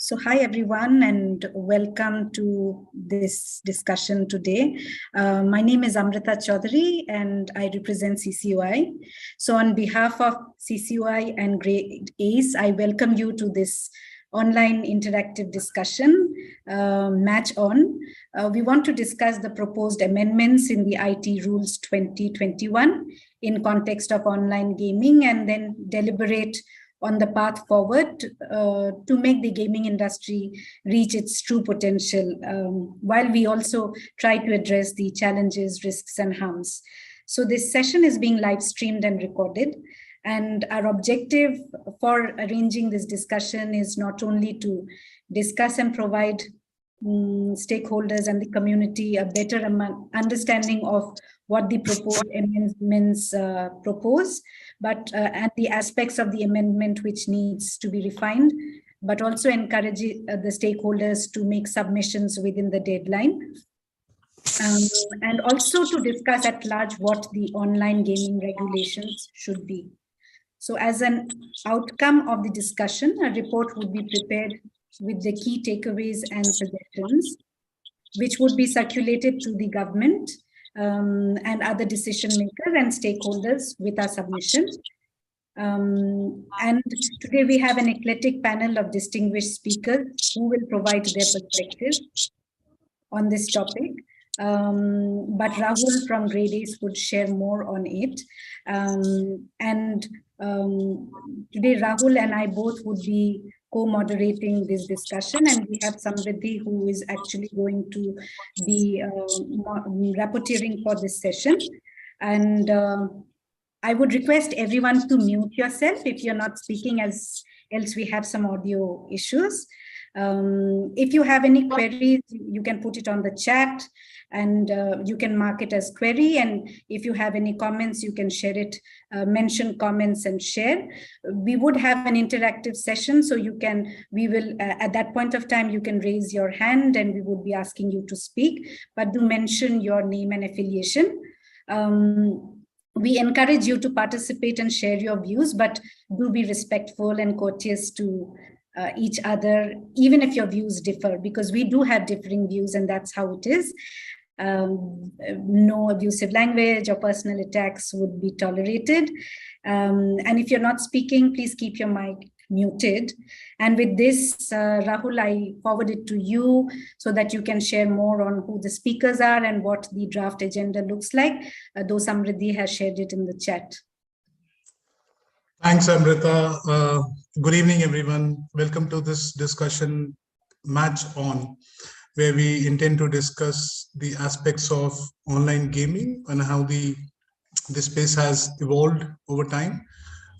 So hi everyone and welcome to this discussion today. My name is Amrita Chaudhary and I represent CCUI. So on behalf of CCUI and Grade Ace, I welcome you to this online interactive discussion, Match On. We want to discuss the proposed amendments in the IT Rules 2021 in context of online gaming and then deliberate on the path forward to make the gaming industry reach its true potential, while we also try to address the challenges, risks, and harms. So this session is being live streamed and recorded. And our objective for arranging this discussion is not only to discuss and provide stakeholders and the community a better understanding of what the proposed amendments propose, but and the aspects of the amendment which needs to be refined, but also encourage the stakeholders to make submissions within the deadline. And also to discuss at large what the online gaming regulations should be. So as an outcome of the discussion, a report would be prepared with the key takeaways and suggestions, which would be circulated to the government and other decision makers and stakeholders with our submission. And today we have an eclectic panel of distinguished speakers who will provide their perspective on this topic. But Rahul from Grade Ace would share more on it. Today Rahul and I both would be co-moderating this discussion, and we have Samriddhi who is actually going to be rapporteuring for this session. And I would request everyone to mute yourself if you're not speaking, as else we have some audio issues. If you have any queries, you can put it on the chat and you can mark it as query. And if you have any comments, you can share it, mention comments and share. We would have an interactive session, so we will, at that point of time, you can raise your hand and we would be asking you to speak, but do mention your name and affiliation. We encourage you to participate and share your views, but do be respectful and courteous to each other, even if your views differ, because we do have differing views and that's how it is. No abusive language or personal attacks would be tolerated. And if you're not speaking, please keep your mic muted. And with this, Rahul, I forward it to you so that you can share more on who the speakers are and what the draft agenda looks like, though Samriddhi has shared it in the chat. Thanks, Amrita. Good evening, everyone. Welcome to this discussion, Match On, where we intend to discuss the aspects of online gaming and how the space has evolved over time.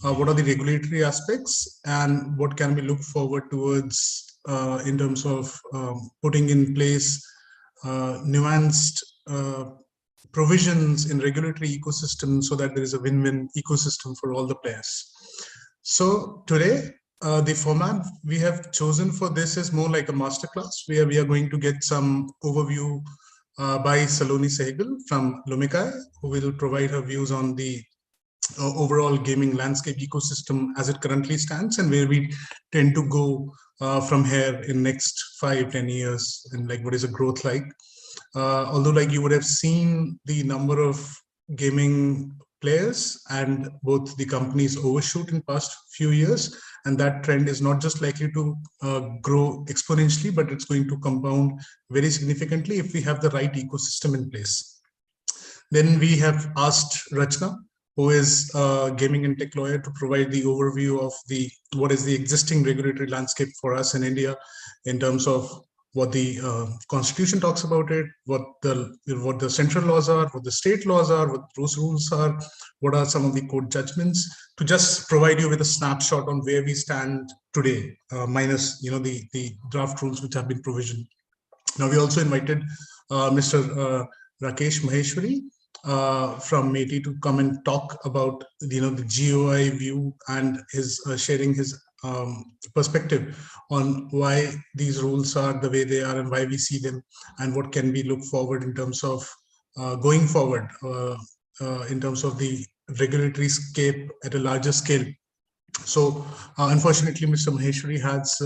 What are the regulatory aspects and what can we look forward towards in terms of putting in place nuanced provisions in regulatory ecosystem so that there is a win-win ecosystem for all the players. So today, the format we have chosen for this is more like a masterclass where we are going to get some overview by Saloni Sehgal from Lumikaya, who will provide her views on the overall gaming landscape ecosystem as it currently stands and where we tend to go from here in next 5-10 years and like what is a growth like. Although like you would have seen the number of gaming players and both the companies overshoot in past few years, and that trend is not just likely to grow exponentially, but it's going to compound very significantly if we have the right ecosystem in place. Then we have asked Rachna, who is a gaming and tech lawyer, to provide the overview of what is the existing regulatory landscape for us in India in terms of what the constitution talks about it, what the central laws are, what the state laws are, what those rules are, what are some of the court judgments, to just provide you with a snapshot on where we stand today, minus the draft rules which have been provisioned. Now we also invited Mr. Rakesh Maheshwari from MeitY to come and talk about the GOI view and his sharing his perspective on why these rules are the way they are and why we see them and what can we look forward in terms of going forward in terms of the regulatory scape at a larger scale So unfortunately, Mr. Maheshwari has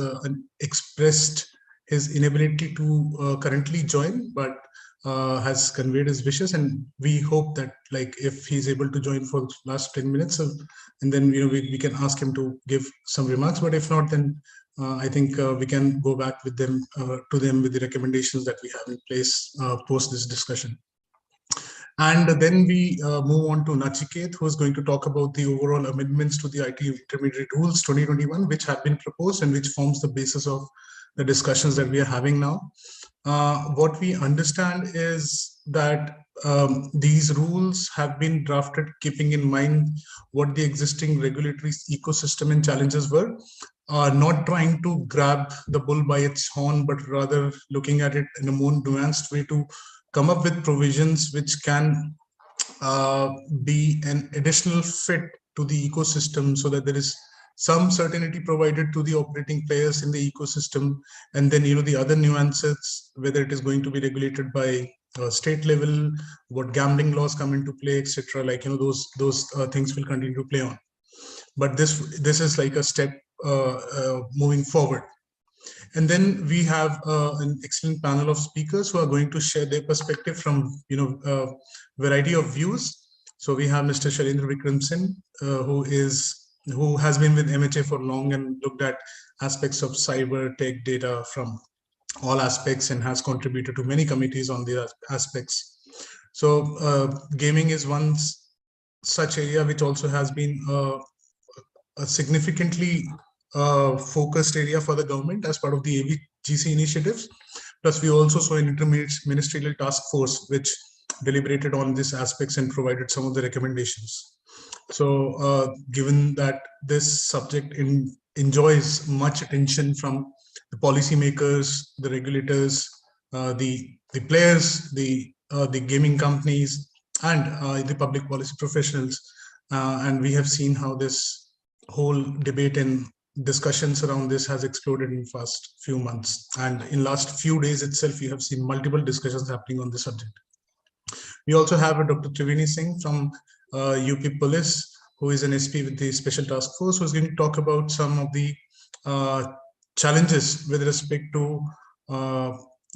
expressed his inability to currently join, but has conveyed his wishes, and we hope that like if he's able to join for the last 10 minutes, and then we can ask him to give some remarks. But if not, then I think we can go back with them to them with the recommendations that we have in place post this discussion. And then we move on to Nachiket, who is going to talk about the overall amendments to the IT Intermediate Rules 2021, which have been proposed and which forms the basis of the discussions that we are having now. What we understand is that these rules have been drafted keeping in mind what the existing regulatory ecosystem and challenges were, not trying to grab the bull by its horn, but rather looking at it in a more nuanced way to come up with provisions which can be an additional fit to the ecosystem, so that there is some certainty provided to the operating players in the ecosystem, and then the other nuances, whether it is going to be regulated by state level, what gambling laws come into play, etc. Like those things will continue to play on. But this is like a step moving forward. And then we have an excellent panel of speakers who are going to share their perspective from a variety of views. So we have Mr. Shailendra Vikram Singh, who has been with MHA for long and looked at aspects of cyber tech data from all aspects and has contributed to many committees on the aspects. So gaming is one such area which also has been a significantly focused area for the government as part of the AVGC initiatives. Plus, we also saw an intermediate ministerial task force which deliberated on these aspects and provided some of the recommendations. So given that this subject enjoys much attention from the policymakers, the regulators, the players, the gaming companies, and the public policy professionals, and we have seen how this whole debate and discussions around this has exploded in the past few months, and in last few days itself we have seen multiple discussions happening on this subject. We also have a Dr. Triveni Singh from UP Police, who is an SP with the Special Task Force, who is going to talk about some of the challenges with respect to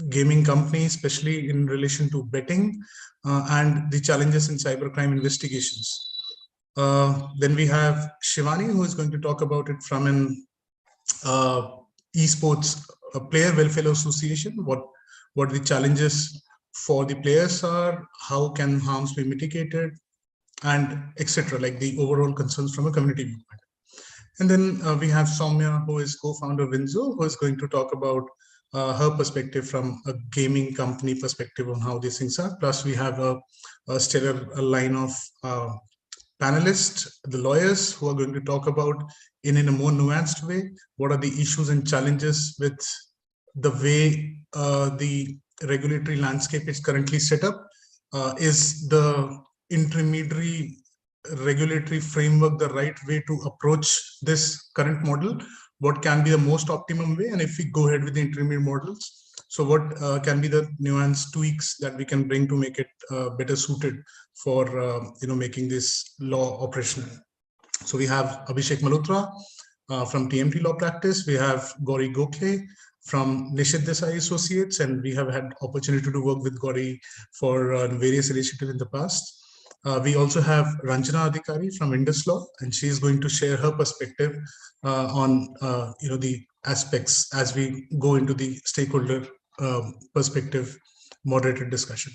gaming companies, especially in relation to betting, and the challenges in cybercrime investigations. Then we have Shivani, who is going to talk about it from an esports player welfare association, what the challenges for the players are, how can harms be mitigated, and etc. Like the overall concerns from a community movement. And then we have Soumya, who is co-founder of Winzo, who is going to talk about her perspective from a gaming company perspective on how these things are. Plus, we have a stellar line of panelists, the lawyers, who are going to talk about in a more nuanced way what are the issues and challenges with the way the regulatory landscape is currently set up. Is the intermediary regulatory framework the right way to approach this current model? What can be the most optimum way? And if we go ahead with the intermediate models, so what can be the nuanced tweaks that we can bring to make it better suited for making this law operational? So we have Abhishek Malhotra from TMT Law Practice. We have Gauri Gokhale from Nishit Desai Associates, and we have had opportunity to work with Gauri for various initiatives in the past. We also have Ranjana Adhikari from Indus Law, and she is going to share her perspective on the aspects as we go into the stakeholder perspective moderated discussion.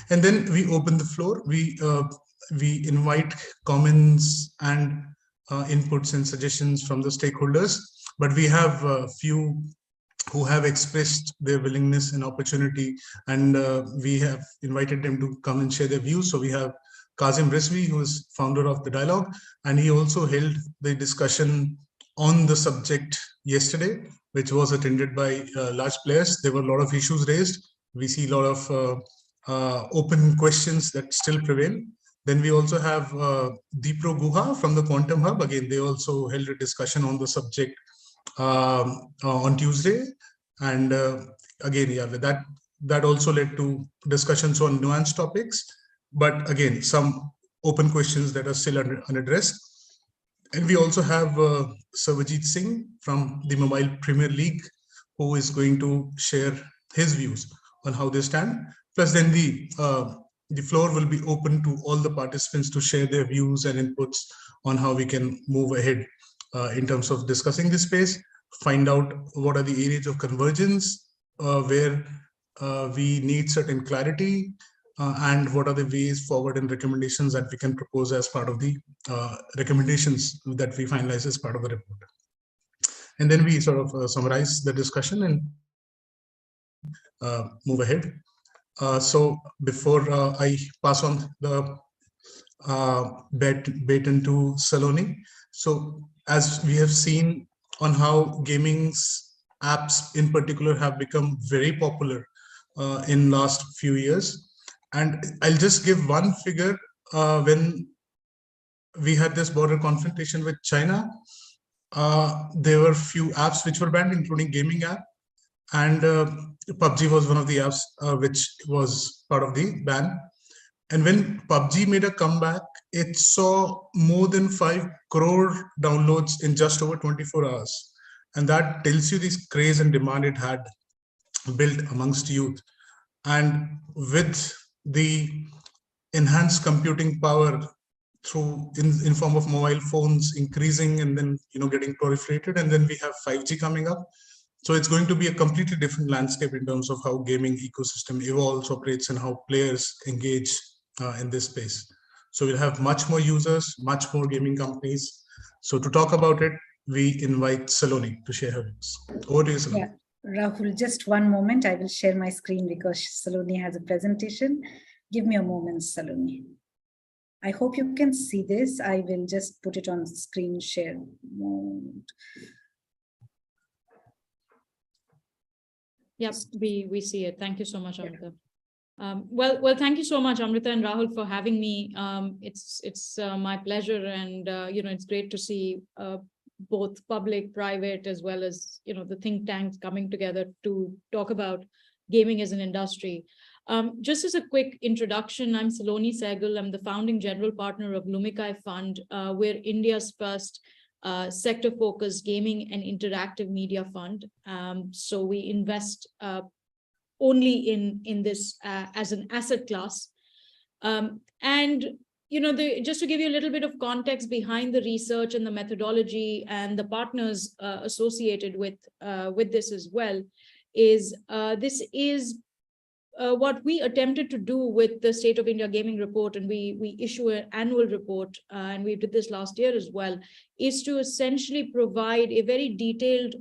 And then we open the floor. We invite comments and inputs and suggestions from the stakeholders, but we have a few who have expressed their willingness and opportunity, and we have invited them to come and share their views. So we have Kazim Rizvi, who is founder of The Dialogue, and he also held the discussion on the subject yesterday, which was attended by large players. There were a lot of issues raised. We see a lot of open questions that still prevail. Then we also have Deepro Guha from the Quantum Hub. Again, they also held a discussion on the subject on Tuesday. And again, yeah, that also led to discussions on nuanced topics. But again, some open questions that are still unaddressed. And we also have Sarvajit Singh from the Mobile Premier League, who is going to share his views on how they stand. Plus, then the floor will be open to all the participants to share their views and inputs on how we can move ahead in terms of discussing this space, find out what are the areas of convergence where we need certain clarity, and what are the ways forward and recommendations that we can propose as part of the recommendations that we finalize as part of the report. And then we sort of summarize the discussion and move ahead. So before I pass on the baton to Saloni, so as we have seen on how gaming's apps in particular have become very popular in last few years. And I'll just give one figure. When we had this border confrontation with China, there were few apps which were banned, including gaming app. And PUBG was one of the apps which was part of the ban. And when PUBG made a comeback, it saw more than 5 crore downloads in just over 24 hours. And that tells you this craze and demand it had built amongst youth. And with the enhanced computing power through in form of mobile phones increasing and then getting proliferated, and then we have 5G coming up. So it's going to be a completely different landscape in terms of how gaming ecosystem evolves, operates, and how players engage in this space. So we'll have much more users, much more gaming companies. So to talk about it, we invite Saloni to share her views. Over to you, Saloni. Yeah. Rahul, just one moment. I will share my screen because Saloni has a presentation. Give me a moment, Saloni. I hope you can see this. I will just put it on screen share mode. Yes, we see it. Thank you so much, Amrita. Well, thank you so much, Amrita and Rahul, for having me. It's my pleasure, and it's great to see both public, private, as well as the think tanks coming together to talk about gaming as an industry. Just as a quick introduction, I'm Saloni Sehgal. I'm the founding general partner of Lumikai Fund. We're India's first sector-focused gaming and interactive media fund. So we invest only in this as an asset class. And just to give you a little bit of context behind the research and the methodology and the partners associated with this as well, is this is what we attempted to do with the State of India Gaming Report, and we issue an annual report, and we did this last year as well, is to essentially provide a very detailed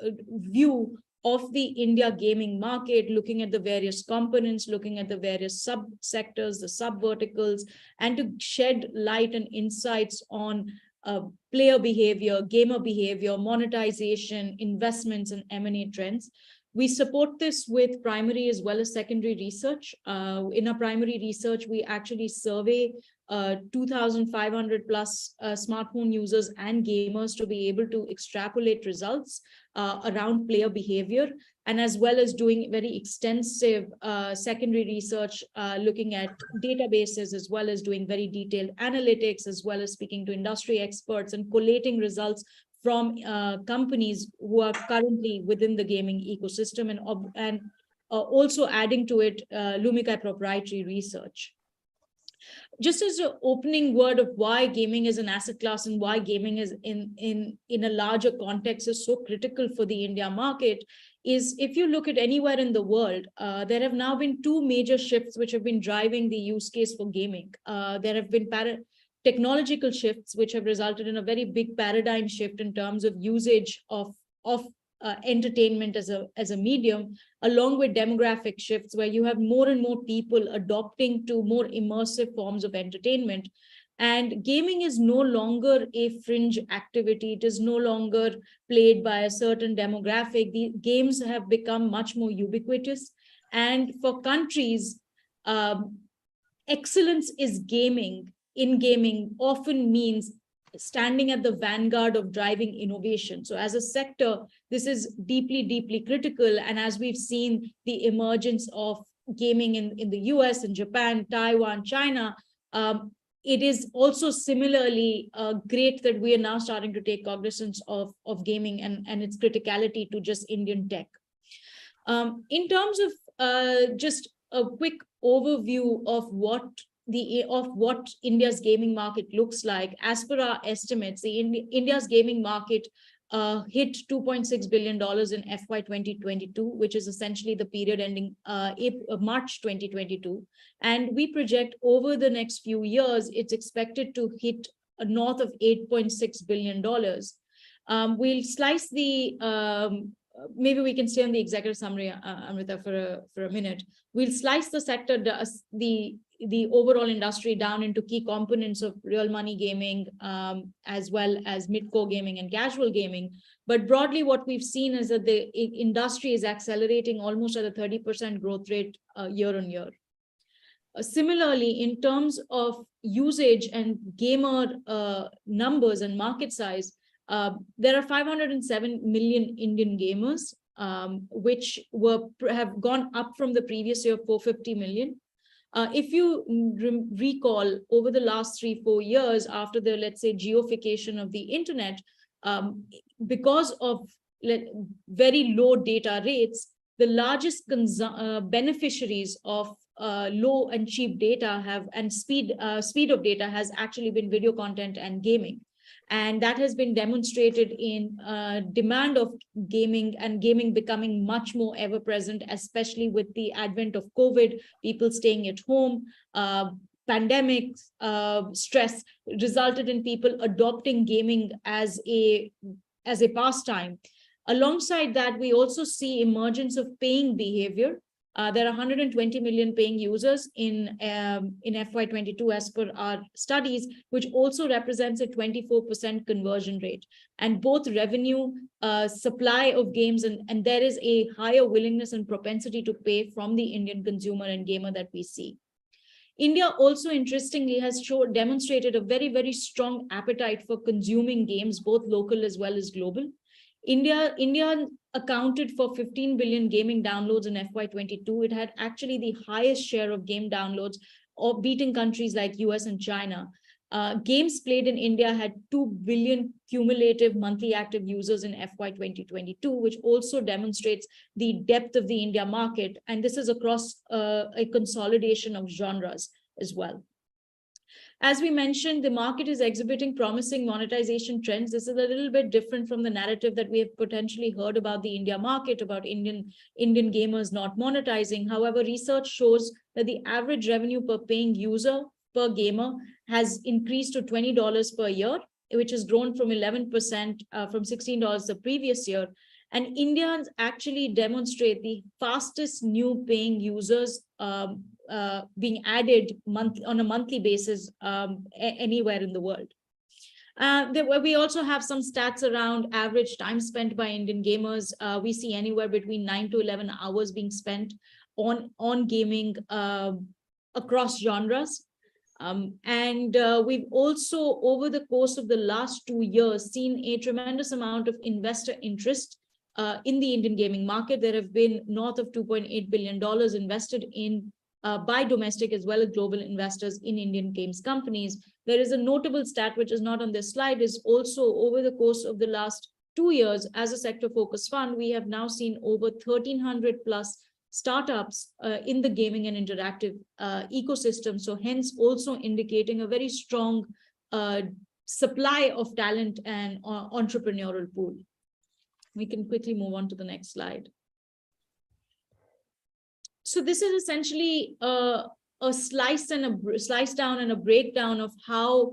view of the India gaming market, looking at the various components, looking at the various sub-sectors, the sub-verticals, and to shed light and insights on player behavior, gamer behavior, monetization, investments, and M&A trends. We support this with primary as well as secondary research. In our primary research, we actually survey 2,500 plus smartphone users and gamers to be able to extrapolate results around player behavior, and as well as doing very extensive secondary research, looking at databases, as well as doing very detailed analytics, as well as speaking to industry experts and collating results from companies who are currently within the gaming ecosystem, and also adding to it Lumikai proprietary research. Just as an opening word of why gaming is an asset class and why gaming is in a larger context is so critical for the India market, is if you look at anywhere in the world, there have now been two major shifts which have been driving the use case for gaming. There have been technological shifts which have resulted in a very big paradigm shift in terms of usage of entertainment as a medium, along with demographic shifts where you have more and more people adopting to more immersive forms of entertainment. And gaming is no longer a fringe activity. It is no longer played by a certain demographic. The games have become much more ubiquitous. And for countries, excellence is gaming. In gaming often means standing at the vanguard of driving innovation. So as a sector, this is deeply, deeply critical. And as we've seen the emergence of gaming in the US and Japan, Taiwan, China, it is also similarly great that we are now starting to take cognizance of gaming and its criticality to just Indian tech. In terms of just a quick overview of what India's gaming market looks like, as per our estimates, India's gaming market hit $2.6 billion in FY 2022, which is essentially the period ending March 2022. And we project over the next few years, it's expected to hit north of $8.6 billion. We'll slice the, maybe we can stay on the executive summary, Amrita, for a minute. We'll slice the sector, the overall industry down into key components of real money gaming, as well as mid-core gaming and casual gaming. But broadly, what we've seen is that the industry is accelerating almost at a 30% growth rate year on year. Similarly, in terms of usage and gamer numbers and market size, there are 507 million Indian gamers, which have gone up from the previous year, 450 million. If you recall, over the last 3-4 years after the, let's say, geofication of the internet, because of very low data rates, the largest beneficiaries of low and cheap data and speed of data has actually been video content and gaming. And that has been demonstrated in demand of gaming, and gaming becoming much more ever present, especially with the advent of COVID, people staying at home, pandemic stress resulted in people adopting gaming as a pastime. Alongside that, we also see emergence of paying behavior. There are 120 million paying users in FY22 as per our studies, which also represents a 24% conversion rate. And both revenue, supply of games, and there is a higher willingness and propensity to pay from the Indian consumer and gamer that we see. India also, interestingly, has demonstrated a very, very strong appetite for consuming games, both local as well as global. India accounted for 15 billion gaming downloads in FY22. It had actually the highest share of game downloads, beating countries like US and China. Games played in India had 2 billion cumulative monthly active users in FY 2022, which also demonstrates the depth of the India market. And this is across a consolidation of genres as well. As we mentioned, the market is exhibiting promising monetization trends. This is a little bit different from the narrative that we have potentially heard about the India market, about Indian gamers not monetizing. However, research shows that the average revenue per paying user per gamer has increased to $20 per year, which has grown from 11% from $16 the previous year. And Indians actually demonstrate the fastest new paying users being added on a monthly basis anywhere in the world. We also have some stats around average time spent by Indian gamers. We see anywhere between 9 to 11 hours being spent on gaming across genres. We've also, over the course of the last 2 years, seen a tremendous amount of investor interest in the Indian gaming market. There have been north of $2.8 billion invested in by domestic as well as global investors in Indian games companies. There is a notable stat, which is not on this slide, is also over the course of the last 2 years, as a sector-focused fund, we have now seen over 1,300 plus startups in the gaming and interactive ecosystem. So hence also indicating a very strong supply of talent and entrepreneurial pool. We can quickly move on to the next slide. So this is essentially a slice down and a breakdown of how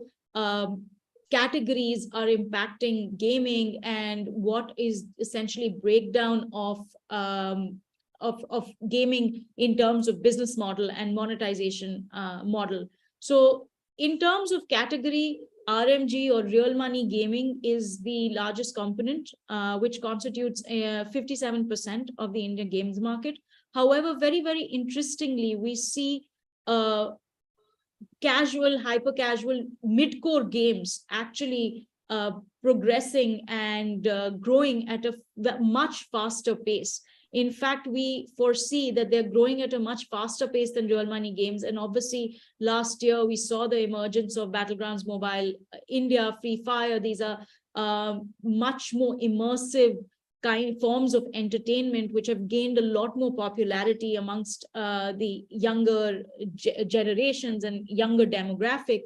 categories are impacting gaming and what is essentially breakdown of gaming in terms of business model and monetization model. So in terms of category, RMG or real money gaming is the largest component, which constitutes 57% of the Indian games market. However, very, very interestingly, we see casual, hyper-casual, mid-core games actually progressing and growing at a much faster pace. In fact, we foresee that they're growing at a much faster pace than real money games. And obviously, last year we saw the emergence of Battlegrounds Mobile, India, Free Fire. These are much more immersive forms of entertainment, which have gained a lot more popularity amongst the younger generations and younger demographic.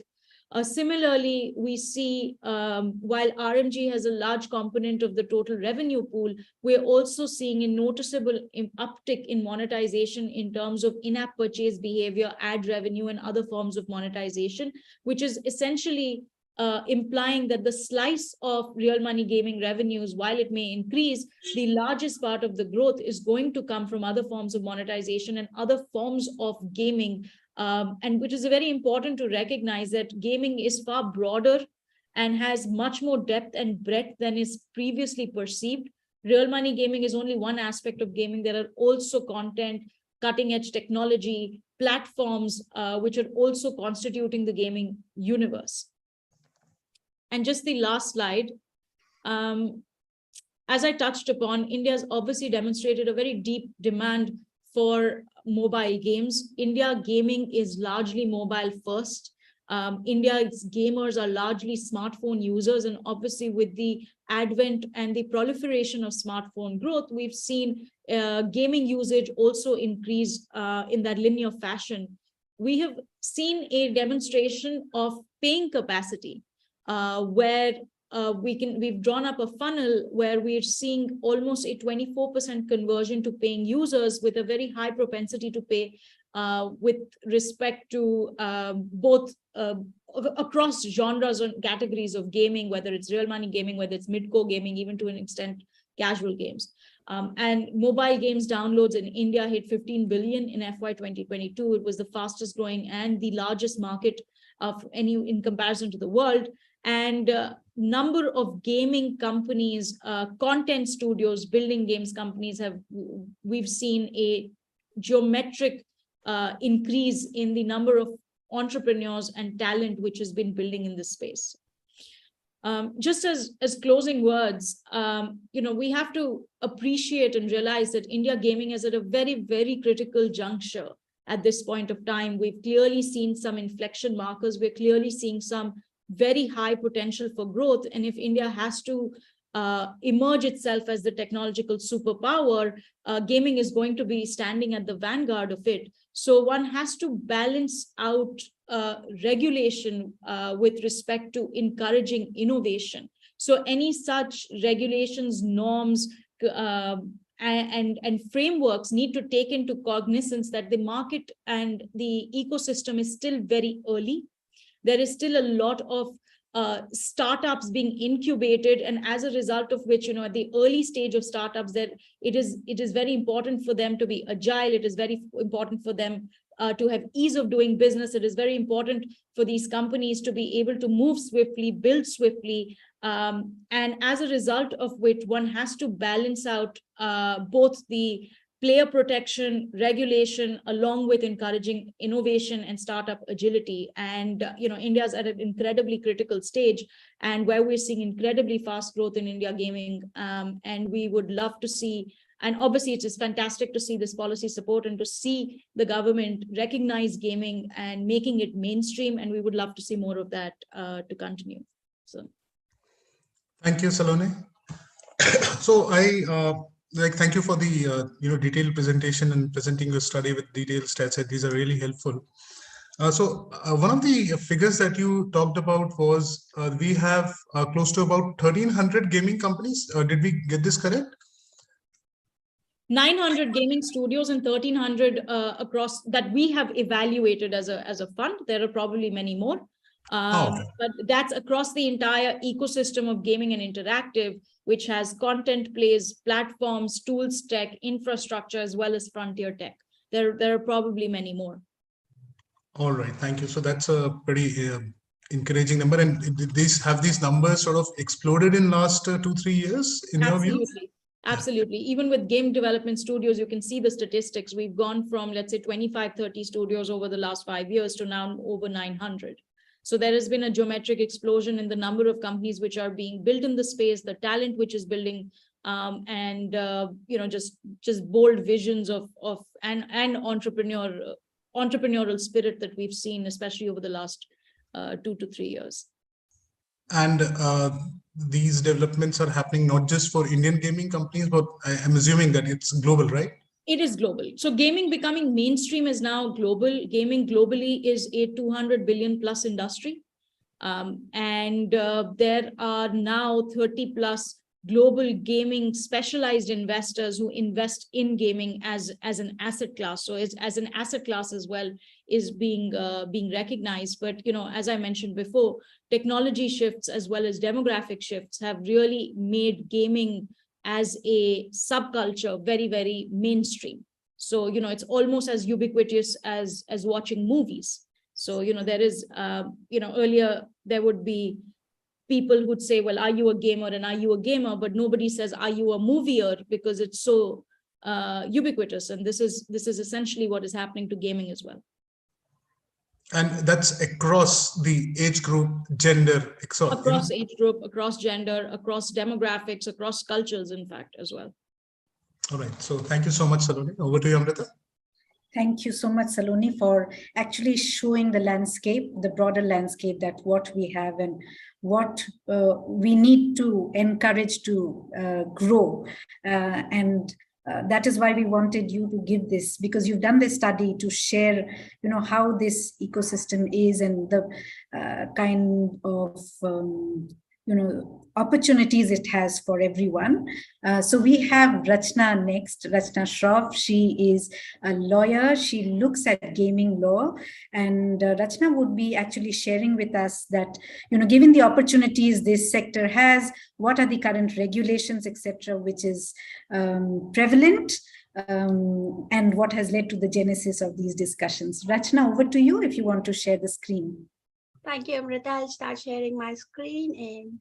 Similarly, we see while RMG has a large component of the total revenue pool, we're also seeing a noticeable uptick in monetization in terms of in-app purchase behavior, ad revenue, and other forms of monetization, which is essentially implying that the slice of real money gaming revenues, while it may increase, the largest part of the growth is going to come from other forms of monetization and other forms of gaming. And which is very important to recognize that gaming is far broader and has much more depth and breadth than is previously perceived. Real money gaming is only one aspect of gaming. There are also content, cutting edge technology, platforms, which are also constituting the gaming universe. And just the last slide, as I touched upon, India has obviously demonstrated a very deep demand for mobile games. India gaming is largely mobile first. India's gamers are largely smartphone users, and obviously with the advent and the proliferation of smartphone growth, we've seen gaming usage also increase in that linear fashion. We have seen a demonstration of paying capacity, where we've drawn up a funnel where we're seeing almost a 24% conversion to paying users with a very high propensity to pay with respect to both across genres and categories of gaming, whether it's real money gaming, whether it's mid-core gaming, even to an extent casual games. And mobile games downloads in India hit 15 billion in FY 2022. It was the fastest growing and the largest market of any in comparison to the world. And number of gaming companies, content studios, building games companies we've seen a geometric increase in the number of entrepreneurs and talent which has been building in this space. Just as closing words, we have to appreciate and realize that India gaming is at a very, very critical juncture at this point of time. We've clearly seen some inflection markers. We're clearly seeing some very high potential for growth. And if India has to emerge itself as the technological superpower, gaming is going to be standing at the vanguard of it. So one has to balance out regulation with respect to encouraging innovation. So any such regulations, norms, and frameworks need to take into cognizance that the market and the ecosystem is still very early. There is still a lot of startups being incubated, and as a result of which, at the early stage of startups, that it is very important for them to be agile. It is very important for them to have ease of doing business. It is very important for these companies to be able to move swiftly, build swiftly, and as a result of which one has to balance out both the player protection, regulation, along with encouraging innovation and startup agility. And, India is at an incredibly critical stage, and where we're seeing incredibly fast growth in India gaming. And we would love to see, and obviously it is fantastic to see this policy support and to see the government recognize gaming and making it mainstream. And we would love to see more of that to continue. So. Thank you, Saloni. So thank you for the detailed presentation and presenting your study with detailed stats. These are really helpful. So one of the figures that you talked about was we have close to about 1,300 gaming companies. Did we get this correct? 900 gaming studios and 1,300 across that we have evaluated as a fund. There are probably many more. Okay. But that's across the entire ecosystem of gaming and interactive, which has content plays, platforms, tools, tech, infrastructure, as well as frontier tech. There are probably many more. All right, thank you. So that's a pretty encouraging number. And have these numbers sort of exploded in last 2-3 years in your view? Absolutely. Even with game development studios, you can see the statistics. We've gone from, let's say, 25, 30 studios over the last 5 years to now over 900. So there has been a geometric explosion in the number of companies which are being built in the space, the talent which is building and just bold visions of and entrepreneurial spirit that we've seen, especially over the last 2 to 3 years. And these developments are happening not just for Indian gaming companies, but I'm assuming that it's global, right? It is global. So gaming becoming mainstream is now global. Gaming globally is a 200 billion plus industry. And there are now 30 plus global gaming specialized investors who invest in gaming as an asset class. So it's as an asset class as well is being recognized. But, as I mentioned before, technology shifts as well as demographic shifts have really made gaming as a subculture very, very mainstream. So, it's almost as ubiquitous as watching movies. So, there is, earlier there would be people who'd say, well, are you a gamer and are you a gamer? But nobody says, are you a movieer? Because it's so ubiquitous. And this is essentially what is happening to gaming as well. And that's across the age group, gender, across age group, across gender, across demographics, across cultures, in fact, as well. All right. So thank you so much, Saloni. Over to you, Amrita. Thank you so much, Saloni, for actually showing the landscape, the broader landscape, that what we have and what we need to encourage to grow. And that is why we wanted you to give this, because you've done this study to share, how this ecosystem is and the kind of, opportunities it has for everyone. So we have Rachna next, Rachna Shroff. She is a lawyer. She looks at gaming law, and Rachna would be actually sharing with us that, given the opportunities this sector has, what are the current regulations, etc., which is prevalent, and what has led to the genesis of these discussions. Rachna, over to you if you want to share the screen. Thank you, Amrita. I'll start sharing my screen, and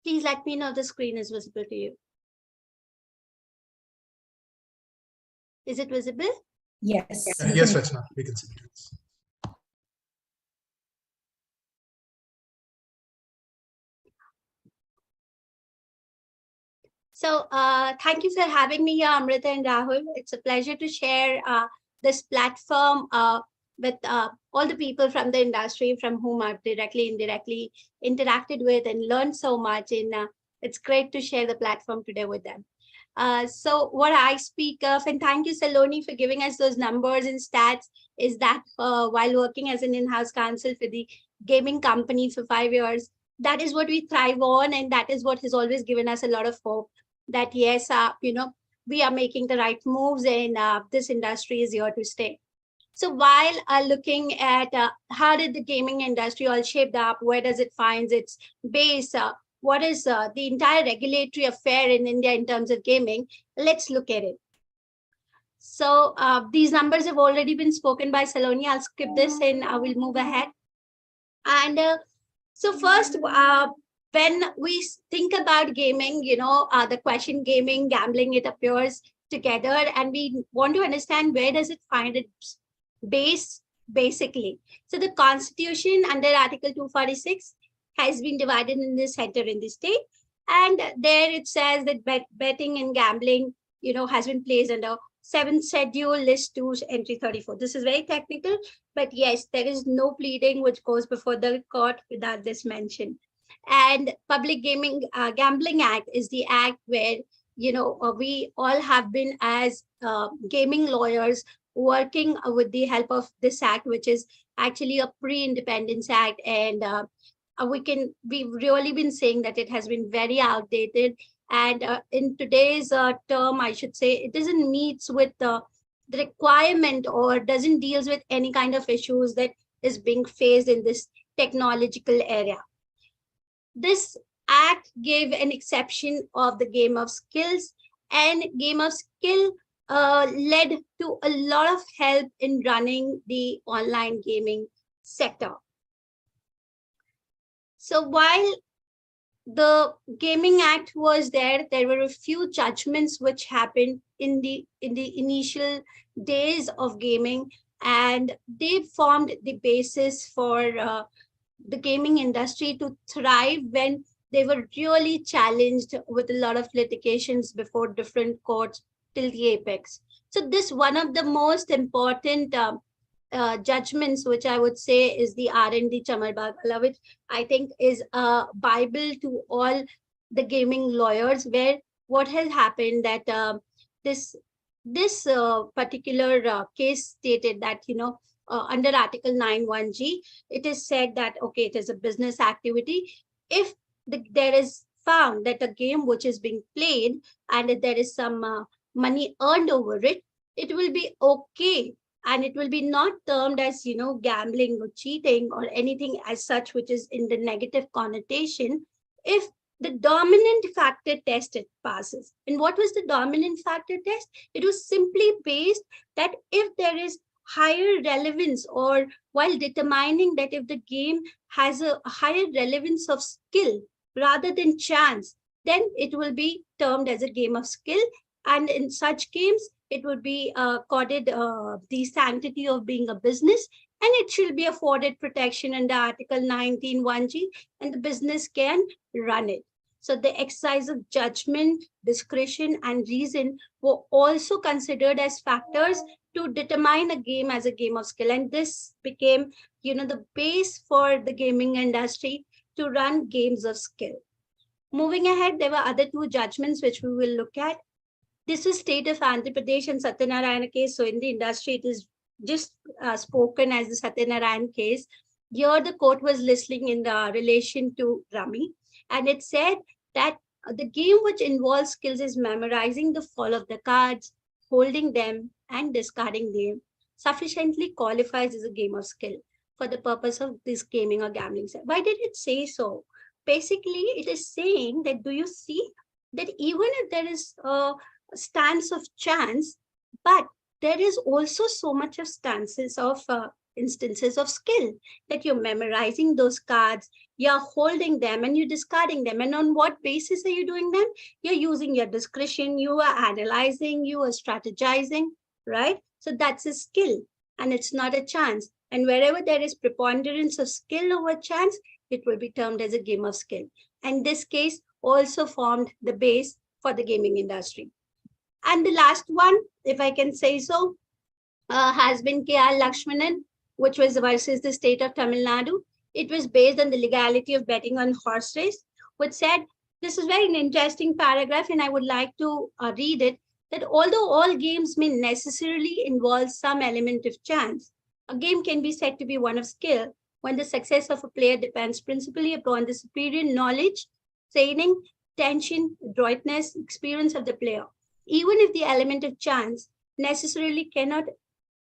please let me know if the screen is visible to you. Is it visible? Yes. Yes, Rachna, we can see it. So thank you for having me here, Amrita and Rahul. It's a pleasure to share this platform with all the people from the industry from whom I've directly, indirectly interacted with and learned so much. And it's great to share the platform today with them. So what I speak of, and thank you, Saloni, for giving us those numbers and stats, is that while working as an in-house counsel for the gaming company for 5 years, that is what we thrive on. And that is what has always given us a lot of hope that, yes, we are making the right moves, and this industry is here to stay. So while looking at how did the gaming industry all shaped up, where does it find its base, what is the entire regulatory affair in India in terms of gaming, let's look at it. So these numbers have already been spoken by Saloni. I'll skip this and I will move ahead. And so first, when we think about gaming, the question gaming, gambling, it appears together, and we want to understand where does it find its base, basically. So the Constitution under Article 246 has been divided in the center in the state, and there it says that betting and gambling, has been placed under 7th schedule, list 2, entry 34. This is very technical, but yes, there is no pleading which goes before the court without this mention. And Public Gambling Act is the act where, we all have been as gaming lawyers working with the help of this act, which is actually a pre-independence act. And we've really been saying that it has been very outdated. And in today's term, I should say, it doesn't meet with the requirement or doesn't deals with any kind of issues that is being faced in this technological area. This act gave an exception of the game of skills, and game of skill led to a lot of help in running the online gaming sector. So while the Gaming Act was there were a few judgments which happened in the initial days of gaming, and they formed the basis for the gaming industry to thrive when they were really challenged with a lot of litigations before different courts till the apex. So this one of the most important judgments, which I would say is the R&D Chamar Bagwala, which I think is a Bible to all the gaming lawyers, where what has happened that this particular case stated that, under Article 9(1)(g), it is said that, okay, it is a business activity. If there is found that a game which is being played and if there is some money earned over it, it will be okay. And it will be not termed as, gambling or cheating or anything as such, which is in the negative connotation, if the dominant factor test it passes. And what was the dominant factor test? It was simply based that if there is higher relevance, or while determining that if the game has a higher relevance of skill rather than chance, then it will be termed as a game of skill. And in such games, it would be accorded the sanctity of being a business, and it should be afforded protection under Article 19(1)(g), and the business can run it. So the exercise of judgment, discretion, and reason were also considered as factors to determine a game as a game of skill. And this became, the base for the gaming industry to run games of skill. Moving ahead, there were other two judgments which we will look at. This is state of Andhra Pradesh and Satyanarayana case. So in the industry, it is just spoken as the Satyanarayana case. Here, the court was listening in relation to Rummy, and it said that the game which involves skills is memorizing the fall of the cards, holding them, and discarding them sufficiently qualifies as a game of skill for the purpose of this gaming or gambling. Why did it say so? Basically, it is saying that, do you see that even if there is a stance of chance, but there is also so much of stances of instances of skill, that you're memorizing those cards, you're holding them, and you're discarding them. And on what basis are you doing them? You're using your discretion, you are analyzing, you are strategizing, right? So that's a skill, and it's not a chance. And wherever there is preponderance of skill over chance, it will be termed as a game of skill. And this case also formed the base for the gaming industry. And the last one, if I can say so, has been K.R. Lakshmanan, which was versus the state of Tamil Nadu. It was based on the legality of betting on horse race, which said, this is very interesting paragraph, and I would like to read it, that although all games may necessarily involve some element of chance, a game can be said to be one of skill when the success of a player depends principally upon the superior knowledge, training, attention, adroitness, experience of the player, even if the element of chance necessarily cannot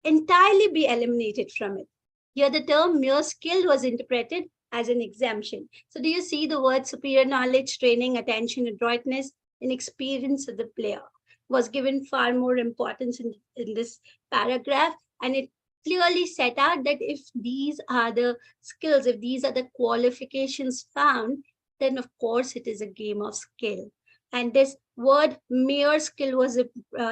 entirely be eliminated from it. Here, the term mere skill was interpreted as an exemption. So do you see the word superior knowledge, training, attention, adroitness, and experience of the player was given far more importance in this paragraph, and it clearly set out that if these are the skills, if these are the qualifications found, then of course it is a game of skill. And this word mere skill was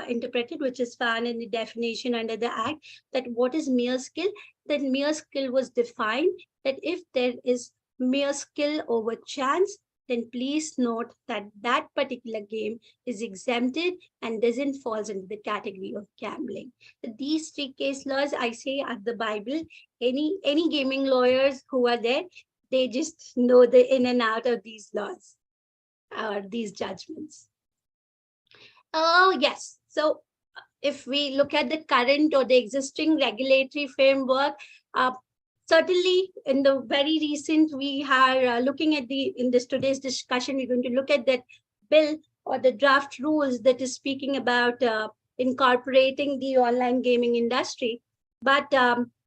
interpreted, which is found in the definition under the Act, that what is mere skill? That mere skill was defined that if there is mere skill over chance, then please note that that particular game is exempted and doesn't fall into the category of gambling. So these three case laws, I say, are the Bible. Any gaming lawyers who are there, they just know the in and out of these laws or these judgments. Oh, yes. So if we look at the current or the existing regulatory framework, certainly in the very recent, we are looking at in this today's discussion, we're going to look at that bill or the draft rules that is speaking about incorporating the online gaming industry. But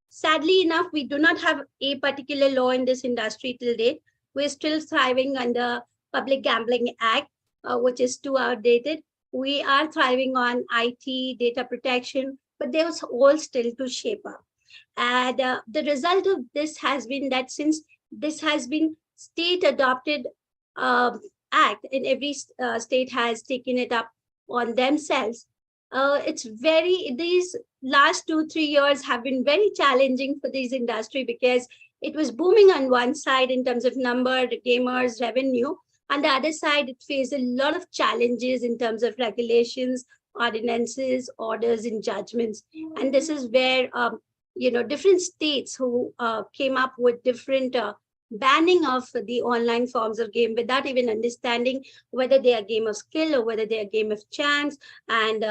sadly enough, we do not have a particular law in this industry till date. We're still thriving under Public Gambling Act, which is too outdated. We are thriving on IT, data protection, but there's all still to shape up. And the result of this has been that since this has been state adopted act and every state has taken it up on themselves, these last 2-3 years have been very challenging for this industry because it was booming on one side in terms of number, gamers, revenue. On the other side, it faced a lot of challenges in terms of regulations, ordinances, orders, and judgments. And this is where different states who came up with different banning of the online forms of game without even understanding whether they are game of skill or whether they are game of chance. And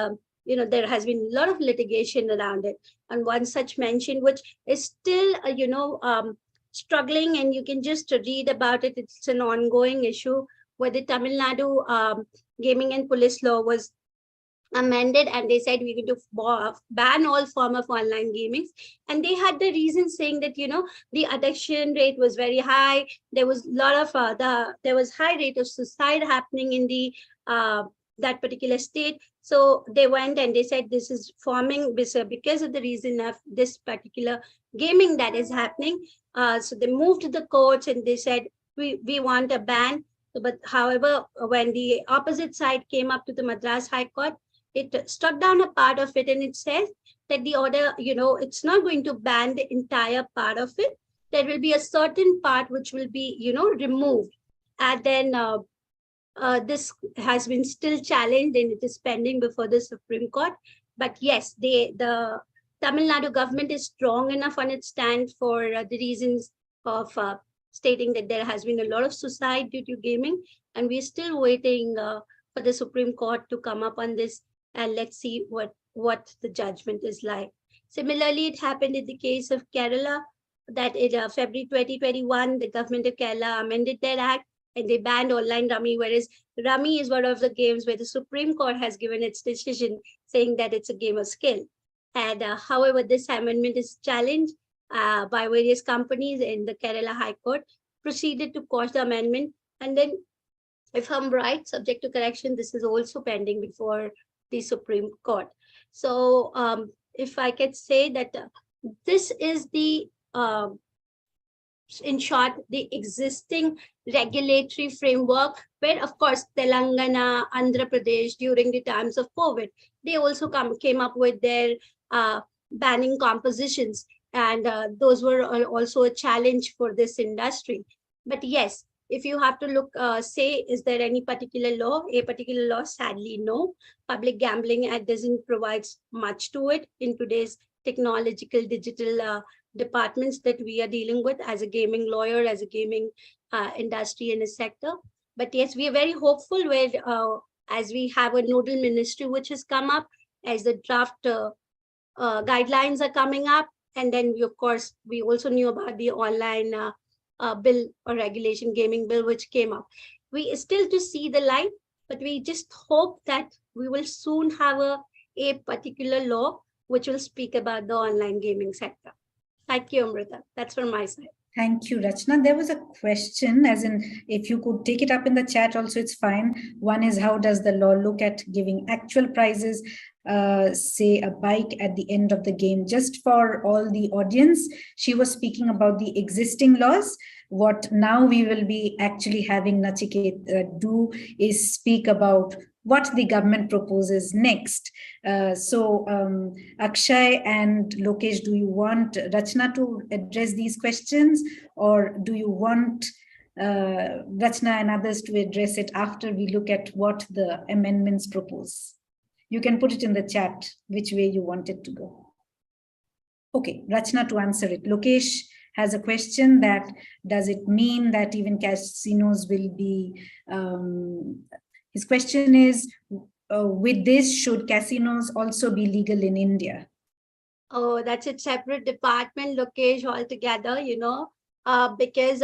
there has been a lot of litigation around it. And one such mention, which is still struggling, and you can just read about it. It's an ongoing issue where the Tamil Nadu Gaming and Police Law was amended, and they said we're going to ban all form of online gaming. And they had the reason saying that the addiction rate was very high. There was a lot of there was high rate of suicide happening in the that particular state. So they went and they said this is forming because of the reason of this particular gaming that is happening. So they moved to the courts and they said we want a ban. But however, when the opposite side came up to the Madras High Court, it struck down a part of it, and it says that the order, it's not going to ban the entire part of it. There will be a certain part which will be, removed. And then this has been still challenged, and it is pending before the Supreme Court. But yes, the Tamil Nadu government is strong enough on its stand for the reasons of stating that there has been a lot of suicide due to gaming, and we're still waiting for the Supreme Court to come up on this, and let's see what the judgment is like. Similarly, it happened in the case of Kerala, that in February 2021, the government of Kerala amended their act and they banned online rummy, whereas rummy is one of the games where the Supreme Court has given its decision saying that it's a game of skill. And however, this amendment is challenged by various companies, in the Kerala High Court proceeded to quash the amendment. And then, if I'm right, subject to correction, this is also pending before the Supreme Court. So if I could say that this is the, in short, the existing regulatory framework, where of course Telangana, Andhra Pradesh during the times of COVID, they also came up with their banning compositions. And those were also a challenge for this industry. But yes, if you have to look, say, is there any particular law? A particular law, sadly, no. Public Gambling Act doesn't provide much to it in today's technological, digital departments that we are dealing with as a gaming lawyer, as a gaming industry and a sector. But yes, we are very hopeful where, as we have a nodal ministry which has come up, as the draft guidelines are coming up. And then, of course, we also knew about the online bill or regulation, gaming bill, which came up. We still to see the light, but we just hope that we will soon have a particular law which will speak about the online gaming sector. Thank you, Amrita. That's from my side. Thank you, Rachna. There was a question, as in, if you could take it up in the chat also, it's fine. One is, how does the law look at giving actual prizes, say a bike at the end of the game? Just for all the audience, she was speaking about the existing laws. What now we will be actually having Nachiket do is speak about what the government proposes next. So Akshay and Lokesh, do you want Rachna to address these questions, or do you want Rachna and others to address it after we look at what the amendments propose? You can put it in the chat which way you want it to go. Okay, Rachna to answer it. Lokesh has a question that, does it mean that even casinos will be, his question is, with this, should casinos also be legal in India? Oh, that's a separate department, Lokesh, altogether, because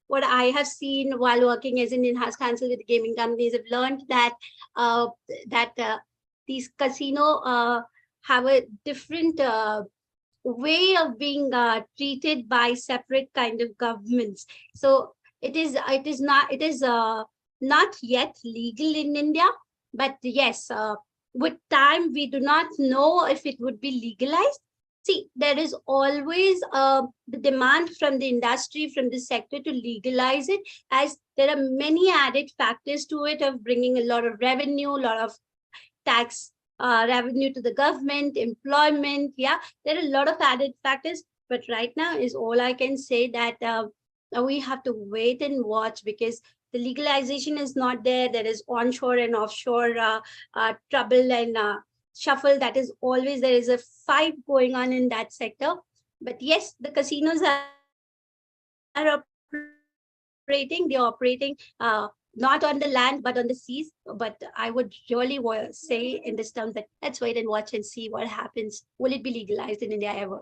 what I have seen while working as an in-house counsel with gaming companies, I've learned that these casinos have a different way of being treated by separate kind of governments. So it is not yet legal in India, but yes, with time we do not know if it would be legalized. See, there is always the demand from the industry, from the sector, to legalize it, as there are many added factors to it of bringing a lot of revenue, a lot of tax revenue to the government, employment. Yeah, there are a lot of added factors. But right now is all I can say, that we have to wait and watch, because the legalization is not there. There is onshore and offshore trouble and shuffle that is always, there is a fight going on in that sector. But yes, the casinos are operating. They're operating not on the land, but on the seas. But I would really say in this terms that let's wait and watch and see what happens. Will it be legalized in India ever?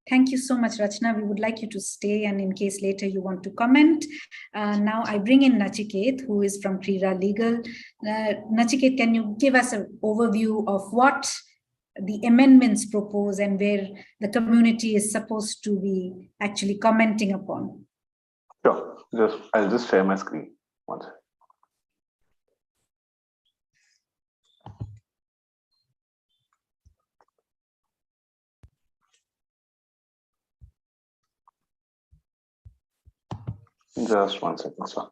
Thank you so much, Rachna. We would like you to stay, and in case later you want to comment. Now I bring in Nachiket, who is from Krira Legal. Nachiket, can you give us an overview of what the amendments propose and where the community is supposed to be actually commenting upon? Sure. I'll just share my screen. One second. Just 1 second, sir.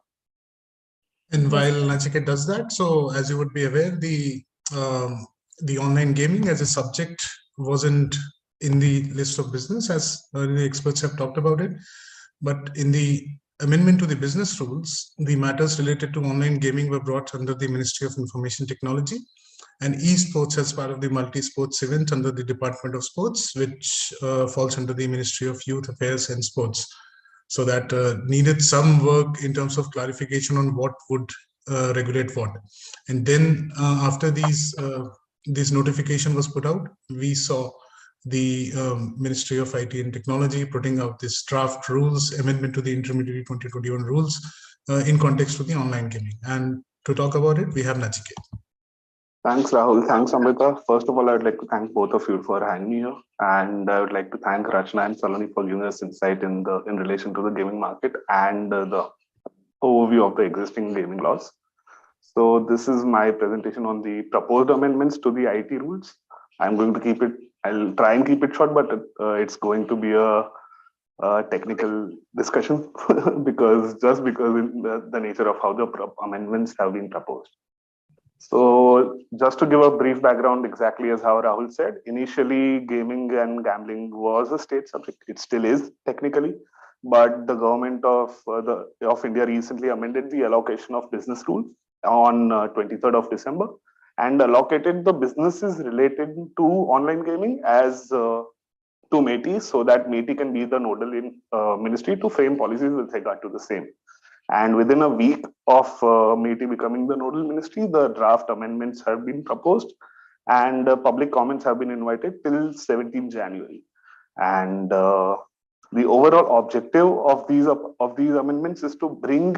And while Nachiket does that, so as you would be aware, the online gaming as a subject wasn't in the list of business, as the experts have talked about it. But in the amendment to the business rules, the matters related to online gaming were brought under the Ministry of Information Technology, and esports as part of the multi-sports event under the Department of Sports, which falls under the Ministry of Youth Affairs and Sports. So that needed some work in terms of clarification on what would regulate what. And then after this notification was put out, we saw the Ministry of IT and Technology putting out this draft rules, amendment to the Intermediary 2021 rules in context to the online gaming. And to talk about it, we have Nachiket. Thanks, Rahul. Thanks, Amrita. First of all, I would like to thank both of you for having me here. And I would like to thank Rachna and Saloni for giving us insight in relation to the gaming market and the overview of the existing gaming laws. So this is my presentation on the proposed amendments to the IT rules. I'm going to keep it, I'll try and keep it short, but it's going to be a technical discussion because in the nature of how the amendments have been proposed. So just to give a brief background, exactly as how Rahul said, initially gaming and gambling was a state subject. It still is technically, but the government of India recently amended the allocation of business rules on 23rd of December and allocated the businesses related to online gaming as to MeitY, so that MeitY can be the nodal ministry to frame policies with regard to the same. And within a week of MeitY becoming the nodal ministry, the draft amendments have been proposed and public comments have been invited till 17th January. And the overall objective of these amendments is to bring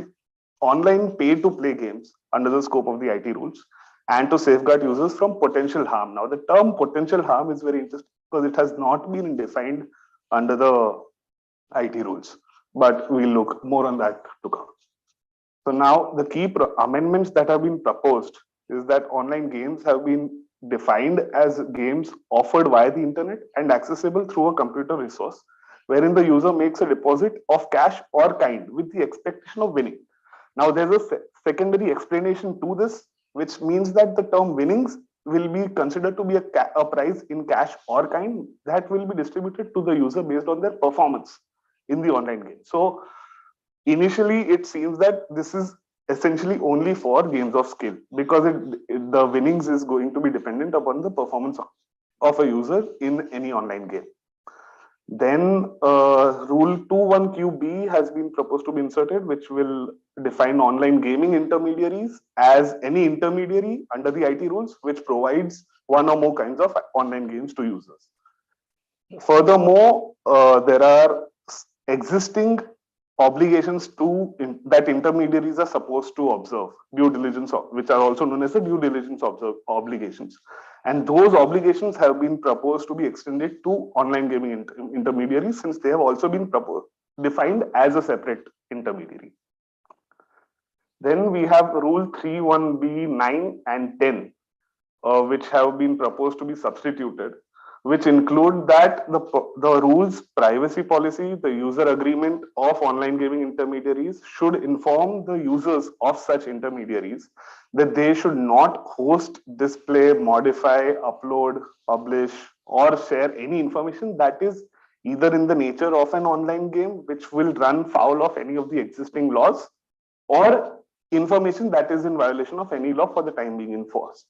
online pay-to-play games under the scope of the IT rules and to safeguard users from potential harm. Now, the term potential harm is very interesting because it has not been defined under the IT rules, but we'll look more on that to come. So now the key amendments that have been proposed is that online games have been defined as games offered via the internet and accessible through a computer resource, wherein the user makes a deposit of cash or kind with the expectation of winning. Now there's a secondary explanation to this, which means that the term winnings will be considered to be a prize in cash or kind that will be distributed to the user based on their performance in the online game. So initially, it seems that this is essentially only for games of skill because the winnings is going to be dependent upon the performance of a user in any online game. Then Rule 21QB has been proposed to be inserted, which will define online gaming intermediaries as any intermediary under the IT rules, which provides one or more kinds of online games to users. Furthermore, there are existing obligations that intermediaries are supposed to observe, due diligence, which are also known as the due diligence obligations. And those obligations have been proposed to be extended to online gaming intermediaries, since they have also been defined as a separate intermediary. Then we have Rule 31B, 9 and 10, which have been proposed to be substituted, which include that the rules, privacy policy, the user agreement of online gaming intermediaries should inform the users of such intermediaries that they should not host, display, modify, upload, publish, or share any information that is either in the nature of an online game, which will run foul of any of the existing laws, or information that is in violation of any law for the time being enforced.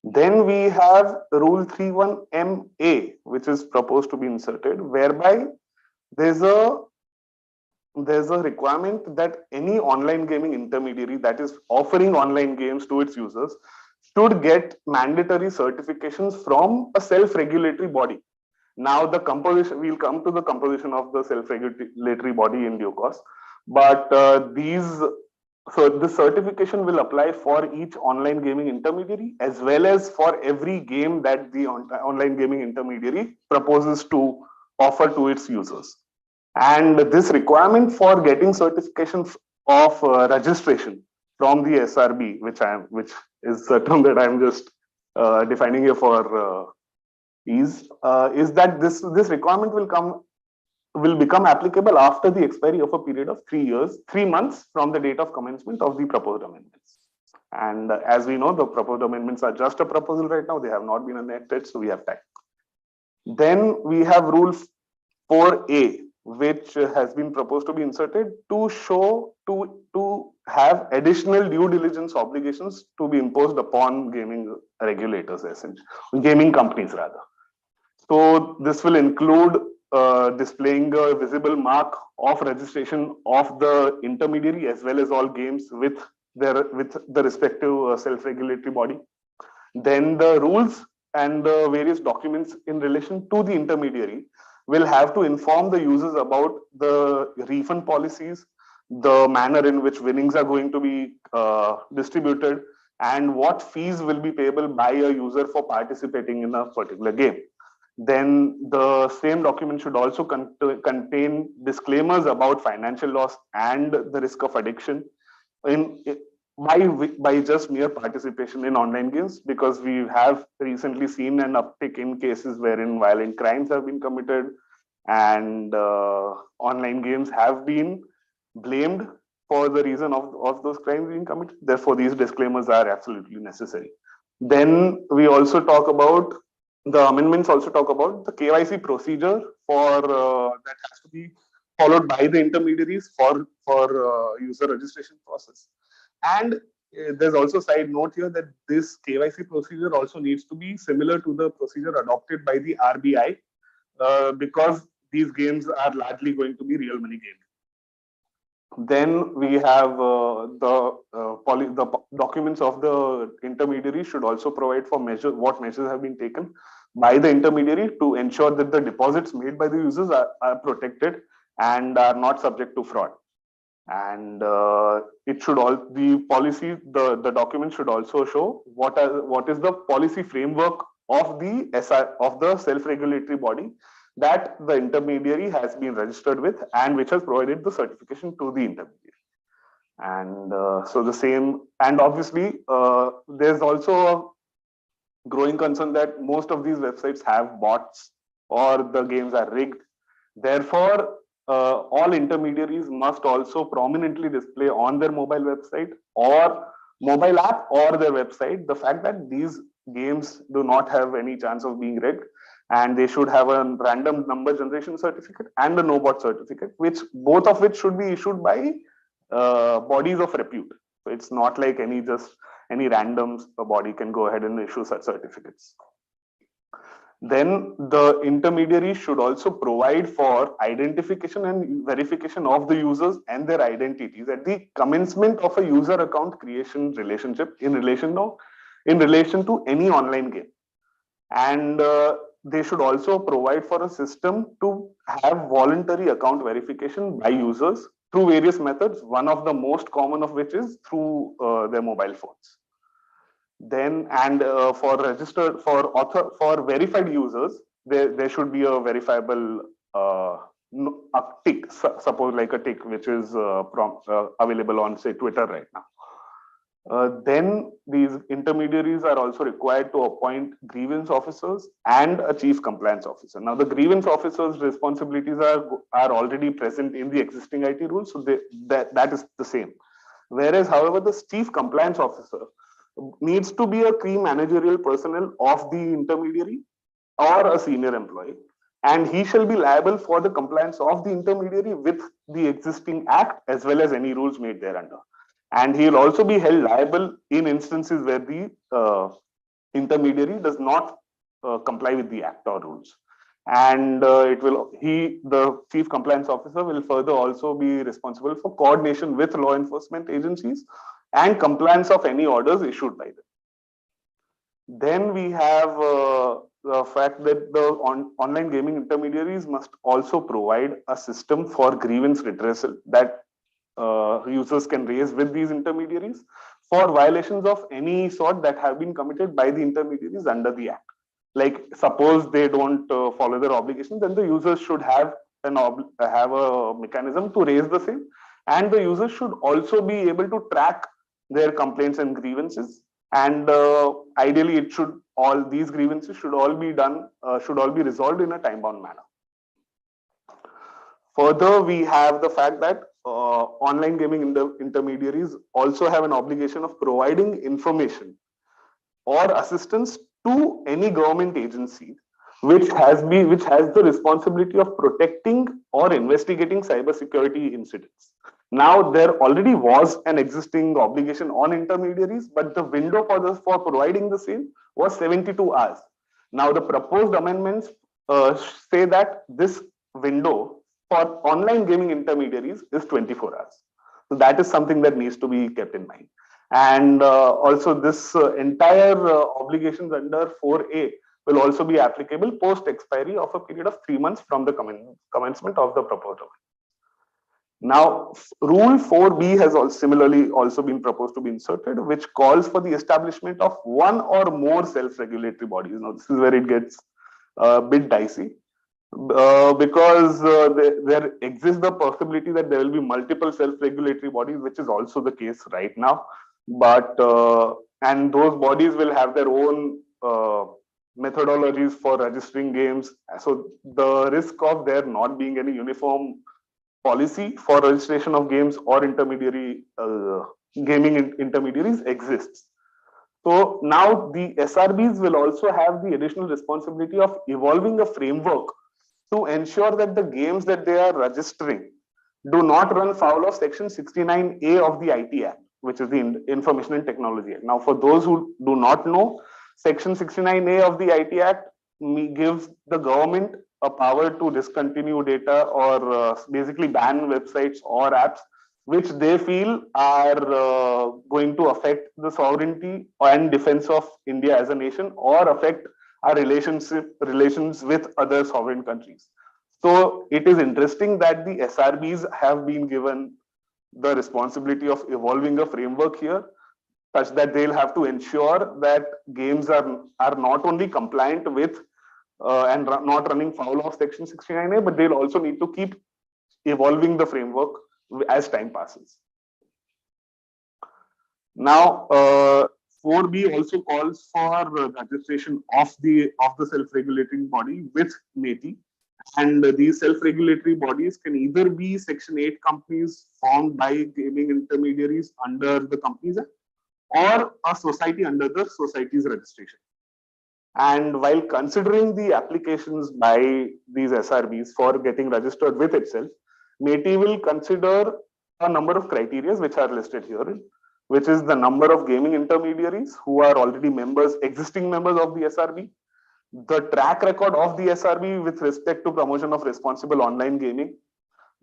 Then we have Rule 31MA, which is proposed to be inserted, whereby there's a requirement that any online gaming intermediary that is offering online games to its users should get mandatory certifications from a self-regulatory body. Now the composition, we'll come to the composition of the self-regulatory body in due course, but so the certification will apply for each online gaming intermediary as well as for every game that the online gaming intermediary proposes to offer to its users. And this requirement for getting certification of registration from the SRB, which is a term that I'm just defining here for ease, is that this requirement will become applicable after the expiry of a period of 3 months from the date of commencement of the proposed amendments. And as we know, the proposed amendments are just a proposal right now; they have not been enacted, so we have time. Then we have Rule 4A, which has been proposed to be inserted to have additional due diligence obligations to be imposed upon gaming regulators, essentially, gaming companies rather. So this will include displaying a visible mark of registration of the intermediary as well as all games with the respective self-regulatory body. Then the rules and the various documents in relation to the intermediary will have to inform the users about the refund policies, the manner in which winnings are going to be distributed, and what fees will be payable by a user for participating in a particular game. Then the same document should also contain disclaimers about financial loss and the risk of addiction by just mere participation in online games, because we have recently seen an uptick in cases wherein violent crimes have been committed and online games have been blamed for the reason of those crimes being committed. Therefore, these disclaimers are absolutely necessary. Then we also talk about the amendments also talk about the KYC procedure for that has to be followed by the intermediaries for user registration process. And there's also a side note here that this KYC procedure also needs to be similar to the procedure adopted by the RBI because these games are largely going to be real money games. Then we have the documents of the intermediary should also provide for what measures have been taken by the intermediary to ensure that the deposits made by the users are protected and are not subject to fraud. And it should the document should also show what is the policy framework of the self-regulatory body that the intermediary has been registered with and which has provided the certification to the intermediary. And so the same, and obviously there's also a growing concern that most of these websites have bots or the games are rigged. Therefore, all intermediaries must also prominently display on their mobile website or mobile app or their website the fact that these games do not have any chance of being rigged, and they should have a random number generation certificate and a no bot certificate, both of which should be issued by bodies of repute. So it's not like any random body can go ahead and issue such certificates. Then the intermediary should also provide for identification and verification of the users and their identities at the commencement of a user account creation relationship in relation to any online game. And they should also provide for a system to have voluntary account verification by users through various methods, one of the most common of which is through their mobile phones. Then, and for verified users, there should be a verifiable tick, suppose like a tick, which is available on, say, Twitter right now. Then these intermediaries are also required to appoint grievance officers and a chief compliance officer. Now, the grievance officer's responsibilities are already present in the existing IT rules, so that is the same. Whereas, however, the chief compliance officer needs to be a key managerial personnel of the intermediary or a senior employee, and he shall be liable for the compliance of the intermediary with the existing act as well as any rules made thereunder. And he will also be held liable in instances where the intermediary does not comply with the act or rules. And the chief compliance officer will further also be responsible for coordination with law enforcement agencies and compliance of any orders issued by them. Then we have the fact that the online gaming intermediaries must also provide a system for grievance redressal that users can raise with these intermediaries for violations of any sort that have been committed by the intermediaries under the act. Like suppose they don't follow their obligation, then the users should have a mechanism to raise the same, and the users should also be able to track their complaints and grievances. And ideally, these grievances should all be resolved in a time-bound manner. Further, we have the fact that online gaming intermediaries also have an obligation of providing information or assistance to any government agency which has the responsibility of protecting or investigating cybersecurity incidents. Now, there already was an existing obligation on intermediaries, but the window for providing the same was 72 hours. Now, the proposed amendments say that this window for online gaming intermediaries is 24 hours. So that is something that needs to be kept in mind. And also this entire obligations under 4A will also be applicable post expiry of a period of 3 months from the commencement of the proposed amendment. Now, Rule 4B has similarly also been proposed to be inserted, which calls for the establishment of one or more self-regulatory bodies. Now, this is where it gets a bit dicey, because there exists the possibility that there will be multiple self-regulatory bodies, which is also the case right now. But and those bodies will have their own methodologies for registering games. So the risk of there not being any uniform policy for registration of games or gaming intermediaries exists. So now the SRBs will also have the additional responsibility of evolving a framework to ensure that the games that they are registering do not run foul of Section 69A of the IT Act, which is the Information and Technology Act. Now, for those who do not know, Section 69A of the IT Act gives the government a power to discontinue data or basically ban websites or apps which they feel are going to affect the sovereignty and defense of India as a nation or affect our relations with other sovereign countries. So it is interesting that the SRBs have been given the responsibility of evolving a framework here, such that they'll have to ensure that games are not only compliant with and not running foul of Section 69A, but they'll also need to keep evolving the framework as time passes. Now, 4B also calls for registration of the self-regulating body with MeitY, and these self-regulatory bodies can either be Section 8 companies formed by gaming intermediaries under the Companies Act or a society under the society's registration. And while considering the applications by these SRBs for getting registered with itself, MeitY will consider a number of criteria which are listed here, which is the number of gaming intermediaries who are already existing members of the SRB, the track record of the SRB with respect to promotion of responsible online gaming,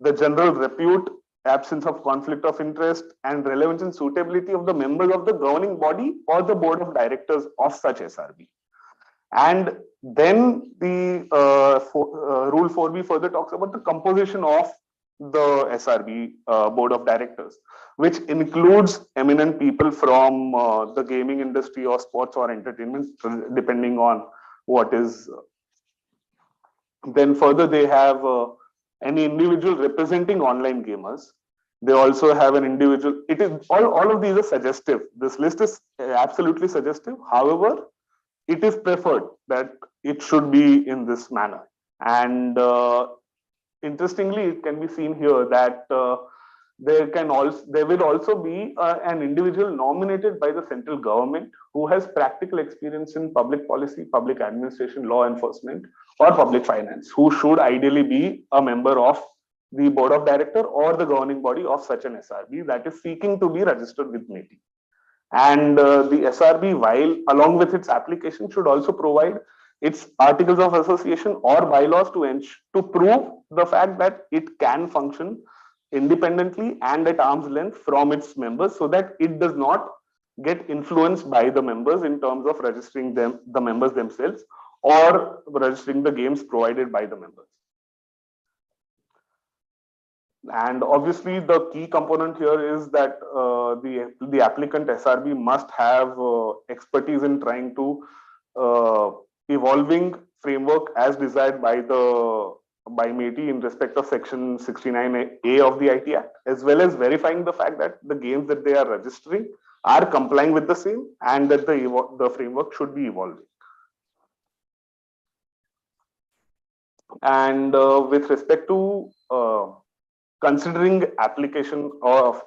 the general repute, absence of conflict of interest, and relevance and suitability of the members of the governing body or the board of directors of such SRB. And then the Rule 4B further talks about the composition of the SRB board of directors, which includes eminent people from the gaming industry or sports or entertainment, depending on what is. Then further, they have any individual representing online gamers. They also have an individual. It is all of these are suggestive. This list is absolutely suggestive. However, it is preferred that it should be in this manner. And interestingly, it can be seen here that there will also be an individual nominated by the central government who has practical experience in public policy, public administration, law enforcement, or public finance, who should ideally be a member of the board of director or the governing body of such an SRB that is seeking to be registered with METI. And the SRB, while along with its application, should also provide its articles of association or bylaws to prove the fact that it can function independently and at arm's length from its members, so that it does not get influenced by the members in terms of registering the members themselves or registering the games provided by the members. And obviously, the key component here is that the applicant SRB must have expertise in trying to evolving framework as desired by METI in respect of Section 69A of the IT Act, as well as verifying the fact that the games that they are registering are complying with the same and that the framework should be evolving. And with respect to considering application of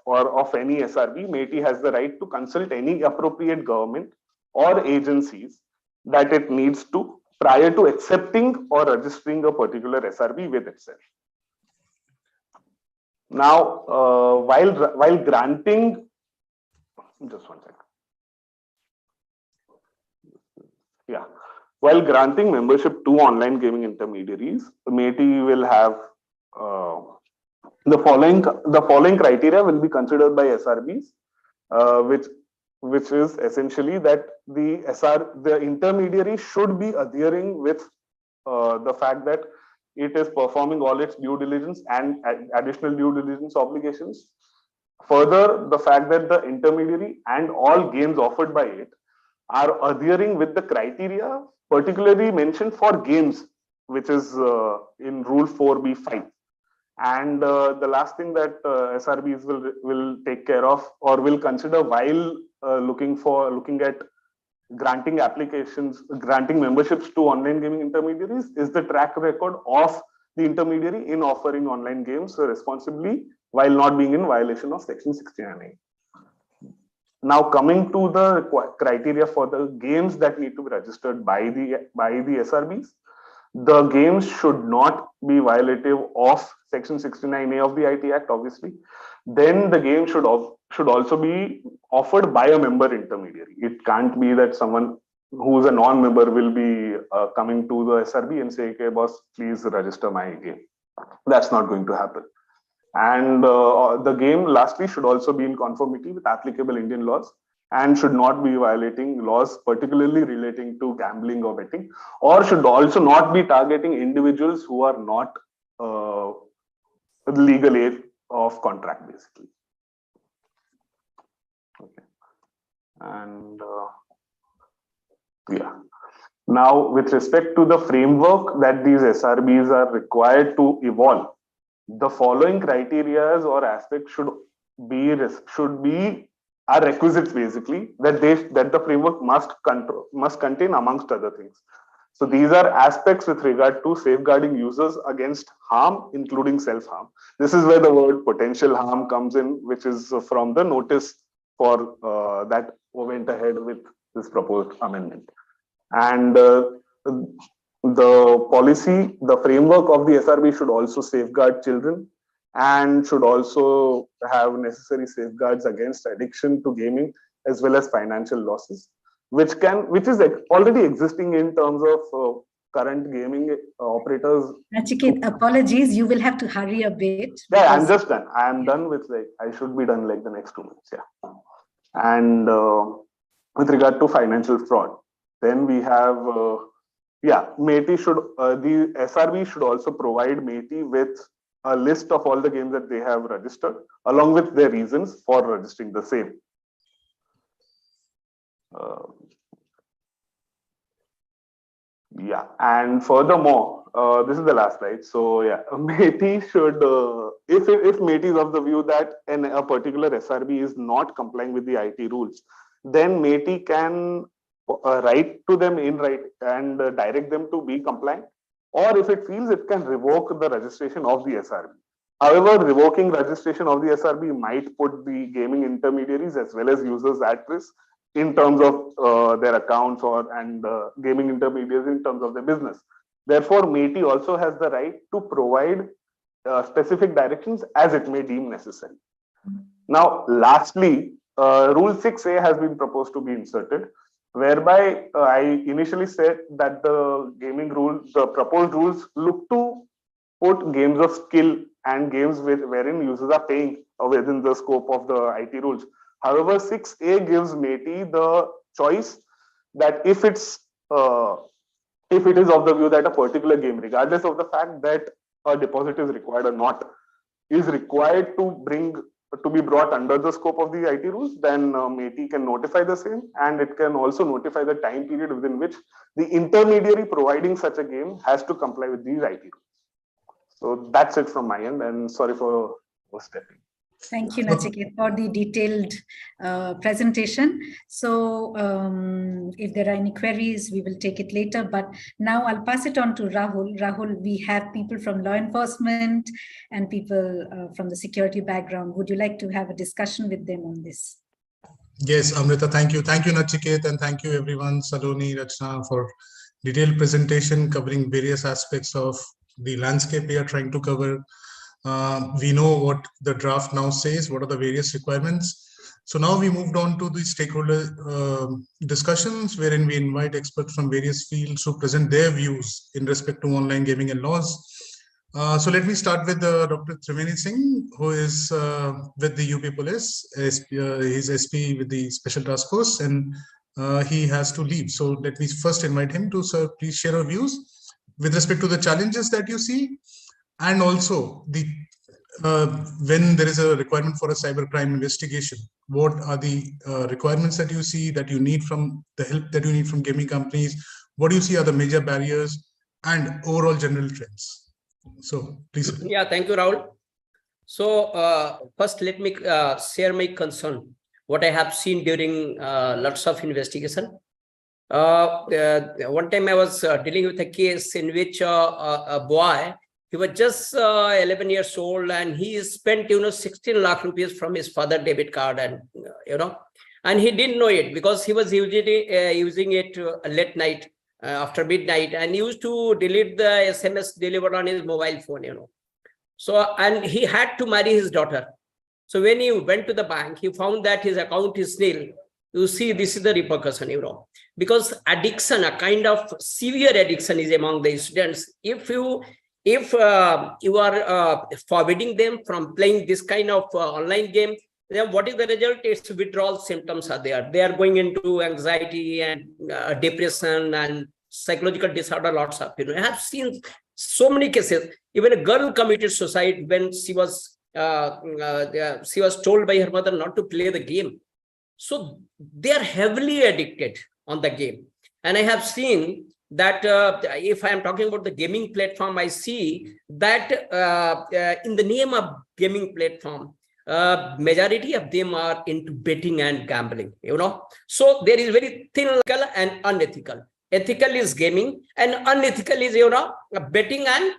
any SRB, METI has the right to consult any appropriate government or agencies that it needs to prior to accepting or registering a particular SRB with itself. Now, while granting, just one second. Yeah, while granting membership to online gaming intermediaries, METI will have the following criteria will be considered by SRBs, which is essentially that the intermediary should be adhering with the fact that it is performing all its due diligence and additional due diligence obligations. Further, the fact that the intermediary and all games offered by it are adhering with the criteria particularly mentioned for games, which is in Rule 4B5. And the last thing that SRBs will take care of or will consider while looking at granting memberships to online gaming intermediaries is the track record of the intermediary in offering online games responsibly while not being in violation of Section 69A. Now, coming to the criteria for the games that need to be registered by the SRBs, the games should not be violative of Section 69A of the IT Act, obviously. Then the game should also be offered by a member intermediary. It can't be that someone who's a non-member will be coming to the SRB and say, okay, boss, please register my game. That's not going to happen. And the game, lastly, should also be in conformity with applicable Indian laws and should not be violating laws particularly relating to gambling or betting, or should also not be targeting individuals who are not legal age of contract, basically. Okay. And yeah. Now, with respect to the framework that these SRBs are required to evolve, the following criteria or aspects should be requisites, basically, that the framework must contain, amongst other things. So these are aspects with regard to safeguarding users against harm, including self-harm. This is where the word potential harm comes in, which is from the notice for that went ahead with this proposed amendment. And the policy, the framework of the SRB should also safeguard children and should also have necessary safeguards against addiction to gaming as well as financial losses, which is already existing in terms of current gaming operators. Nachiket, apologies, you will have to hurry a bit. Yeah, I'm just done. I'm done with I should be done the next 2 minutes. Yeah. And with regard to financial fraud, then we have METI the SRB should also provide METI with a list of all the games that they have registered, along with their reasons for registering the same. And furthermore, this is the last slide. So METI should, if METI is of the view that a particular SRB is not complying with the IT rules, then METI can write to them in writing and direct them to be compliant, or if it feels, it can revoke the registration of the SRB. However, revoking registration of the SRB might put the gaming intermediaries as well as users at risk in terms of their accounts and gaming intermediaries in terms of their business. Therefore, METI also has the right to provide specific directions as it may deem necessary. Now, lastly, Rule 6A has been proposed to be inserted, whereby I initially said that the proposed rules look to put games of skill and games wherein users are paying within the scope of the IT rules. However, 6A gives MeitY the choice that if it is of the view that a particular game, regardless of the fact that a deposit is required or not, is required to be brought under the scope of the IT rules, then MeitY can notify the same, and it can also notify the time period within which the intermediary providing such a game has to comply with these IT rules. So that's it from my end, and sorry for stepping. Thank you, Nachiket, for the detailed presentation. So if there are any queries, we will take it later. But now I'll pass it on to Rahul. Rahul, we have people from law enforcement and people from the security background. Would you like to have a discussion with them on this? Yes, Amrita, thank you. Thank you, Nachiket, and thank you everyone, Saloni, Rachna, for detailed presentation covering various aspects of the landscape we are trying to cover. We know what the draft now says, what are the various requirements. So now we moved on to the stakeholder discussions, wherein we invite experts from various fields to present their views in respect to online gaming and laws. So let me start with Dr. Triveni Singh, who is with the UP Police. He's SP with the Special Task Force, and he has to leave. So let me first invite him to, sir, please share your views with respect to the challenges that you see, and also the when there is a requirement for a cybercrime investigation, what are the requirements that you see that you need from the help that you need from gaming companies? What do you see are the major barriers and overall general trends? So please. Yeah, thank you, Rahul. So first, let me share my concern, what I have seen during lots of investigation. One time I was dealing with a case in which a boy, he was just 11 years old, and he spent 16 lakh rupees from his father's debit card, and and he didn't know it because he was using it late night after midnight, and he used to delete the SMS delivered on his mobile phone. So, and he had to marry his daughter. So when he went to the bank, he found that his account is nil. You see, this is the repercussion, because addiction, a kind of severe addiction, is among the students. If you are forbidding them from playing this kind of online game, then what is the result? Its withdrawal symptoms are there. They are going into anxiety and depression and psychological disorder, lots of. I have seen so many cases. Even a girl committed suicide when she was told by her mother not to play the game. So they are heavily addicted on the game. And I have seen that if I am talking about the gaming platform, I see that in the name of gaming platform, majority of them are into betting and gambling, So there is very thin and unethical. Ethical is gaming, and unethical is, betting and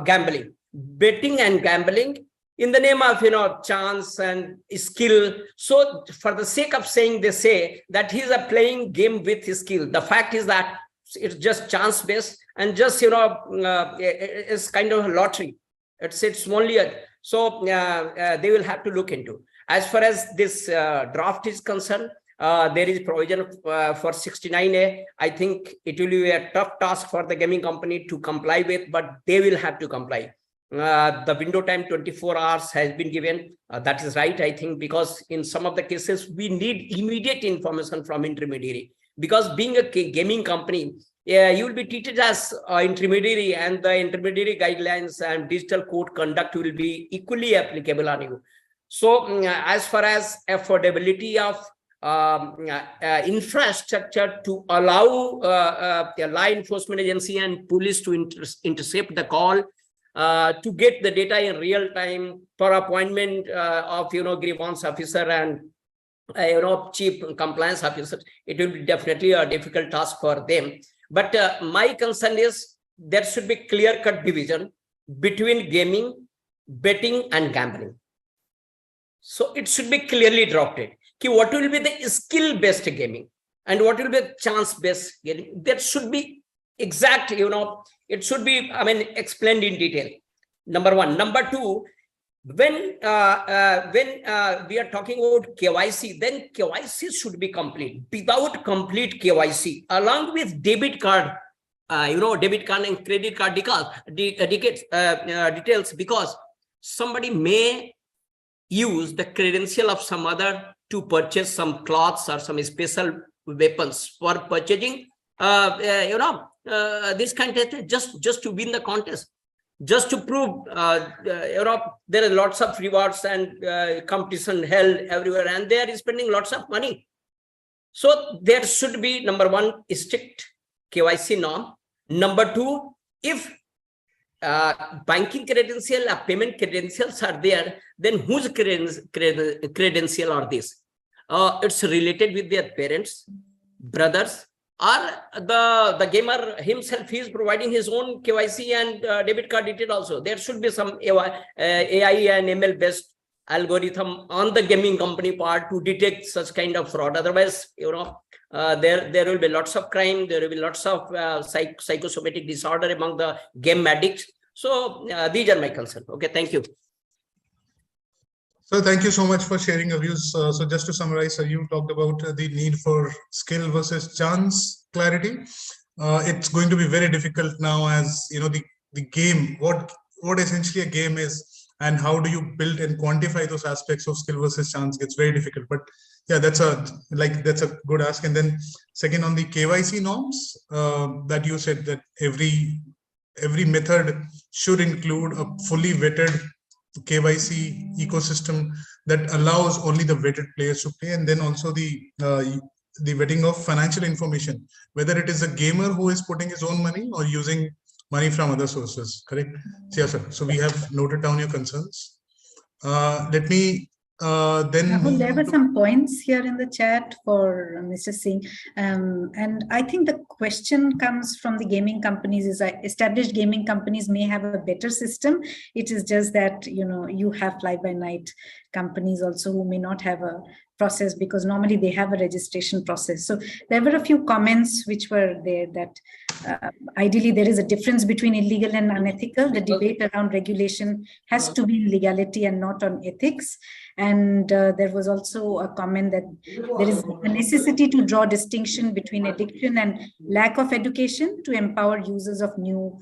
gambling. Betting and gambling in the name of, chance and skill. So for the sake of saying, they say that he's playing game with his skill. The fact is that it's just chance based, and just, it's kind of a lottery. It's only so they will have to look into. As far as this draft is concerned, there is provision for 69A. I think it will be a tough task for the gaming company to comply with, but they will have to comply. The window time 24 hours has been given. That is right, I think, because in some of the cases, we need immediate information from intermediary. Because being a gaming company, you will be treated as an intermediary, and the intermediary guidelines and digital code conduct will be equally applicable on you. So as far as affordability of infrastructure to allow a law enforcement agency and police to intercept the call, to get the data in real time for appointment of grievance officer and chief compliance officer, it will be definitely a difficult task for them. But my concern is there should be clear-cut division between gaming, betting, and gambling. So it should be clearly drafted. What will be the skill-based gaming and what will be chance-based gaming? That should be exact. It should be, explained in detail. Number one. Number two, when we are talking about KYC, then KYC should be complete. Without complete KYC, along with debit card, debit card and credit card details, because somebody may use the credential of some other to purchase some cloths or some special weapons for purchasing, this contest just to win the contest. Just to prove, there are lots of rewards and competition held everywhere, and they are spending lots of money. So there should be, number one, strict KYC norm. Number two, if banking credential or payment credentials are there, then whose credential are these? It's related with their parents, brothers, or the gamer himself. He is providing his own KYC and debit card detail also. There should be some AI and ML based algorithm on the gaming company part to detect such kind of fraud. Otherwise, there will be lots of crime. There will be lots of psychosomatic disorder among the game addicts. So these are my concerns. Okay, thank you. So thank you so much for sharing your views. So just to summarize, you talked about the need for skill versus chance clarity. It's going to be very difficult now, as the game, what essentially a game is, and how do you build and quantify those aspects of skill versus chance gets very difficult. But yeah, that's a good ask. And then second, on the KYC norms, that you said that every method should include a fully vetted KYC ecosystem that allows only the vetted players to play, and then also the vetting of financial information, whether it is a gamer who is putting his own money or using money from other sources. Correct? Yes, sir. So we have noted down your concerns. Let me then Rahul, there were some points here in the chat for Mr. Singh, and I think the question comes from the gaming companies. Is established gaming companies may have a better system. It is just that you have fly-by-night companies also who may not have a process, because normally they have a registration process. So there were a few comments which were there that ideally there is a difference between illegal and unethical. The debate around regulation has to be in legality and not on ethics. And there was also a comment that there is a necessity to draw distinction between addiction and lack of education to empower users of new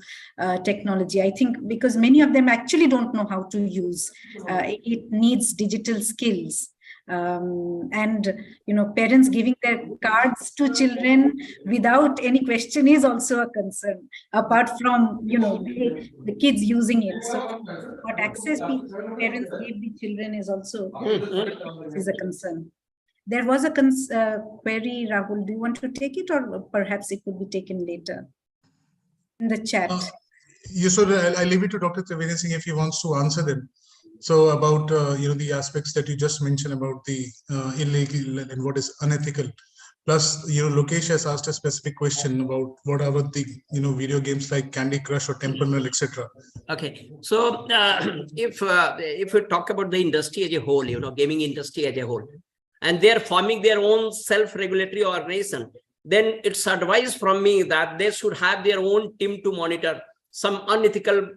technology. I think because many of them actually don't know how to use. It needs digital skills. And parents giving their cards to children without any question is also a concern, apart from the kids using it. So what access parents give the children is also is a concern. There was a query, Rahul. Do you want to take it, or perhaps it could be taken later in the chat? Yes, sir. I'll leave it to Dr. Trivedi Singh if he wants to answer them. So about the aspects that you just mentioned about the illegal and what is unethical. Plus, Lokesh has asked a specific question about what are the video games like Candy Crush or Temple Run, etc. Okay, so if we talk about the industry as a whole, gaming industry as a whole, and they are forming their own self-regulatory organization, then it's advice from me that they should have their own team to monitor some unethical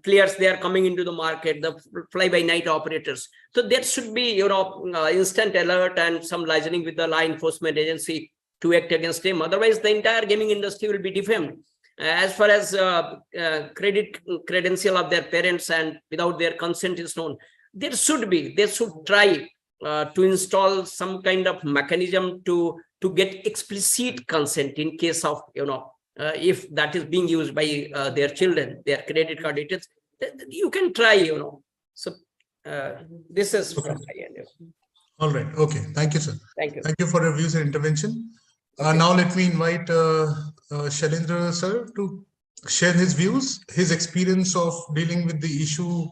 players. They are coming into the market, the fly-by-night operators. So there should be, instant alert and some liaising with the law enforcement agency to act against them. Otherwise, the entire gaming industry will be defamed. As far as credential of their parents and without their consent is known, they should try to install some kind of mechanism to get explicit consent in case of, if that is being used by their children, their credit card details, you can try, So this is from my end. All right. Okay. Thank you, sir. Thank you. Thank you for your views and intervention. Okay. Now let me invite Shailendra sir to share his views, his experience of dealing with the issue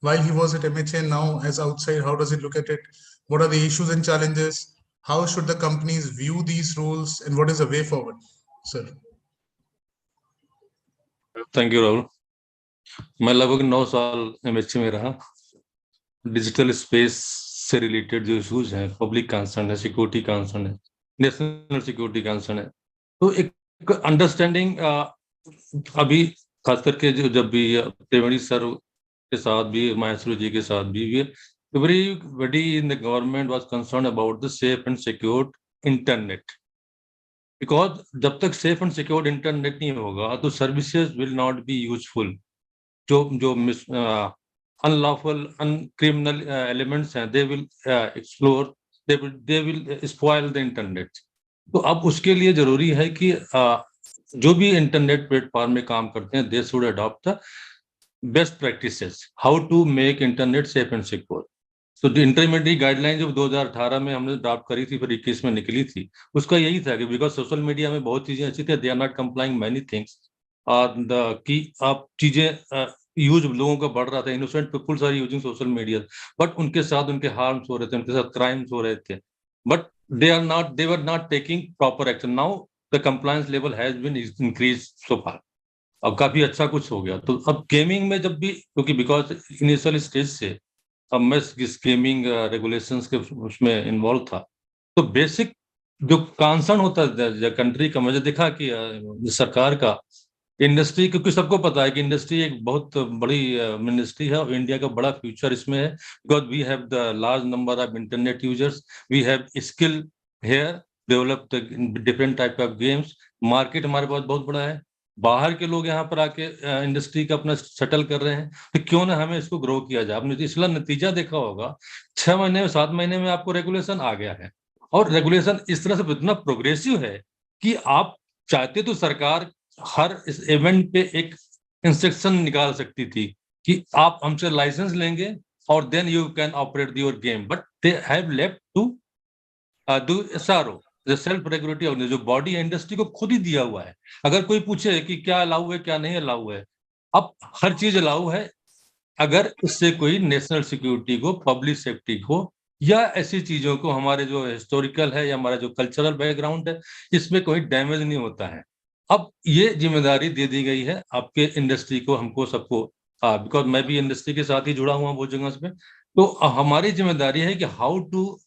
while he was at MHA. Now as outside, how does he look at it? What are the issues and challenges? How should the companies view these rules, and what is the way forward, sir? Thank you Rahul. मैं लगभग 9 साल MHA में रहा. Digital space से related जो issues हैं, public concern है, security concern है, नेशनल सिक्योरिटी कंसर्न है, तो एक अंडरस्टैंडिंग अभी खास करके जो जब भी त्रिवेणी सर के साथ भी, माहेश्वर जी के साथ भी, everybody in the government was concerned about the safe and secure internet, because जब तक safe and secure internet नहीं होगा तो services will not be useful. जो unlawful criminal elements हैं, they will explore, they will spoil the internet. तो अब उसके लिए जरूरी है कि जो भी इंटरनेट प्लेटफॉर्म में काम करते हैं, they should adopt the best practices how to make internet safe and secure. तो जो इंटरमीडिएट गाइडलाइन जो 2018 में हमने ड्राफ्ट करी थी, फिर 21 में निकली थी, उसका यही था कि बिकॉज सोशल मीडिया में बहुत चीजें ऐसी थी, they are not complying many things, कि आप चीजें यूज लोगों का बढ़ रहा था, innocent peoples are using social media, but उनके साथ उनके हार्म्स हो रहे थे, उनके साथ क्राइम्स हो रहे थे, but they were not taking proper action. Now the compliance level has been increased so far. अब काफी अच्छा कुछ हो गया. तो अब गेमिंग में जब भी, क्योंकि बिकॉज इनिशियल स्टेज से अब मैं इस गेमिंग रेगुलेशंस के उसमें इन्वॉल्व था, तो बेसिक जो कंसर्न होता है कंट्री का, मुझे दिखा कि सरकार का इंडस्ट्री, क्योंकि सबको पता है कि इंडस्ट्री एक बहुत बड़ी इंडस्ट्री है और इंडिया का बड़ा फ्यूचर इसमें है, because we have the large number of internet users, we have skill here, develop different type of games, market हमारे पास बहुत बड़ा है, बाहर के लोग यहाँ पर आके इंडस्ट्री का अपना सेटल कर रहे हैं, तो क्यों ना हमें इसको ग्रो किया जाए. आपने इसलिए नतीजा देखा होगा 6 महीने में 7 महीने में आपको रेगुलेशन आ गया है, और रेगुलेशन इस तरह से इतना प्रोग्रेसिव है कि आप चाहते तो सरकार हर इस इवेंट पे एक इंस्ट्रक्शन निकाल सकती थी कि आप हमसे लाइसेंस लेंगे और then you can operate your game, but they have left to do SRO, self regulatory organisation, जो बॉडी है इंडस्ट्री को खुद ही दिया हुआ है. अगर कोई पूछे कि क्या अलाउ है क्या नहीं अलाउ है, अब हर चीज अलाउ है अगर इससे कोई नेशनल सिक्योरिटी को, पब्लिक सेफ्टी को, या ऐसी चीजों को, हमारे जो हिस्टोरिकल है या हमारा जो कल्चरल बैकग्राउंड है, इसमें कोई डैमेज नहीं होता है. अब ये जिम्मेदारी दे दी गई है आपके इंडस्ट्री को, हमको सबको, बिकॉज मैं भी इंडस्ट्री के साथ ही जुड़ा हुआ बहुत जगह पे, तो हमारी जिम्मेदारी है कि how to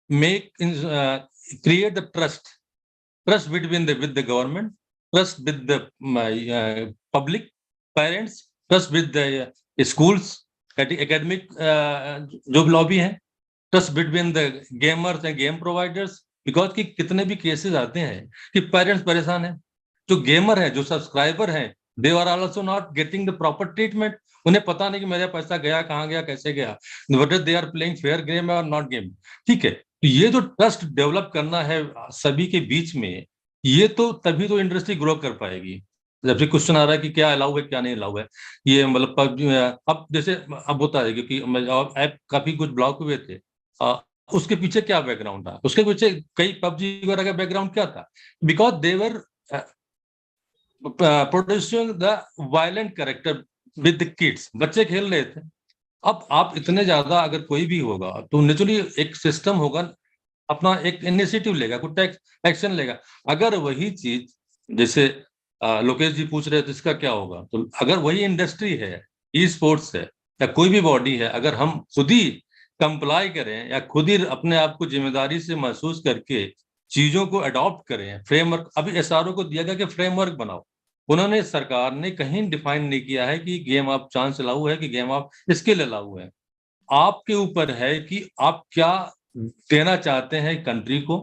make create the trust between with the government, trust with the public, parents, trust with the schools, academic जो लॉबी है, trust between the gamers and game providers, because कि कितने भी केसेस आते हैं कि पेरेंट्स परेशान हैं, जो गेमर है, जो सब्सक्राइबर हैं, they are also not getting the proper treatment. उन्हें पता नहीं कि मेरा पैसा गया कहाँ गया, कैसे गया, whether they are playing fair game or not game. ठीक है, तो ये जो ट्रस्ट डेवलप करना है सभी के बीच में, ये तो तभी तो इंडस्ट्री ग्रो कर पाएगी. जब से क्वेश्चन आ रहा है कि क्या अलाउ है क्या नहीं अलाउ है, ये मतलब अब जैसे अब होता है, क्योंकि ऐप काफी कुछ ब्लॉक हुए थे, उसके पीछे क्या बैकग्राउंड था, उसके पीछे कई पबजी वगैरह का बैकग्राउंड क्या था, because they're producing the violent character with the kids, बच्चे खेल रहे थे. अब आप इतने ज्यादा अगर कोई भी होगा तो नेचुरली एक सिस्टम होगा, अपना एक इनिशिएटिव लेगा, कुछ एक्शन लेगा. अगर वही चीज जैसे लोकेश जी पूछ रहे थे इसका क्या होगा, तो अगर वही इंडस्ट्री है, ई स्पोर्ट्स है या कोई भी बॉडी है, अगर हम खुद ही कंप्लाई करें या खुद ही अपने आप को जिम्मेदारी से महसूस करके चीजों को अडॉप्ट करें, फ्रेमवर्क, अभी एसआरओ को दिया गया कि फ्रेमवर्क बनाओ, उन्होंने, सरकार ने कहीं डिफाइन नहीं किया है कि गेम ऑफ चांस अलाउ है कि गेम ऑफ स्किल अलाउ है. आपके ऊपर है कि आप क्या देना चाहते हैं कंट्री को,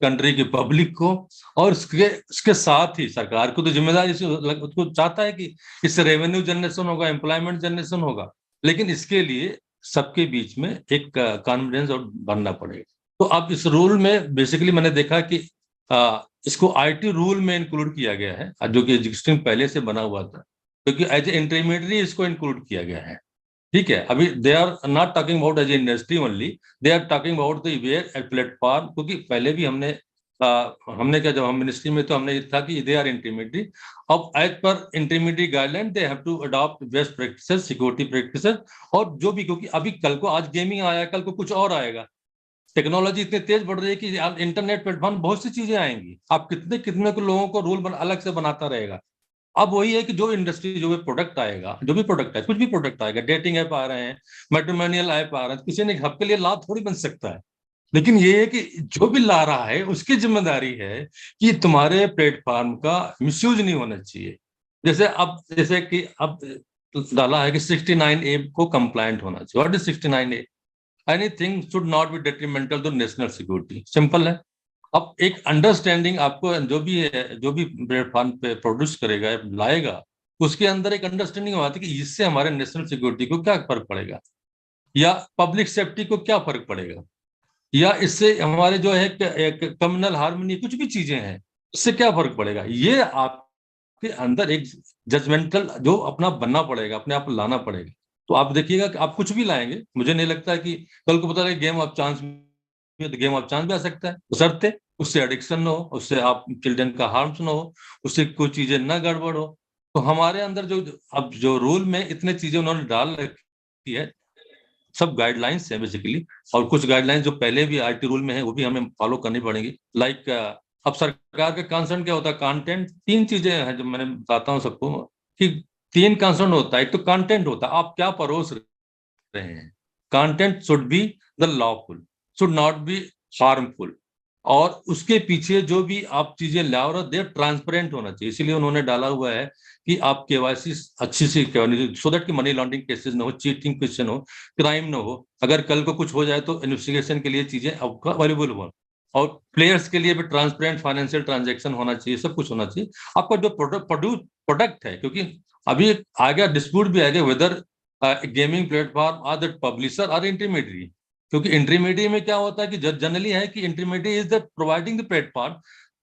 कंट्री की पब्लिक को, और इसके साथ ही सरकार को तो जिम्मेदारी से उसको चाहता है कि इससे रेवेन्यू जनरेशन होगा, एम्प्लॉयमेंट जनरेशन होगा, लेकिन इसके लिए सबके बीच में एक कॉन्फिडेंस और बनना पड़ेगा. तो अब इस रूल में बेसिकली मैंने देखा कि इसको आईटी रूल में इंक्लूड किया गया है, जो कि एग्जिस्टिंग पहले से बना हुआ था, क्योंकि एज ए इंटरमीडिएटरी इसको इंक्लूड किया गया है. ठीक है, अभी they are not talking about as a industry only, they are talking about the where platform, क्योंकि पहले भी हमने क्या, जब हम मिनिस्ट्री में तो हमने ये था कि दे आर इंटरमीडिएटरी. अब एज पर intermediate guideline they have to adopt best practices, security practices, और जो भी, क्योंकि अभी कल को आज गेमिंग आया, कल को कुछ और आएगा, टेक्नोलॉजी इतनी तेज बढ़ रही है कि इंटरनेट प्लेटफॉर्म बहुत सी चीजें आएंगी, आप कितने कितने को लोगों को रूल अलग से बनाता रहेगा. अब वही है कि जो इंडस्ट्री, जो भी प्रोडक्ट आएगा, जो भी प्रोडक्ट है, कुछ भी प्रोडक्ट आएगा, डेटिंग ऐप आ रहे हैं, मैट्रिमोनियल ऐप आ रहे हैं, किसी ने आपके लिए ला थोड़ी बन सकता है, लेकिन ये है कि जो भी ला रहा है उसकी जिम्मेदारी है कि तुम्हारे प्लेटफॉर्म का मिसयूज नहीं होना चाहिए. जैसे कि अब डाला है कि 69A को कंप्लायंट होना चाहिए। What is 69A? Anything should not be detrimental to national security. Simple है। अब एक अंडरस्टैंडिंग आपको जो भी प्लेटफॉर्म पे प्रोड्यूस करेगा, लाएगा, उसके अंदर एक अंडरस्टैंडिंग आती है कि इससे हमारे नेशनल सिक्योरिटी को क्या फर्क पड़ेगा, या पब्लिक सेफ्टी को क्या फर्क पड़ेगा, या इससे हमारे जो है कम्युनल हार्मनी, कुछ भी चीजें हैं, इससे क्या फर्क पड़ेगा। ये आपके अंदर एक जजमेंटल जो अपना बनना पड़ेगा, अपने आप लाना पड़ेगा। तो आप देखिएगा कि आप कुछ भी लाएंगे, मुझे नहीं लगता है कि कल को पता लगे गेम ऑफ चांस में, तो गेम ऑफ चांस भी आ सकता है, बशर्ते उससे एडिक्शन ना हो, उससे आप चिल्ड्रन का हार्म्स ना हो, उससे कुछ चीजें ना गड़बड़ हो। तो हमारे अंदर अब जो रूल में इतने चीजें उन्होंने डाल रखी है, सब गाइडलाइंस है बेसिकली, और कुछ गाइडलाइंस जो पहले भी आईटी रूल में है वो भी हमें फॉलो करनी पड़ेगी। लाइक अब सरकार का कंसर्न क्या होता है, कंटेंट। 3 चीजें हैं जो मैंने बताता हूँ सबको, कि 3 कंसर्न होता है। एक तो कंटेंट होता है, आप क्या परोस रहे हैं। Content should be the lawful, should not be harmful, और उसके पीछे जो भी आप चीजें ला रहे हो देर ट्रांसपेरेंट होना चाहिए। इसीलिए उन्होंने डाला हुआ है कि आप केवाईसी अच्छी सी, सो दैट कि मनी लॉन्ड्रिंग केसेस ना हो, चीटिंग क्वेश्चन हो, क्राइम ना हो। अगर कल को कुछ हो जाए तो इन्वेस्टिगेशन के लिए चीजें आपका अवेलेबल हो, और प्लेयर्स के लिए भी ट्रांसपेरेंट फाइनेंशियल ट्रांजेक्शन होना चाहिए, सब कुछ होना चाहिए। आपका जो प्रोडक्ट है, क्योंकि अभी आ गया डिस्प्यूट भी आ गया whether gaming platform are the publisher or intermediary. क्योंकि इंटरमीडियरी में क्या होता है कि जनरली है कि intermediary is the providing the platform,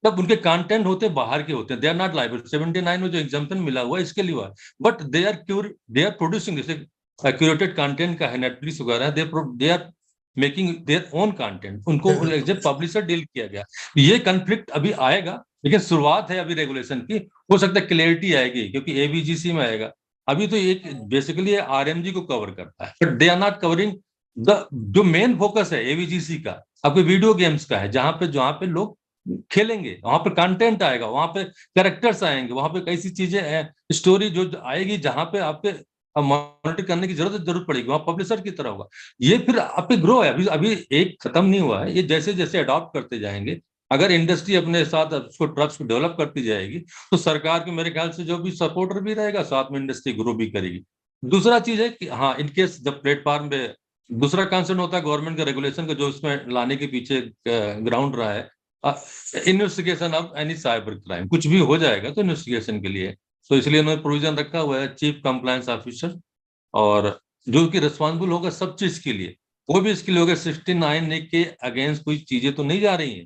तब उनके कंटेंट होते बाहर के होते हैं, दे आर नॉट लाइबल। 79 में जो एग्जाम्पशन मिला हुआ है इसके लिए हुआ है, बट दे आर प्रोड्यूसिंग, जैसे क्यूरेटेड कंटेंट का है नेटफ्लिक्स वगैरह, they are making their own content, उनको जब पब्लिशर डील किया गया। ये कन्फ्लिक्ट अभी आएगा, लेकिन शुरुआत है अभी रेगुलेशन की, हो सकता है क्लैरिटी आएगी क्योंकि एबीजीसी में आएगा। अभी तो एक बेसिकली आरएमजी को कवर करता है, but they are not covering the जो मेन फोकस है एबीजीसी का, आपके वीडियो गेम्स का है, जहां पे लोग खेलेंगे, वहां पर कंटेंट आएगा, वहां पे कैरेक्टर्स आएंगे, वहां पे कैसी चीजें स्टोरी जो आएगी जहां पे आपके मॉनिटर करने की जरूरत पड़ेगी, वहां पब्लिशर की तरह होगा। ये फिर आपके ग्रो है, अभी एक खत्म नहीं हुआ है, ये जैसे जैसे अडॉप्ट करते जाएंगे, अगर इंडस्ट्री अपने साथ उसको ट्रस्ट को डेवलप करती जाएगी, तो सरकार के मेरे ख्याल से जो भी सपोर्टर भी रहेगा, साथ में इंडस्ट्री ग्रो भी करेगी। दूसरा चीज है कि हाँ, इनकेस जब प्लेटफॉर्म पे दूसरा कंसर्न होता है गवर्नमेंट के रेगुलेशन का, जो उसमें लाने के पीछे ग्राउंड रहा है, investigation of any cyber crime, कुछ भी हो जाएगा तो इन्वेस्टिगेशन के लिए, तो इसलिए उन्होंने प्रोविजन रखा हुआ है चीफ कंप्लायंस ऑफिसर, और जो कि रिस्पॉन्सिबल होगा सब चीज के लिए, वो भी इसके लिए होगा। 69 के अगेंस्ट कोई चीजें तो नहीं जा रही हैं,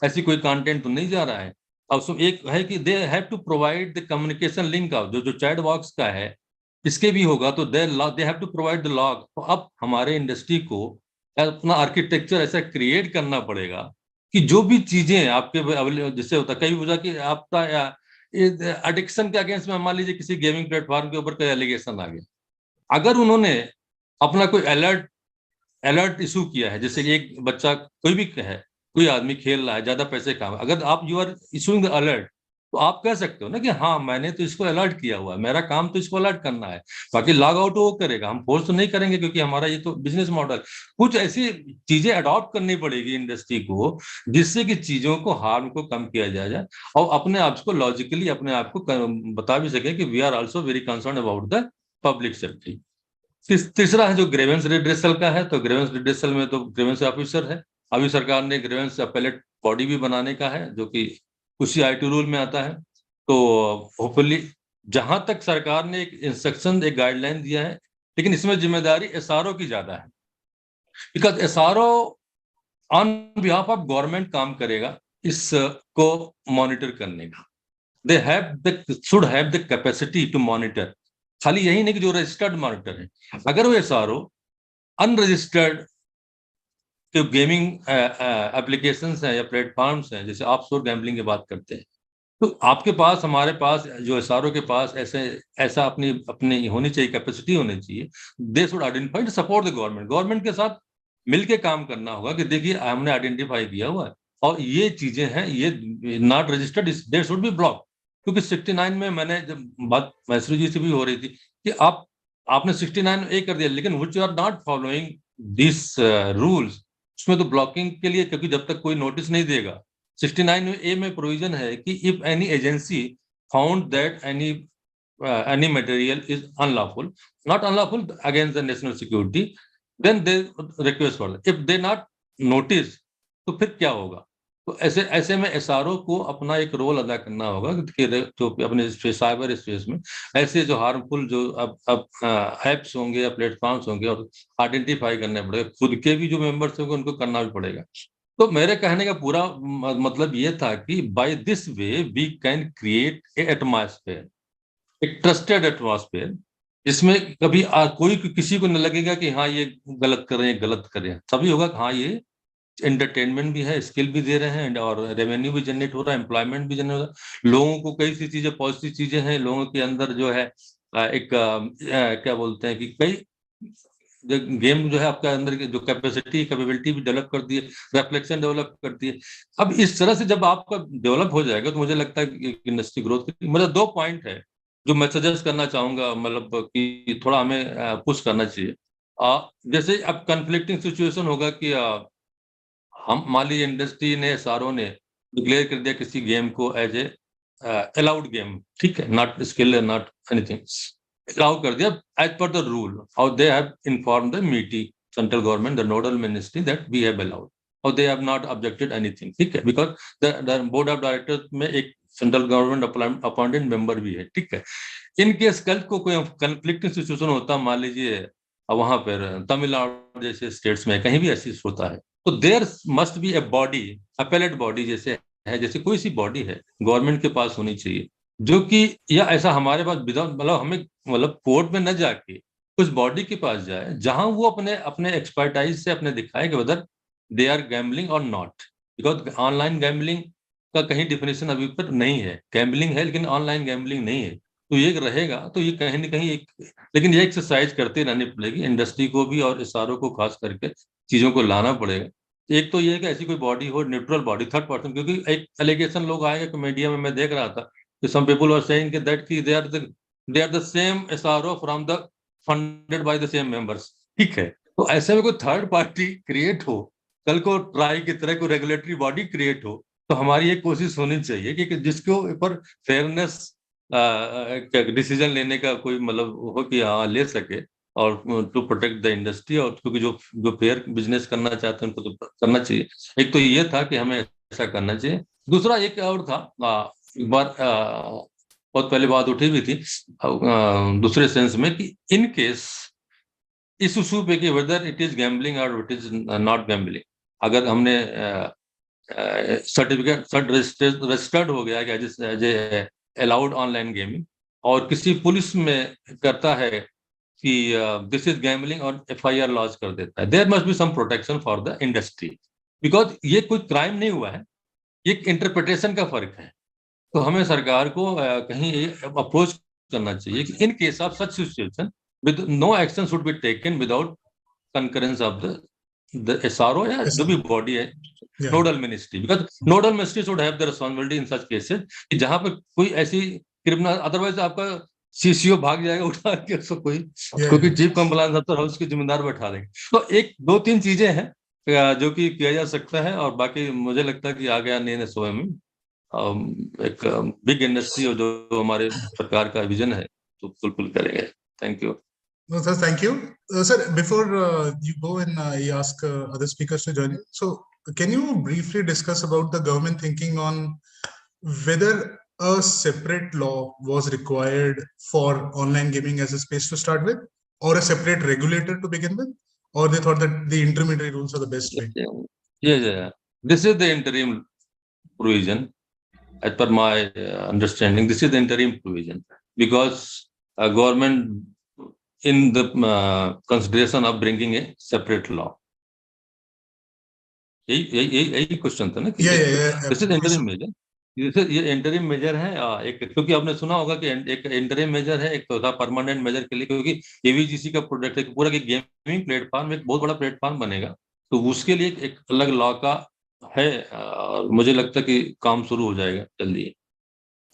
ऐसी कोई कंटेंट तो नहीं जा रहा है। अब उसमें एक है कि they have to provide the communication link of जो चैट बॉक्स का है, इसके भी होगा, तो they have to provide the log. तो अब हमारे इंडस्ट्री को अपना आर्किटेक्चर ऐसा क्रिएट करना पड़ेगा कि जो भी चीजें आपके जैसे होता कई वजह कि आपका एडिक्शन के अगेंस्ट में, मान लीजिए किसी गेमिंग प्लेटफॉर्म के ऊपर कोई एलिगेशन आ गया, अगर उन्होंने अपना कोई अलर्ट इशू किया है, जैसे कि एक बच्चा कोई भी है, कोई आदमी खेल रहा है, ज्यादा पैसे काम, अगर आप you are issuing the alert, तो आप कह सकते हो ना कि हाँ मैंने तो इसको अलर्ट किया हुआ है, मेरा काम तो इसको अलर्ट करना है, बाकी लॉग आउट वो करेगा, हम फोर्स तो नहीं करेंगे क्योंकि हमारा ये तो बिजनेस मॉडल। कुछ ऐसी चीजें अडॉप्ट करनी पड़ेगी इंडस्ट्री को, जिससे कि चीजों को हार्म को कम किया जाए, और अपने आप को लॉजिकली अपने आप को बता भी सके कि we are also very concern about the public safety. तीसरा है जो ग्रेवेंस रिड्रेसल का है, तो ग्रेवेंस रिड्रेसल में तो ग्रेवेंस ऑफिसर है, अभी सरकार ने ग्रेवेंस अपेलेट बॉडी भी बनाने का है, जो कि उसी आईटी रूल में आता है। तो होपफुली जहां तक सरकार ने एक इंस्ट्रक्शन, एक गाइडलाइन दिया है, लेकिन इसमें जिम्मेदारी एसआरओ की ज्यादा है, because SRO on behalf of government काम करेगा इसको मॉनिटर करने का। They should have the capacity to monitor. खाली यही नहीं कि जो रजिस्टर्ड मॉनिटर है, अगर वो एसआरओ अनरजिस्टर्ड जो गेमिंग एप्लीकेशंस हैं या प्लेटफॉर्म्स हैं, जैसे आप ऑफशोर गैम्बलिंग की बात करते हैं, तो आपके पास, हमारे पास, जो एसआरओ के पास ऐसा अपनी होनी चाहिए, कैपेसिटी होनी चाहिए। They should identify to support the government के साथ मिलके काम करना होगा कि देखिए हमने आइडेंटिफाई किया हुआ है और ये चीजें हैं, ये not registered, they should be block. क्योंकि 69 में मैंने जब बात मैसरू जी से भी हो रही थी कि आपने 69A कर दिया, लेकिन which are not following this rules, उसमें तो ब्लॉकिंग के लिए, क्योंकि जब तक कोई नोटिस नहीं देगा, 69A में प्रोविजन है कि if any agency found that any any material is unlawful, not unlawful against the national security, then they request for that. If they not notice, तो फिर क्या होगा? तो ऐसे में SRO को अपना एक रोल अदा करना होगा कि जो अपने साइबर स्पेस में ऐसे जो हार्मफुल जो अब एप्स होंगे या प्लेटफॉर्म्स होंगे और आइडेंटिफाई करने पड़ेगा, खुद के भी जो मेंबर्स होंगे उनको करना भी पड़ेगा। तो मेरे कहने का पूरा मतलब ये था कि by this way we can create a atmosphere, एक ट्रस्टेड एटमॉस्फेयर, जिसमें कभी कोई किसी को न लगेगा कि हाँ ये गलत कर रहे हैं, सभी होगा हाँ ये एंटरटेनमेंट भी है, स्किल भी दे रहे हैं और रेवेन्यू भी जनरेट हो रहा है, एम्प्लॉयमेंट भी जनरेट हो रहा है, लोगों को कई सी चीजें पॉजिटिव चीजें हैं, लोगों के अंदर जो है एक क्या बोलते हैं कि कई गेम जो है आपके अंदर की जो कैपेबिलिटी भी डेवलप करती है, रिफ्लेक्शन डेवलप करती है। अब इस तरह से जब आपका डेवलप हो जाएगा तो मुझे लगता है कि इंडस्ट्री ग्रोथ की मतलब 2 पॉइंट है जो मैं सजेस्ट करना चाहूंगा, मतलब कि थोड़ा हमें पुश करना चाहिए। जैसे अब कन्फ्लिक्टिंग सिचुएशन होगा कि हम मान लीजिए इंडस्ट्री ने SRO ने डिक्लेयर कर दिया किसी गेम को एज ए अलाउड गेम, ठीक है, not skill not anything, allow कर दिया एज पर द रूल, और they have inform the MeitY central government, the nodal ministry that we have allowed, और they have not objected anything, ठीक है, because the board of directors में एक central government appointed member भी है, ठीक है। इन केस कल को कोई कंफ्लिक्टिंग सिचुएशन होता, मान लीजिए वहां पर तमिलनाडु जैसे स्टेट्स में कहीं भी ऐसी होता है, तो there must be a body, appellate body जैसे है, जैसे कोई सी बॉडी है गवर्नमेंट के पास होनी चाहिए, जो कि या ऐसा हमारे पास मतलब हमें मतलब कोर्ट में न जाके उस बॉडी के पास जाए जहां वो अपने एक्सपर्टाइज से अपने दिखाए कि वेदर दे आर गैम्बलिंग और नॉट, बिकॉज ऑनलाइन गैम्बलिंग का कहीं डिफिनेशन अभी पर नहीं है, गैम्बलिंग है लेकिन ऑनलाइन गैम्बलिंग नहीं है, तो ये रहेगा तो ये कहीं ना कहीं एक, लेकिन ये एक्सरसाइज करते रहनी पड़ेगी इंडस्ट्री को भी और SRO को खास करके चीजों को लाना पड़ेगा। एक तो ये है कि ऐसी कोई बॉडी हो, न्यूट्रल बॉडी, थर्ड पर्सन, क्योंकि एक एलिगेशन लोग आएगा कि मीडिया में मैं देख रहा था कि some people are saying that कि they are the same SRO from the funded by the same members, ठीक है। तो ऐसे में कोई थर्ड पार्टी क्रिएट हो, कल को ट्राई की तरह कोई रेगुलेटरी बॉडी क्रिएट हो, तो हमारी एक कोशिश होनी चाहिए कि जिसके ऊपर फेयरनेस डिसीजन लेने का कोई मतलब हो कि हाँ ले सके, और टू प्रोटेक्ट द इंडस्ट्री, और क्योंकि जो फेयर बिजनेस करना चाहते हैं उनको तो करना चाहिए। एक तो ये था कि हमें ऐसा करना चाहिए। दूसरा एक और था, एक बार बहुत पहले बात उठी भी थी दूसरे सेंस में कि इन केस इस इशू पे कि वेदर इट इज गैम्बलिंग और इट इज नॉट गैम्बलिंग, अगर हमने सर्टिफिकेट रजिस्टर्ड हो गया as a allowed online gaming, और किसी पुलिस में करता है कि दिस इज गैम्बलिंग और FIR लॉन्च कर देता है, there must be some protection for the industry, because ये कोई क्राइम नहीं हुआ है, ये इंटरप्रिटेशन का फर्क है। तो हमें सरकार को कहीं अप्रोच करना चाहिए कि in case of such situation with no action should be taken without concurrence of the SRO या जो भी बॉडी है, nodal ministry, because nodal ministry should have the responsibility in such cases कि जहां पर कोई ऐसी क्रिमिनल, अदरवाइज आपका CCO भाग जाएगा उठा के उसको कोई, क्योंकि चीफ कंप्लायंस अफसर उसकी जिम्मेदार बैठा देंगे। तो एक 2-3 चीजें हैं जो कि किया जा सकता है, और बाकी मुझे लगता है कि आ गया नए समय में एक बिग इंडस्ट्री और जो हमारे सरकार का विजन है तो फुलफिल करेंगे। Thank you. No, sir, thank you. Sir, before you go and I ask other speakers to join in, so can you briefly discuss about the government thinking on whether a separate law was required for online gaming as a space to start with, or a separate regulator to begin with, or they thought that the intermediary rules are the best way? Yeah. This is the interim provision. As per my understanding, this is the interim provision because government in the consideration of bringing a separate law. यही question था ना कि this is interim major, ये interim major है एक, क्योंकि आपने सुना होगा कि एक इंटरिम मेजर है, एक तो था परमानेंट मेजर के लिए, क्योंकि AVGC का प्रोडक्ट है पूरा कि गेमिंग प्लेटफॉर्म एक बहुत बड़ा प्लेटफॉर्म बनेगा, तो उसके लिए एक अलग लॉ का है, और मुझे लगता है कि काम शुरू हो जाएगा जल्दी।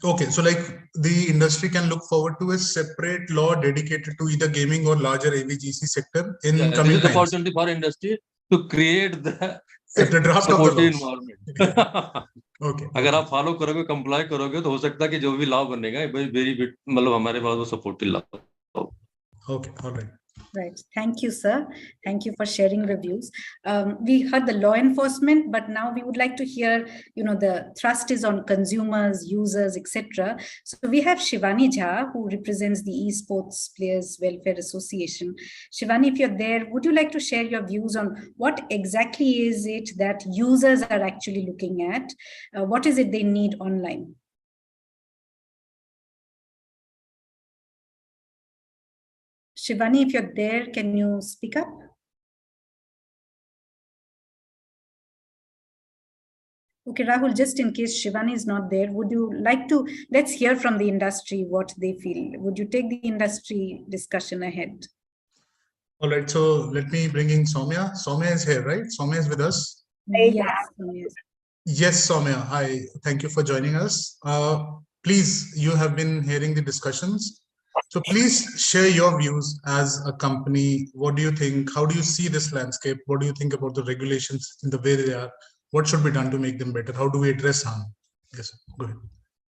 Okay, so like the industry can look forward to a separate law dedicated to either gaming or larger AVGC sector in coming times. Opportunity for industry to create the draft of the environment. Okay. अगर आप follow करोगे, comply करोगे, तो हो सकता है कि जो भी लॉ बनेगा वेरी मतलब हमारे पास वो supportive law. Okay. All right. Right. Thank you, sir. Thank you for sharing the views. We heard the law enforcement, but now we would like to hear, the thrust is on consumers, users, etc. So we have Shivani Jha, who represents the Esports Players Welfare Association. Shivani, if you're there, would you like to share your views on what exactly is it that users are actually looking at? What is it they need online? Shivani, if you're there, can you speak up? Okay, Rahul, just in case Shivani is not there, would you like to, let's hear from the industry what they feel. Would you take the industry discussion ahead? All right. So let me bring in Soumya. Soumya is here, right? Soumya is with us. Yes, yes. Yes, Soumya. Hi. Thank you for joining us. Please, you have been hearing the discussions. So please share your views as a company. What do you think? How do you see this landscape? What do you think about the regulations in the way they are? What should be done to make them better? How do we address harm? Yes, sir. Go ahead.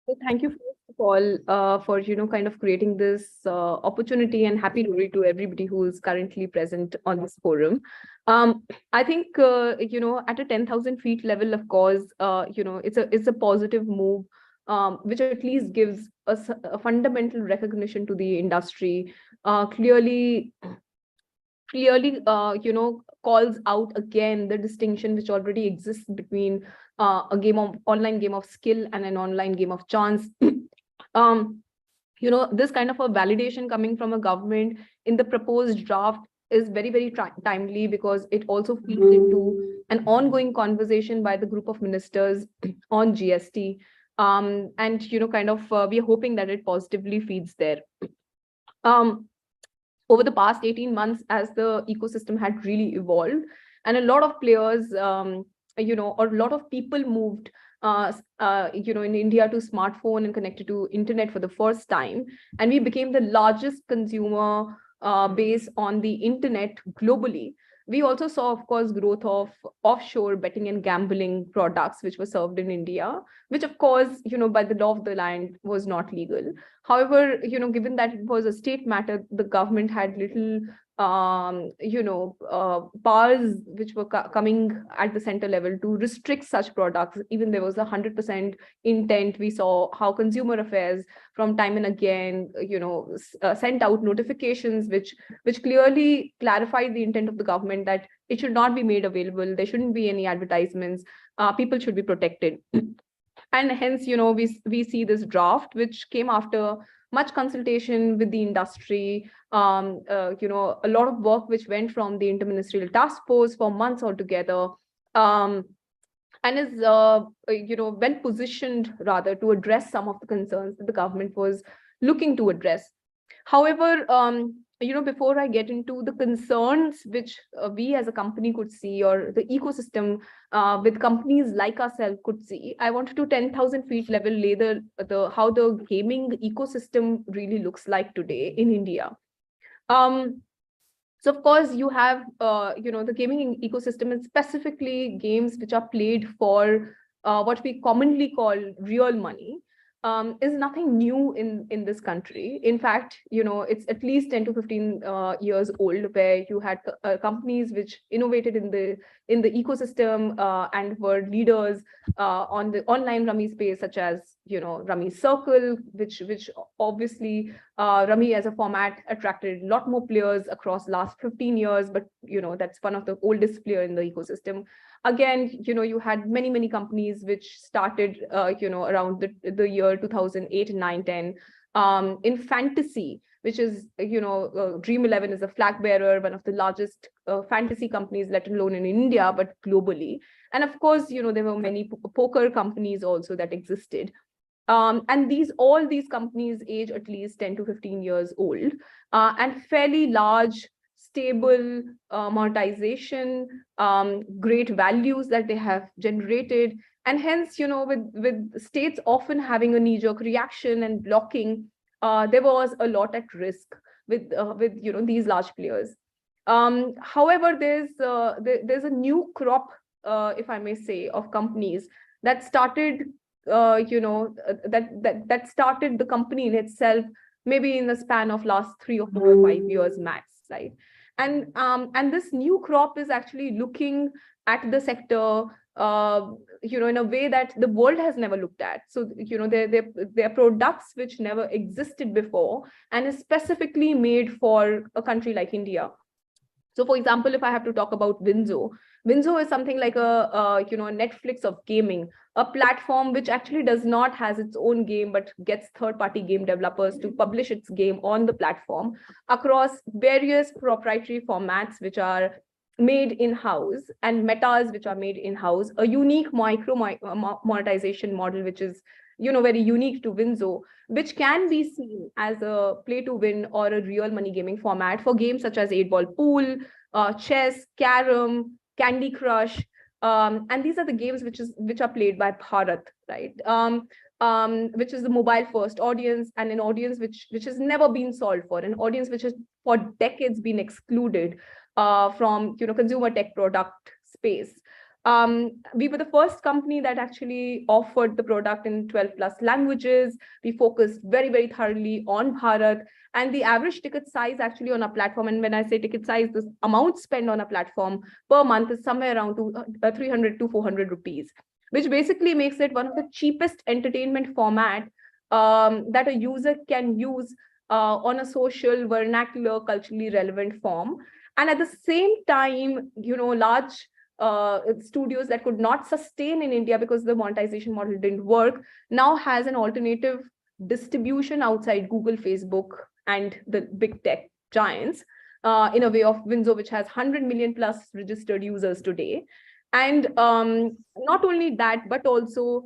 So thank you first of all for kind of creating this opportunity, and happy New Year to everybody who is currently present on this forum. I think at a 10,000 feet level, of course, it's a positive move, which at least gives us a fundamental recognition to the industry. Clearly, calls out again the distinction which already exists between online game of skill and an online game of chance. This kind of a validation coming from a government in the proposed draft is very, very timely, because it also feeds into an ongoing conversation by the group of ministers on GST. And we are hoping that it positively feeds there. Over the past 18 months, as the ecosystem had really evolved, and a lot of players, or a lot of people moved, in India to smartphone and connected to internet for the first time, and we became the largest consumer base on the internet globally. We also saw, of course, growth of offshore betting and gambling products, which were served in India, which, of course, by the law of the land was not legal. However, given that it was a state matter, the government had little, powers which were coming at the center level to restrict such products. Even there was 100% intent. We saw how Consumer Affairs from time and again, sent out notifications which clearly clarified the intent of the government that it should not be made available. There shouldn't be any advertisements. People should be protected. And hence, we see this draft, which came after much consultation with the industry, a lot of work which went from the interministerial task force for months altogether, and is, well positioned rather to address some of the concerns that the government was looking to address. However, before I get into the concerns which we as a company could see, or the ecosystem with companies like ourselves could see, I wanted to 10,000 feet level lay how the gaming ecosystem really looks like today in India. So of course you have, the gaming ecosystem, and specifically games which are played for what we commonly call real money. Is nothing new in this country. In fact, it's at least 10 to 15 years old, where you had companies which innovated in the ecosystem and were leaders on the online rummy space, such as Rummy Circle, which obviously rummy as a format attracted a lot more players across last 15 years, but that's one of the oldest player in the ecosystem. Again, you had many companies which started around the year 2008, 9, 10 in fantasy, which is Dream 11 is a flag bearer, one of the largest fantasy companies, let alone in India but globally. And of course, there were many poker companies also that existed. And all these companies age at least 10 to 15 years old, and fairly large, stable monetization, great values that they have generated. And hence, with states often having a knee-jerk reaction and blocking, there was a lot at risk with these large players. However, there's a new crop, if I may say, of companies that started, that started the company in itself, maybe in the span of last 3 or 4 or 5 years max, right? And this new crop is actually looking at the sector, in a way that the world has never looked at. So, they're products which never existed before and is specifically made for a country like India. So, for example, if I have to talk about Winzo is something like a Netflix of gaming, a platform which actually does not has its own game, but gets third-party game developers to publish its game on the platform across various proprietary formats, which are made in-house, and metas which are made in-house, a unique micro monetization model, which is very unique to Winzo, which can be seen as a play to win or a real money gaming format for games such as 8-ball pool, chess, carom, Candy Crush, and these are the games which are played by Bharat, right? Which is the mobile first audience, and an audience which has never been solved for, an audience which has for decades been excluded from consumer tech product space. We were the first company that actually offered the product in 12+ languages. We focused very, very thoroughly on Bharat, and the average ticket size actually on our platform, and when I say ticket size, the amount spent on a platform per month is somewhere around 300 to 400 rupees, which basically makes it one of the cheapest entertainment format that a user can use on a social, vernacular, culturally relevant form. And at the same time, large studios that could not sustain in India because the monetization model didn't work, now has an alternative distribution outside Google, Facebook, and the big tech giants in a way of Winzo, which has 100 million plus registered users today. And not only that, but also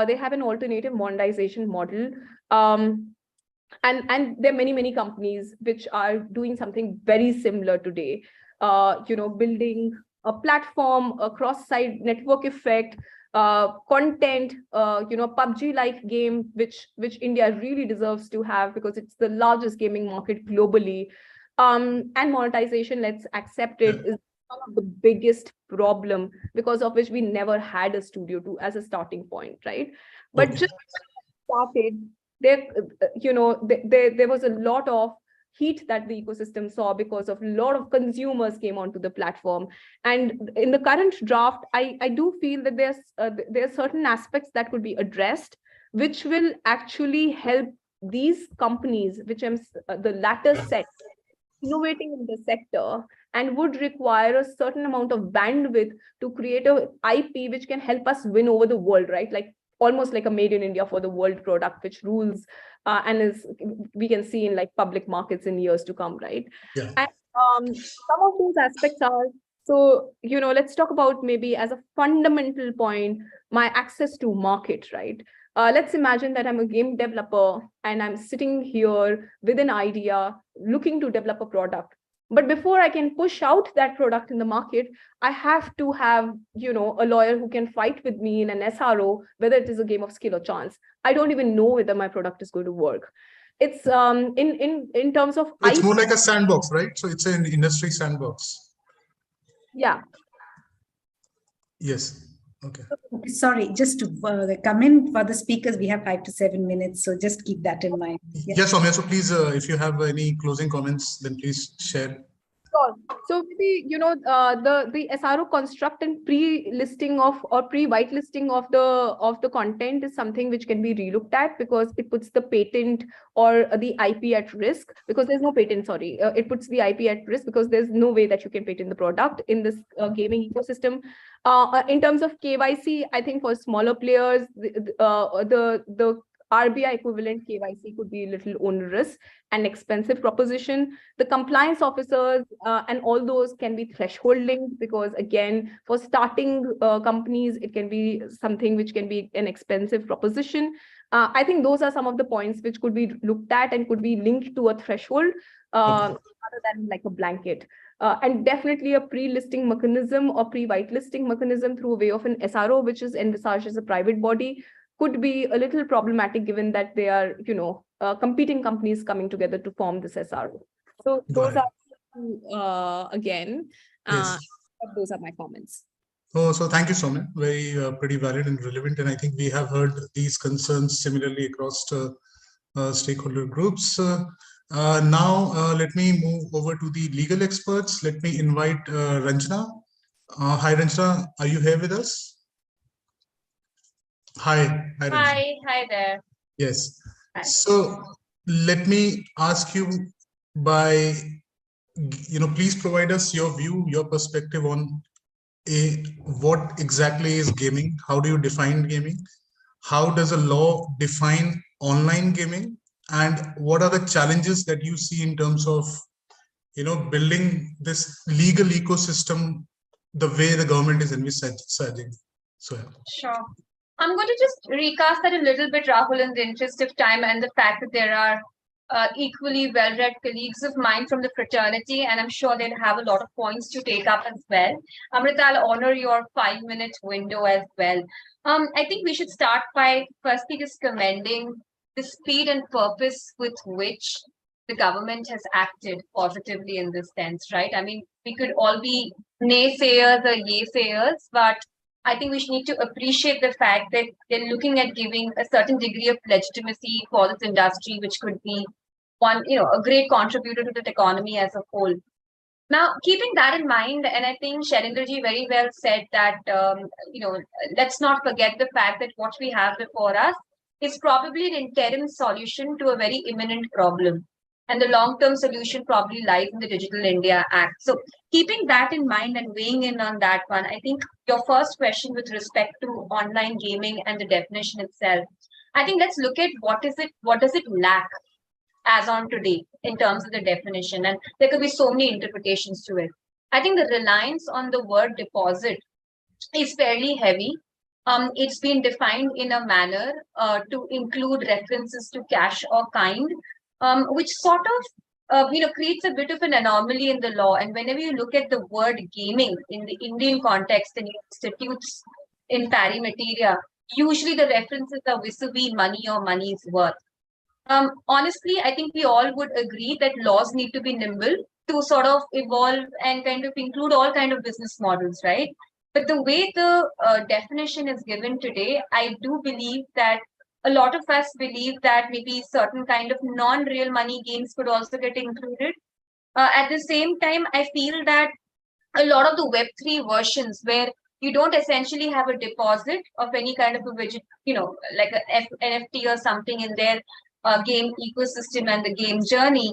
they have an alternative monetization model. And there are many, many companies which are doing something very similar today, building a platform, a cross-site network effect, content, PUBG-like game, which India really deserves to have because it's the largest gaming market globally. And monetization, let's accept it, is one of the biggest problem because of which we never had a studio as a starting point, right? But just started, there was a lot of heat that the ecosystem saw because of a lot of consumers came onto the platform. And in the current draft, I do feel that there are certain aspects that could be addressed, which will actually help these companies, which I'm the latter set, innovating in the sector, and would require a certain amount of bandwidth to create a IP which can help us win over the world, right? Like almost like a made in India for the world product, which rules and we can see in like public markets in years to come, right? Yeah. And some of those aspects are, so, let's talk about maybe as a fundamental point, my access to market, right? Let's imagine that I'm a game developer and I'm sitting here with an idea, looking to develop a product. But before I can push out that product in the market, I have to have, a lawyer who can fight with me in an SRO, whether it is a game of skill or chance. I don't even know whether my product is going to work. It's in terms of it's more like a sandbox, right? So it's an industry sandbox. Yeah. Yes. Okay. Sorry, just to come in for the speakers, we have 5 to 7 minutes, so just keep that in mind. Yes, Soumya, so please, if you have any closing comments, then please share. Sure. So maybe, the SRO construct and pre-listing of or pre-whitelisting of the content is something which can be relooked at because it puts the patent or the IP at risk because there's no patent, sorry. It puts the IP at risk because there's no way that you can patent the product in this gaming ecosystem. In terms of KYC, I think for smaller players, the RBI equivalent KYC could be a little onerous and expensive proposition. The compliance officers and all those can be threshold linked because again, for starting companies, it can be something which can be an expensive proposition. I think those are some of the points which could be looked at and could be linked to a threshold rather than like a blanket. And definitely a pre-listing mechanism or pre-whitelisting mechanism through a way of an SRO, which is envisaged as a private body, could be a little problematic given that they are, competing companies coming together to form this SRO. So those are, again, yes. those are my comments. Oh, so thank you, Soumya. Very pretty valid and relevant. And I think we have heard these concerns similarly across stakeholder groups. Now, let me move over to the legal experts. Let me invite Ranjana. Hi, Ranjana. Are you here with us? Hi. Hi, Ranjana. Hi there. Yes. Hi. So let me ask you by, please provide us your view, your perspective on what exactly is gaming? How do you define gaming? How does a law define online gaming? And what are the challenges that you see in terms of, building this legal ecosystem the way the government is envisaging? So, Sure. I'm going to just recast that a little bit, Rahul, in the interest of time and the fact that there are equally well-read colleagues of mine from the fraternity, and I'm sure they'll have a lot of points to take up as well. Amrita, I'll honor your 5-minute window as well. I think we should start by firstly just commending the speed and purpose with which the government has acted positively in this sense, right? I mean, we could all be naysayers or yay-sayers, but I think we should need to appreciate the fact that they're looking at giving a certain degree of legitimacy for this industry, which could be a great contributor to the economy as a whole. Now, keeping that in mind, and I think Sharendraji very well said that, let's not forget the fact that what we have before us is probably an interim solution to a very imminent problem. And the long-term solution probably lies in the Digital India Act. So keeping that in mind and weighing in on that one, I think your first question with respect to online gaming and the definition itself, I think let's look at what does it lack as on today in terms of the definition. And there could be so many interpretations to it. I think the reliance on the word deposit is fairly heavy. It's been defined in a manner to include references to cash or kind, which sort of creates a bit of an anomaly in the law. And whenever you look at the word gaming in the Indian context and institutes in pari materia, usually the references are vis-a-vis money or money's worth. Honestly, I think we all would agree that laws need to be nimble to sort of evolve and kind of include all kind of business models, right? But the way the definition is given today, I do believe that a lot of us believe that maybe certain kind of non-real money games could also get included. At the same time, I feel that a lot of the Web3 versions where you don't essentially have a deposit of any kind of a widget, like an NFT or something in their game ecosystem and the game journey,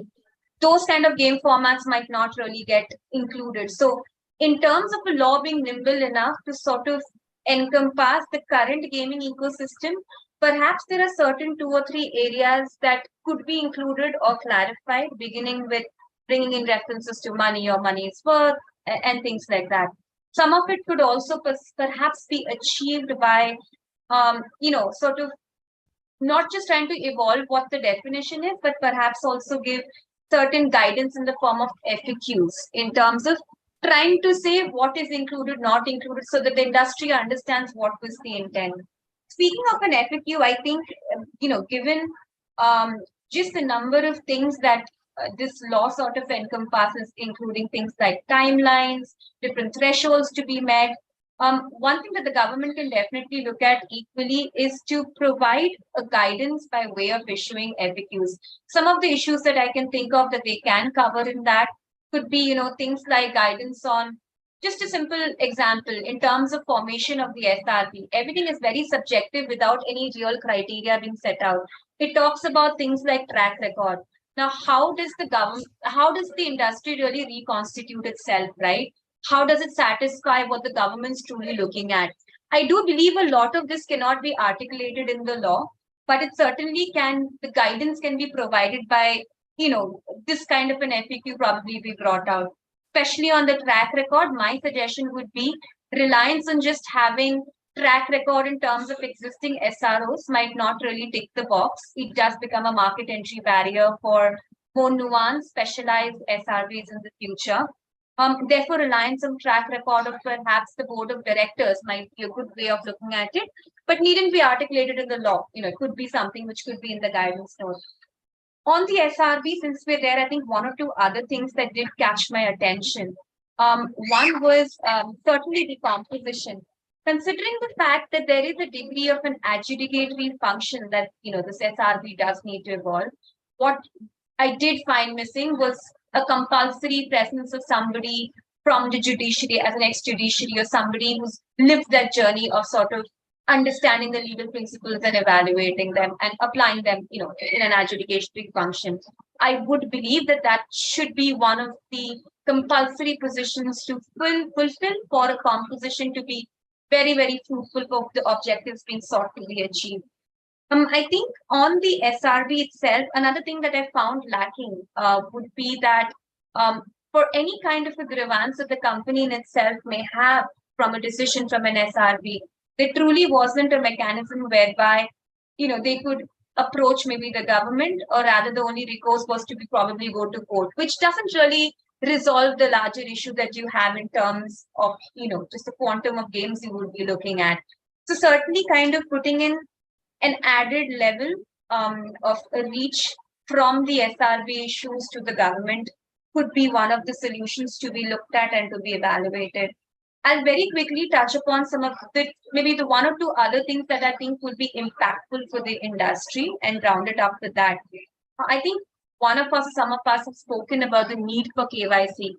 those kind of game formats might not really get included. So in terms of a law being nimble enough to sort of encompass the current gaming ecosystem, perhaps there are certain 2 or 3 areas that could be included or clarified, beginning with bringing in references to money or money's worth and things like that. Some of it could also perhaps be achieved by, sort of not just trying to evolve what the definition is, but perhaps also give certain guidance in the form of FAQs in terms of trying to say what is included, not included, so that the industry understands what was the intent. Speaking of an FAQ, I think, given just the number of things that this law sort of encompasses, including things like timelines, different thresholds to be met, one thing that the government can definitely look at equally is to provide a guidance by way of issuing FAQs. Some of the issues that I can think of that they can cover in that could be, things like guidance on, just a simple example, in terms of formation of the SRB, everything is very subjective without any real criteria being set out. It talks about things like track record. Now, how does the industry really reconstitute itself, right? How does it satisfy what the government's truly looking at? I do believe a lot of this cannot be articulated in the law, but it certainly can, the guidance can be provided by, this kind of an FAQ probably be brought out. Especially on the track record, my suggestion would be reliance on just having track record in terms of existing SROs might not really tick the box. It does become a market entry barrier for more nuanced, specialized SRBs in the future. Therefore, reliance on track record of perhaps the board of directors might be a good way of looking at it, but needn't be articulated in the law. It could be something which could be in the guidance note. On the SRB, since we're there, I think 1 or 2 other things that did catch my attention. One was certainly the composition. Considering the fact that there is a degree of an adjudicatory function that this SRB does need to evolve, what I did find missing was a compulsory presence of somebody from the judiciary as an ex-judiciary or somebody who's lived that journey of sort of understanding the legal principles and evaluating them and applying them, in an adjudicatory function. I would believe that that should be one of the compulsory positions to fulfill for a composition to be very, very fruitful for the objectives being sought to be achieved. I think on the SRB itself, another thing that I found lacking would be that for any kind of a grievance that the company in itself may have from a decision from an SRB, there truly wasn't a mechanism whereby, they could approach maybe the government, or rather the only recourse was to probably go to court, which doesn't really resolve the larger issue that you have in terms of, just the quantum of games you would be looking at. So certainly kind of putting in an added level of a reach from the SRB issues to the government could be one of the solutions to be looked at and to be evaluated. I'll very quickly touch upon some of maybe the one or two other things that I think would be impactful for the industry and round it up with that. I think some of us have spoken about the need for KYC.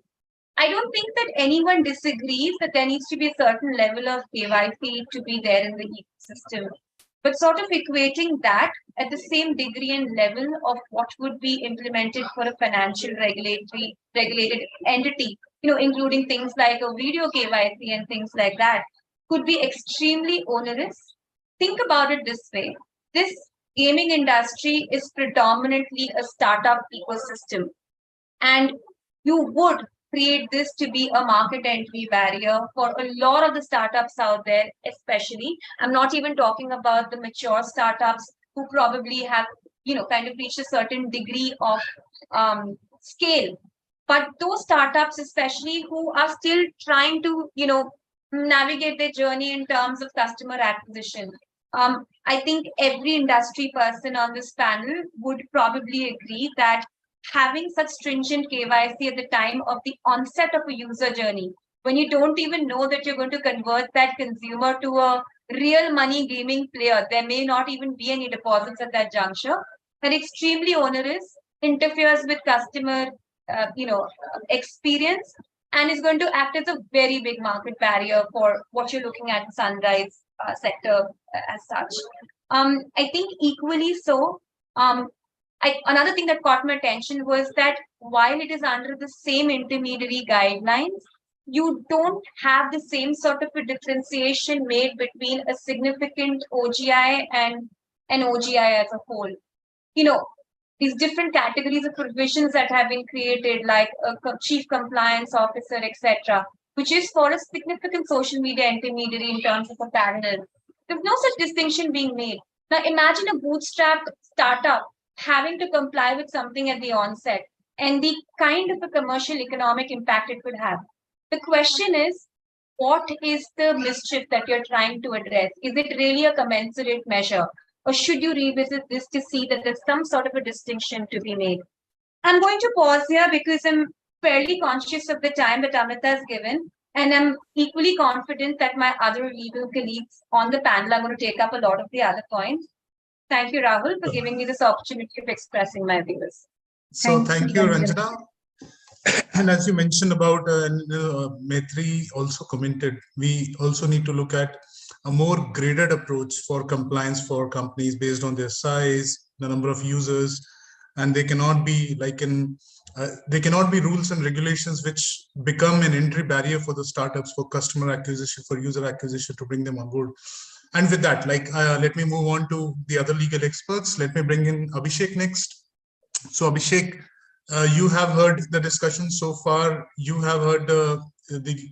I don't think that anyone disagrees that there needs to be a certain level of KYC to be there in the ecosystem, but sort of equating that at the same degree and level of what would be implemented for a financial regulated entity, including things like a video KYC and things like that, could be extremely onerous. Think about it this way. This gaming industry is predominantly a startup ecosystem, and you would create this to be a market entry barrier for a lot of the startups out there, especially. I'm not even talking about the mature startups who probably have, kind of reached a certain degree of scale. But those startups, especially who are still trying to, navigate their journey in terms of customer acquisition. I think every industry person on this panel would probably agree that having such stringent KYC at the time of the onset of a user journey, when you don't even know that you're going to convert that consumer to a real money gaming player, there may not even be any deposits at that juncture, and extremely onerous, interferes with customer experience, and is going to act as a very big market barrier for what you're looking at in Sunrise sector as such. I think equally so, another thing that caught my attention was that while it is under the same intermediary guidelines, you don't have the same sort of a differentiation made between a significant OGI and an OGI as a whole. These different categories of provisions that have been created, like a chief compliance officer, etc., which is for a significant social media intermediary in terms of a parallel. There's no such distinction being made. Now imagine a bootstrapped startup having to comply with something at the onset and the kind of a commercial economic impact it could have. The question is, what is the mischief that you're trying to address? Is it really a commensurate measure? Or should you revisit this to see that there's some sort of a distinction to be made? I'm going to pause here because I'm fairly conscious of the time that Amrita has given, and I'm equally confident that my other legal colleagues on the panel are going to take up a lot of the other points. Thank you, Rahul, for giving me this opportunity of expressing my views. So thank you, Ranjana. And as you mentioned about, Maitri also commented, we also need to look at a more graded approach for compliance for companies based on their size, the number of users, and they cannot be rules and regulations which become an entry barrier for the startups, for customer acquisition, for user acquisition to bring them on board. And with that, let me move on to the other legal experts. Let me bring in Abhishek next. So Abhishek, you have heard the discussion so far. You have heard the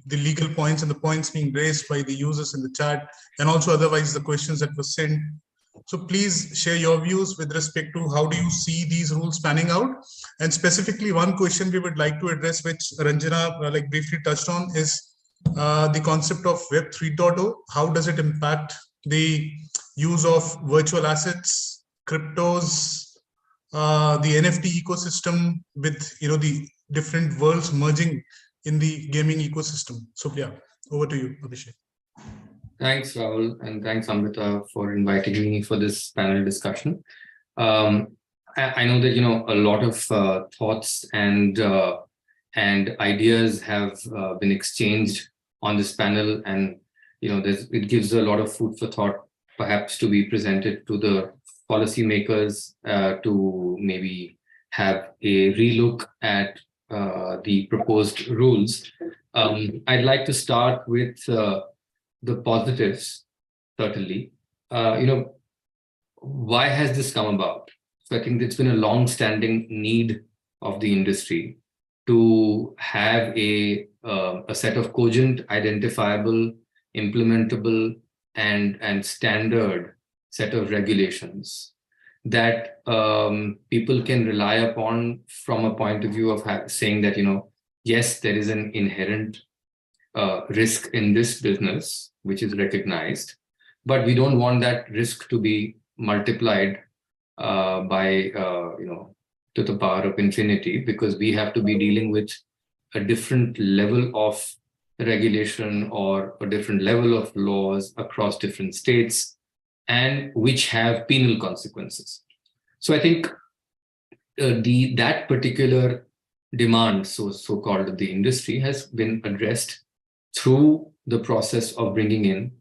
legal points and the points being raised by the users in the chat, and also otherwise the questions that were sent. So please share your views with respect to how do you see these rules panning out? And specifically one question we would like to address, which Ranjana briefly touched on, is the concept of Web 3.0. How does it impact the use of virtual assets, cryptos, the NFT ecosystem with the different worlds merging in the gaming ecosystem. So yeah, over to you, Abhishek. Thanks, Rahul, and thanks, Amrita, for inviting me for this panel discussion. I know that a lot of thoughts and ideas have been exchanged on this panel, and it gives a lot of food for thought, perhaps to be presented to the policymakers to maybe have a relook at the proposed rules. I'd like to start with the positives, certainly. Why has this come about? So I think it's been a long-standing need of the industry to have a set of cogent, identifiable, implementable, and standard set of regulations that people can rely upon from a point of view of saying that, yes, there is an inherent risk in this business, which is recognized, but we don't want that risk to be multiplied by, to the power of infinity, because we have to be dealing with a different level of regulation or a different level of laws across different states, and which have penal consequences. So I think that particular demand, so-called of the industry, has been addressed through the process of bringing in,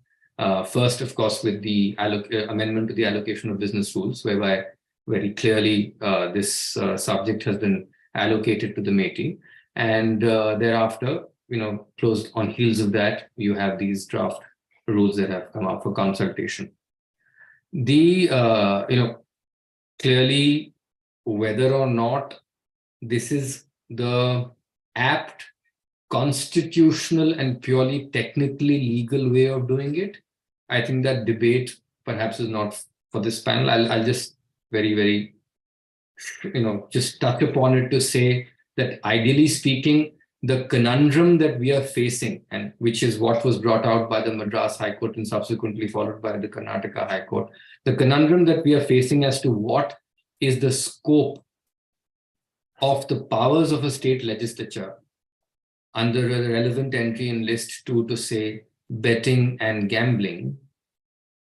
first, of course, with the amendment to the allocation of business rules, whereby very clearly this subject has been allocated to the MeitY, and thereafter, closed on heels of that, you have these draft rules that have come out for consultation. Clearly, whether or not this is the apt, constitutional, and purely technically legal way of doing it, I think that debate perhaps is not for this panel. I'll just very, very, just touch upon it to say that ideally speaking, the conundrum that we are facing, and which is what was brought out by the Madras High Court and subsequently followed by the Karnataka High Court, the conundrum that we are facing as to what is the scope of the powers of a state legislature under a relevant entry in list 2 to say betting and gambling.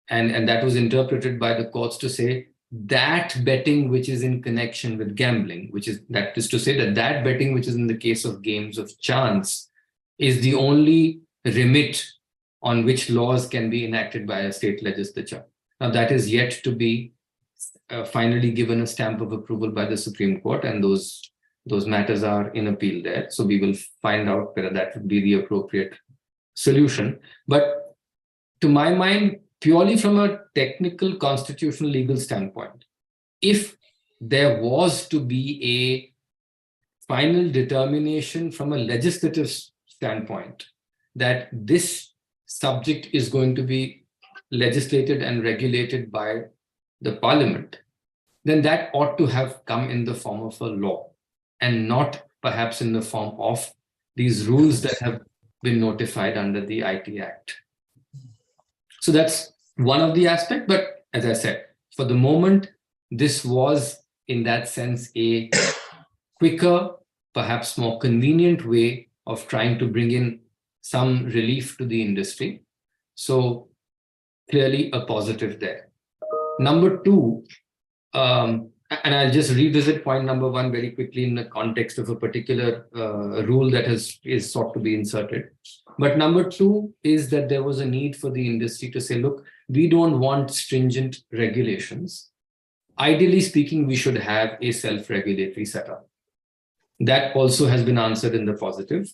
And that was interpreted by the courts to say that betting which is in connection with gambling, that is to say that betting which is in the case of games of chance is the only remit on which laws can be enacted by a state legislature. Now that is yet to be finally given a stamp of approval by the Supreme Court, and those matters are in appeal there. So we will find out whether that would be the appropriate solution. But to my mind, purely from a technical, constitutional, legal standpoint, if there was to be a final determination from a legislative standpoint that this subject is going to be legislated and regulated by the parliament, then that ought to have come in the form of a law and not perhaps in the form of these rules that have been notified under the IT Act. So that's one of the aspects, but as I said, for the moment, this was in that sense a quicker, perhaps more convenient way of trying to bring in some relief to the industry. So clearly a positive there. Number two, and I'll just revisit point number one very quickly in the context of a particular rule that is sought to be inserted. But number two is that there was a need for the industry to say, look, we don't want stringent regulations. Ideally speaking, we should have a self-regulatory setup. That also has been answered in the positive,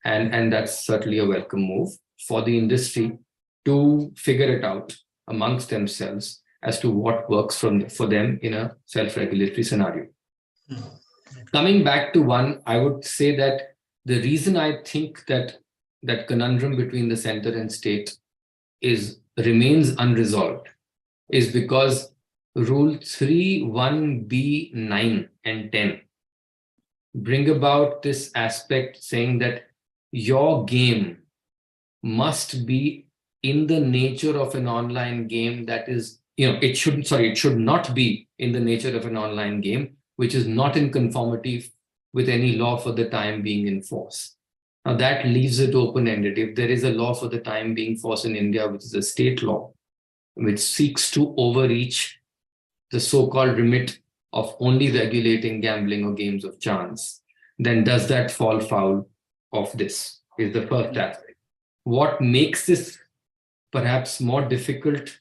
and that's certainly a welcome move for the industry to figure it out amongst themselves as to what works for them in a self-regulatory scenario. Coming back to one, I would say that the reason I think that conundrum between the center and state remains unresolved is because Rule 3, 1B, 9, and 10 bring about this aspect saying that your game must be in the nature of an online game that is, it should not be in the nature of an online game, which is not in conformity with any law for the time being in force. Now that leaves it open-ended. If there is a law for the time being force in India, which is a state law, which seeks to overreach the so-called remit of only regulating gambling or games of chance, then does that fall foul of this? Is the first aspect. What makes this perhaps more difficult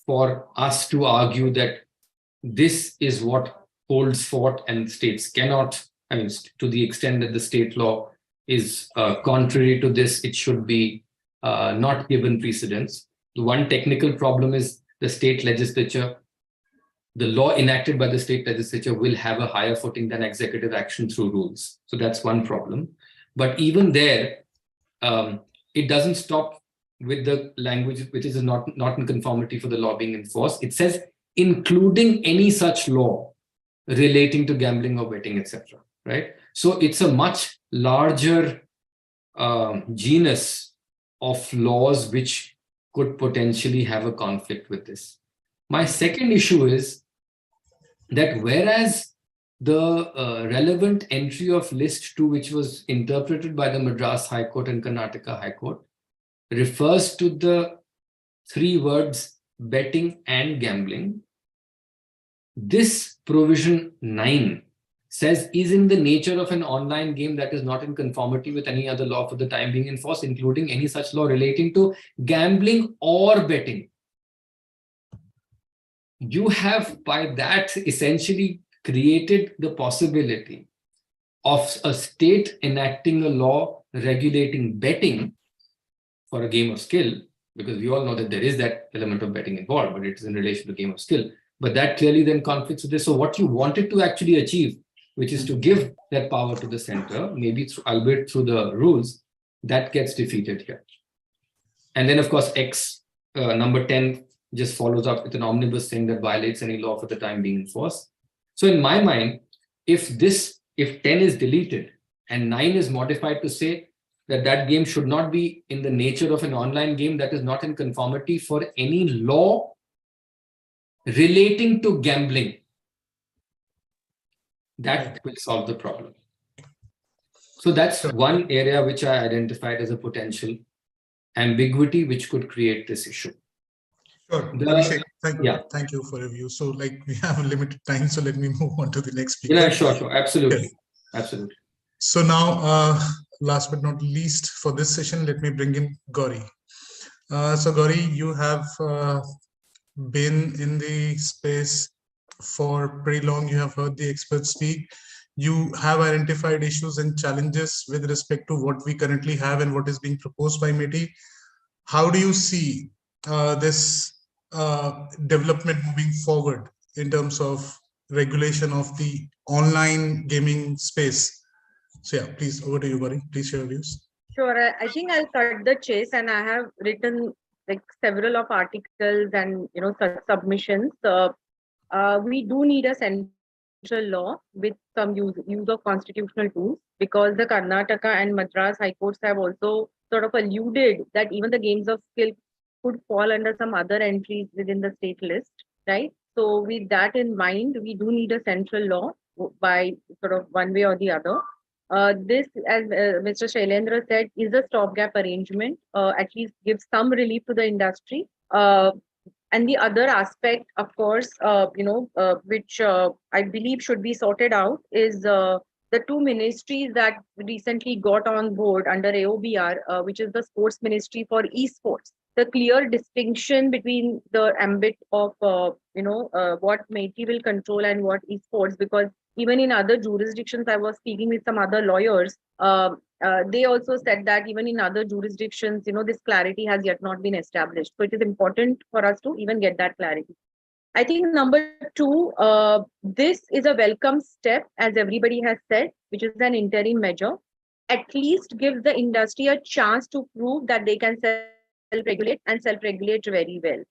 for us to argue that this is what holds forth and states cannot, I mean, to the extent that the state law is contrary to this, it should be not given precedence. The one technical problem is the state legislature, the law enacted by the state legislature will have a higher footing than executive action through rules. So that's one problem. But even there, it doesn't stop with the language which is not in conformity for the law being enforced. It says, including any such law relating to gambling or betting, etc. Right? So it's a much larger genus of laws which could potentially have a conflict with this. My second issue is that whereas the relevant entry of list 2, which was interpreted by the Madras High Court and Karnataka High Court, refers to the 3 words betting and gambling, this provision 9 says is in the nature of an online game that is not in conformity with any other law for the time being in force, including any such law relating to gambling or betting. You have by that essentially created the possibility of a state enacting a law regulating betting for a game of skill, because we all know that there is that element of betting involved, but it is in relation to game of skill. But that clearly then conflicts with this. So what you wanted to actually achieve, which is to give that power to the center, maybe through, albeit through the rules, that gets defeated here. And then of course, number 10 just follows up with an omnibus thing that violates any law for the time being in force. So in my mind, if 10 is deleted and 9 is modified to say that that game should not be in the nature of an online game that is not in conformity for any law relating to gambling, that will solve the problem. So that's one area which I identified as a potential ambiguity which could create this issue. Sure. Thank you for your view. So like we have a limited time, so let me move on to the next speaker. Yeah, sure. Absolutely. Yes. Absolutely. So now, last but not least for this session, let me bring in Gauri. So Gauri, you have been in the space for pretty long. You have heard the experts speak. You have identified issues and challenges with respect to what we currently have and what is being proposed by MeitY. How do you see this development moving forward in terms of regulation of the online gaming space? So yeah, please, over to you, Gauri. Please share your views. Sure. I think I'll cut the chase, and I have written like several of articles and submissions. We do need a central law with some use of constitutional tools, because the Karnataka and Madras High Courts have also sort of alluded that even the games of skill could fall under some other entries within the state list, right? So with that in mind, we do need a central law by sort of one way or the other. This, as Mr. Shailendra said, is a stopgap arrangement, at least gives some relief to the industry. And the other aspect, of course, which I believe should be sorted out is the 2 ministries that recently got on board under AOBR, which is the Sports Ministry for Esports. The clear distinction between the ambit of, what MeitY will control and what esports, because even in other jurisdictions, I was speaking with some other lawyers. They also said that even in other jurisdictions, this clarity has yet not been established. So it is important for us to even get that clarity. I think number 2, this is a welcome step, as everybody has said, which is an interim measure. At least gives the industry a chance to prove that they can self-regulate and self-regulate very well.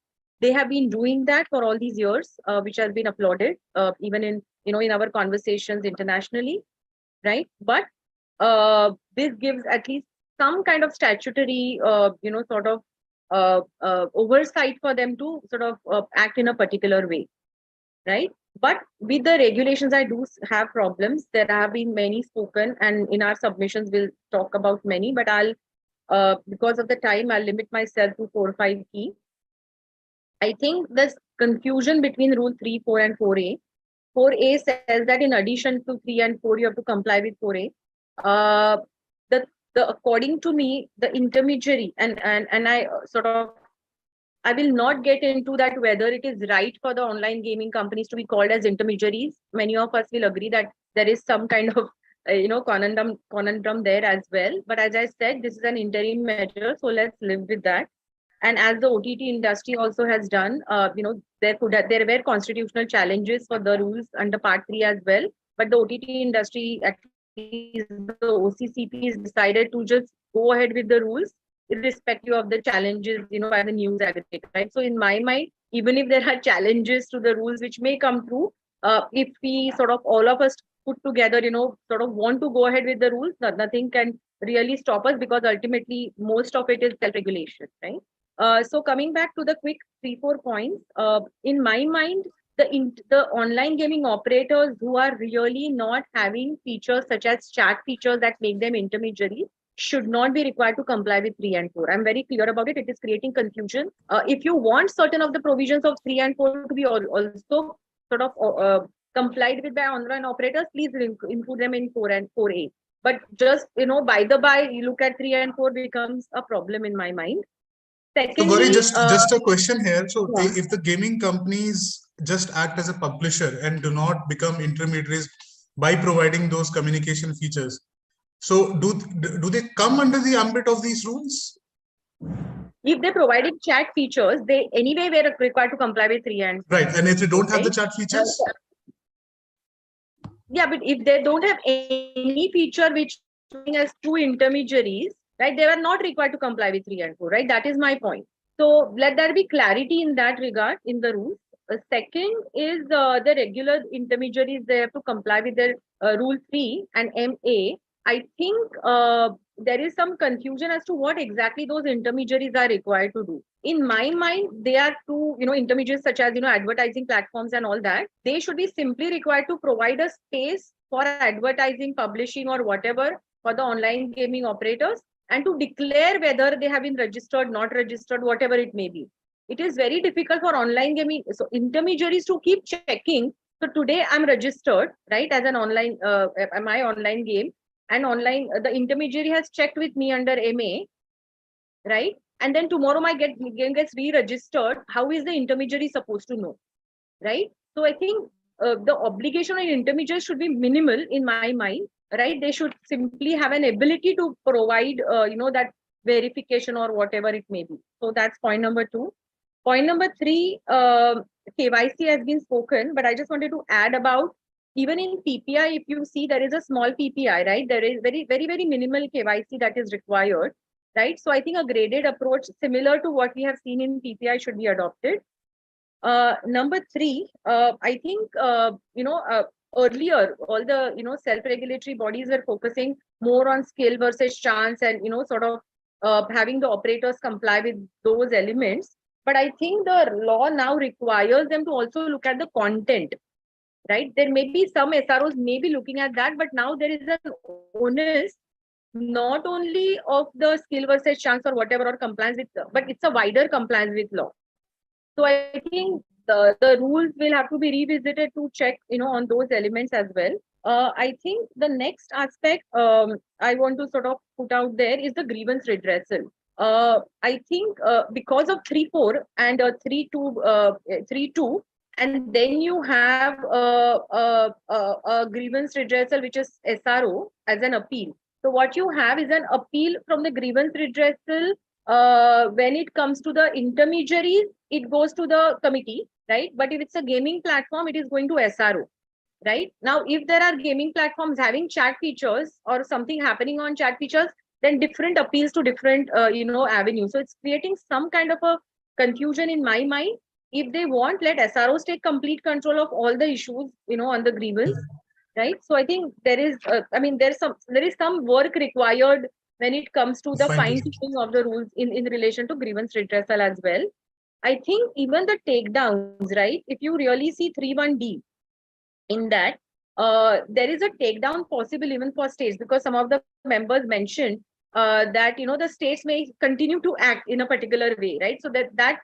They have been doing that for all these years, which has been applauded, even in in our conversations internationally, right? But this gives at least some kind of statutory, sort of oversight for them to sort of act in a particular way, right? But with the regulations, I do have problems. There have been many spoken, and in our submissions, we'll talk about many, but I'll, because of the time, I'll limit myself to 4 or 5 key. I think this confusion between rule 3, 4, and 4A. 4A says that in addition to 3 and 4, you have to comply with 4A. According to me, the intermediary, and I sort of, I will not get into that whether it is right for the online gaming companies to be called as intermediaries. Many of us will agree that there is some kind of conundrum there as well. But as I said, this is an interim measure, so let's live with that. And as the OTT industry also has done, there were constitutional challenges for the rules under Part 3 as well. But the OTT industry, at least the OCCPs, decided to just go ahead with the rules, irrespective of the challenges, by the news aggregator, right? So in my mind, even if there are challenges to the rules which may come through, if we sort of all of us put together, sort of want to go ahead with the rules, nothing can really stop us, because ultimately most of it is self-regulation, right? So coming back to the quick 3-4 points, in my mind, the online gaming operators who are really not having features such as chat features that make them intermediaries should not be required to comply with 3 and 4. I'm very clear about it. It is creating confusion. If you want certain of the provisions of 3 and 4 to be also sort of complied with by online operators, please include them in 4 and 4A. But just, by the by, you look at 3 and 4 becomes a problem in my mind. Secondly, so Gauri, just a question here. So yeah, if the gaming companies just act as a publisher and do not become intermediaries by providing those communication features, so do they come under the ambit of these rules? If they provided chat features, they anyway were required to comply with 3 and 4. Right, and if they don't have the chat features? Yeah, but if they don't have any feature which as true intermediaries, right, they were not required to comply with 3 and 4, right? That is my point. So let there be clarity in that regard in the rules. Second is the regular intermediaries, they have to comply with the rule 3 and MA. I think there is some confusion as to what exactly those intermediaries are required to do. In my mind, they are two, intermediaries such as, advertising platforms and all that. They should be simply required to provide a space for advertising, publishing, or whatever for the online gaming operators, and to declare whether they have been registered, not registered, whatever it may be. It is very difficult for online gaming, so intermediaries to keep checking. So today I'm registered, right, as an online, my online game, and online, the intermediary has checked with me under MA, right? And then tomorrow my game gets re-registered. How is the intermediary supposed to know, right? So I think the obligation on intermediaries should be minimal in my mind, right? They should simply have an ability to provide, that verification or whatever it may be. So that's point number 2. Point number 3, KYC has been spoken, but I just wanted to add about, even in PPI, if you see, there is a small PPI, right? There is very, very, very minimal KYC that is required, right? So I think a graded approach similar to what we have seen in PPI should be adopted. Number 3, I think, earlier, all the, self-regulatory bodies were focusing more on skill versus chance and, sort of having the operators comply with those elements. But I think the law now requires them to also look at the content, right? There may be some SROs may be looking at that, but now there is an onus not only of the skill versus chance or whatever, or compliance with, but it's a wider compliance with law. So I think the rules will have to be revisited to check, on those elements as well. I think the next aspect I want to sort of put out there is the grievance redressal. I think because of 3.4 and 3.2, and then you have a grievance redressal, which is SRO as an appeal. So what you have is an appeal from the grievance redressal. When it comes to the intermediaries, it goes to the committee, right? But if it's a gaming platform, it is going to SRO, right? Now, if there are gaming platforms having chat features or something happening on chat features, then different appeals to different, avenues. So it's creating some kind of a confusion in my mind. If they want, let SROs take complete control of all the issues, on the grievance, right? So I think there is, there is some work required when it comes to the fine-tuning of the rules in relation to grievance redressal as well. I think even the takedowns, right? If you really see 3.1D, in that there is a takedown possible even for states, because some of the members mentioned that the states may continue to act in a particular way, right? So that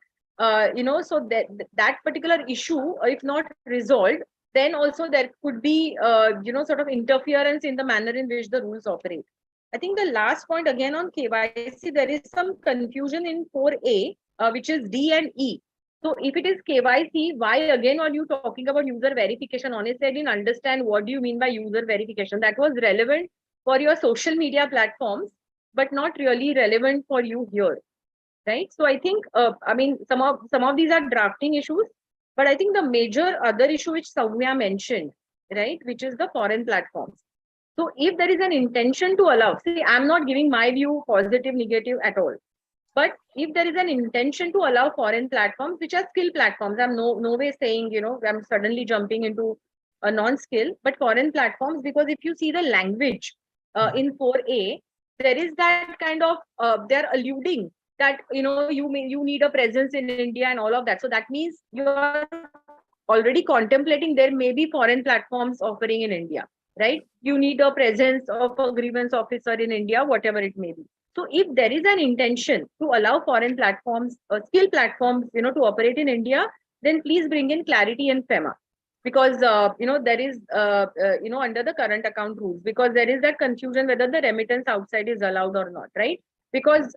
particular issue, if not resolved, then also there could be sort of interference in the manner in which the rules operate. I think the last point again on KYC, there is some confusion in 4A, which is D and E. So if it is KYC, why again are you talking about user verification? Honestly, I didn't understand what do you mean by user verification. That was relevant for your social media platforms, but not really relevant for you here, right? So I think, some of these are drafting issues, but I think the major other issue which Soumya mentioned, right, which is the foreign platforms. So if there is an intention to allow, see, I'm not giving my view positive, negative at all. But if there is an intention to allow foreign platforms, which are skill platforms, I'm no way saying, I'm suddenly jumping into a non-skill, but foreign platforms, because if you see the language in 4A, there is that kind of, they're alluding that, you need a presence in India and all of that. So that means you are already contemplating there may be foreign platforms offering in India, right? You need a presence of a grievance officer in India, whatever it may be. So if there is an intention to allow foreign platforms, skill platforms, to operate in India, then please bring in clarity in FEMA, because there is under the current account rules, because there is that confusion whether the remittance outside is allowed or not, right? Because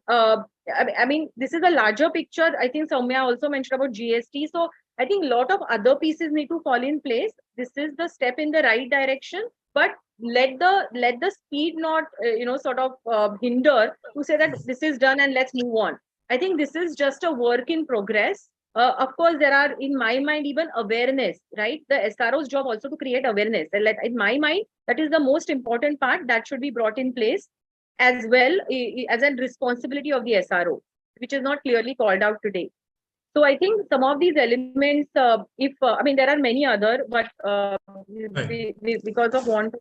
this is a larger picture. I think Soumya also mentioned about GST. So I think a lot of other pieces need to fall in place. This is the step in the right direction, but let the speed not hinder to say that this is done and let's move on. I think this is just a work in progress. Of course, there are, in my mind, even awareness, right? The SRO's job also to create awareness. In my mind, that is the most important part that should be brought in place, as well as a responsibility of the SRO, which is not clearly called out today. So I think some of these elements, there are many other, but because of want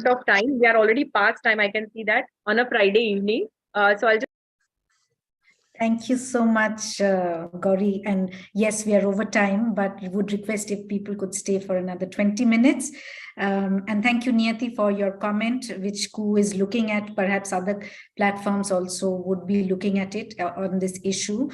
of time, we are already past time. I can see that on a Friday evening. So I'll just. Thank you so much, Gauri. And yes, we are over time, but would request if people could stay for another 20 minutes. And thank you, Niyati, for your comment, which KU is looking at. Perhaps other platforms also would be looking at it on this issue.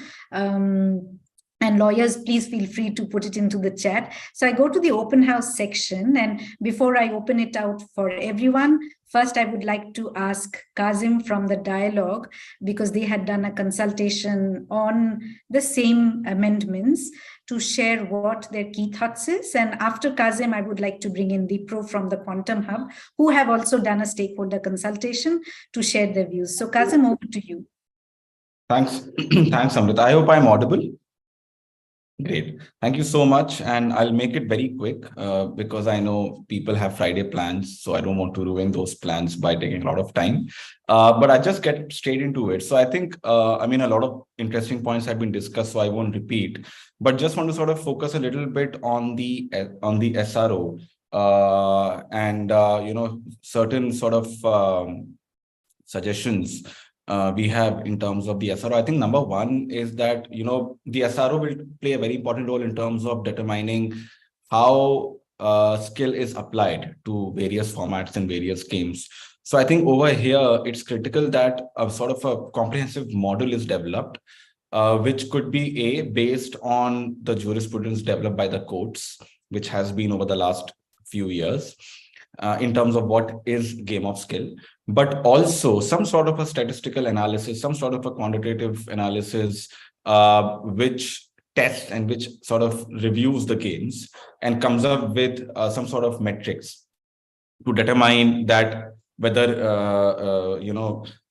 And lawyers, please feel free to put it into the chat. So I go to the open house section, and before I open it out for everyone, first I would like to ask Kazim from the Dialogue, because they had done a consultation on the same amendments, to share what their key thoughts is. And after Kazim, I would like to bring in Wipro from the Quantum Hub, who have also done a stakeholder consultation, to share their views. So Kazim, over to you. Thanks. Thanks, Amrita. I hope I'm audible. Great. Thank you so much. And I'll make it very quick because I know people have Friday plans, so I don't want to ruin those plans by taking a lot of time. But I just get straight into it. So I think, a lot of interesting points have been discussed, so I won't repeat, but just want to sort of focus a little bit on the SRO and, certain sort of suggestions we have in terms of the SRO. I think number one is that, the SRO will play a very important role in terms of determining how skill is applied to various formats and various games. So I think over here, it's critical that a sort of a comprehensive model is developed, which could be based on the jurisprudence developed by the courts, which has been over the last few years. In terms of what is game of skill, but also some sort of a statistical analysis, some sort of a quantitative analysis, which tests and which sort of reviews the games and comes up with some sort of metrics to determine that whether,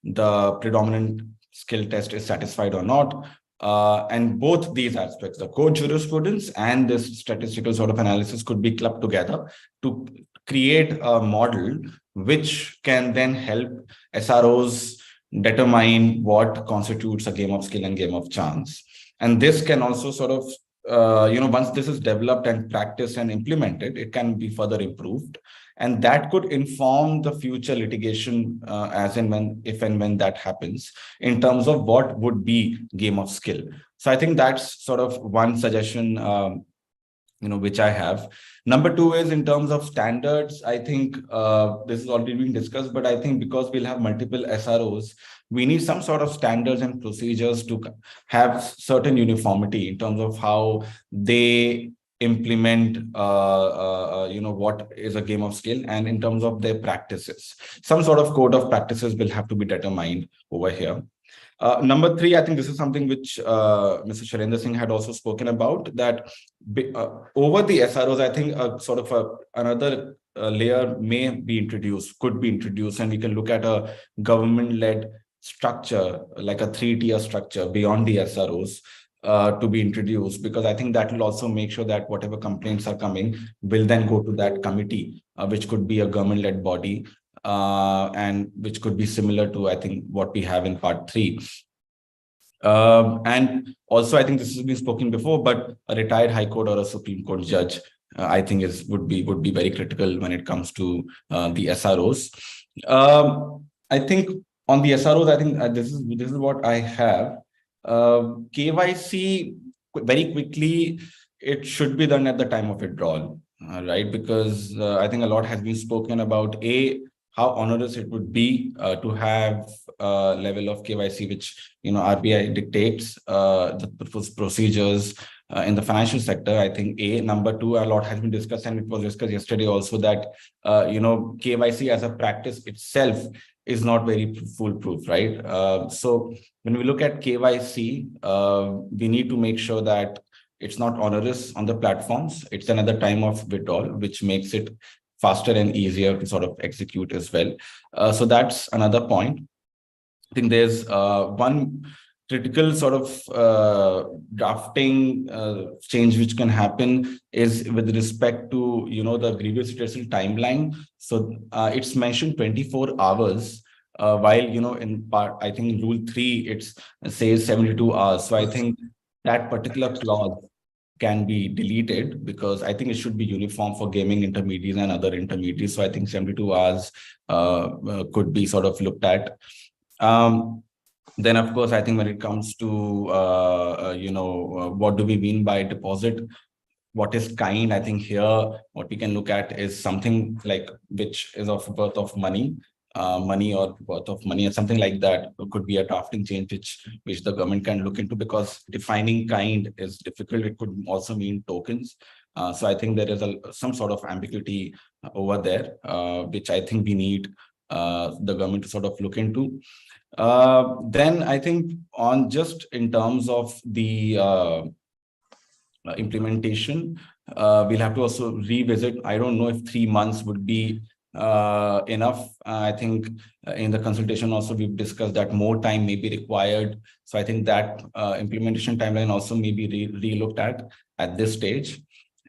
the predominant skill test is satisfied or not. And both these aspects, the court jurisprudence and this statistical sort of analysis, could be clubbed together to create a model which can then help SROs determine what constitutes a game of skill and game of chance. And this can also sort of, once this is developed and practiced and implemented, it can be further improved. And that could inform the future litigation as and when, if and when that happens, in terms of what would be game of skill. So I think that's sort of one suggestion which I have. Number two is in terms of standards. I think this is already been discussed, but I think because we'll have multiple SROs, we need some sort of standards and procedures to have certain uniformity in terms of how they implement what is a game of skill, and in terms of their practices. Some sort of code of practices will have to be determined over here. Number three, I think this is something which Mr. Shailendra Singh had also spoken about, that over the SROs, I think another layer may be introduced, could be introduced, and we can look at a government-led structure, like a 3-tier structure beyond the SROs to be introduced, because I think that will also make sure that whatever complaints are coming will then go to that committee, which could be a government-led body, and which could be similar to, I think, what we have in part 3. And also, I think this has been spoken before, but a retired High Court or a Supreme Court judge, I think would be very critical when it comes to the SROs. I think on the SROs, I think this is what I have. KYC, very quickly, it should be done at the time of withdrawal, right? Because I think a lot has been spoken about how onerous it would be to have a level of KYC, which RBI dictates the procedures in the financial sector. I think number two, a lot has been discussed, and it was discussed yesterday also, that KYC as a practice itself is not very foolproof, right? So when we look at KYC, we need to make sure that it's not onerous on the platforms. It's another time of withdrawal, which makes it faster and easier to sort of execute as well. So that's another point. I think there's one critical sort of drafting change which can happen is with respect to the grievance redressal timeline. So it's mentioned 24 hours, while in part, I think rule 3 it says 72 hours. So I think that particular clause can be deleted, because I think it should be uniform for gaming intermediaries and other intermediaries. So I think 72 hours could be sort of looked at. Then, of course, I think when it comes to, what do we mean by deposit? What is kind? I think here what we can look at is something like which is of worth of money, or worth of money, or something like that. It could be a drafting change which the government can look into, because defining kind is difficult. It could also mean tokens. So I think there is some sort of ambiguity over there, which I think we need the government to sort of look into. Then I think on just in terms of the implementation, we'll have to also revisit. I don't know if 3 months would be enough. I think in the consultation also we've discussed that more time may be required. So I think that implementation timeline also may be re-looked at this stage.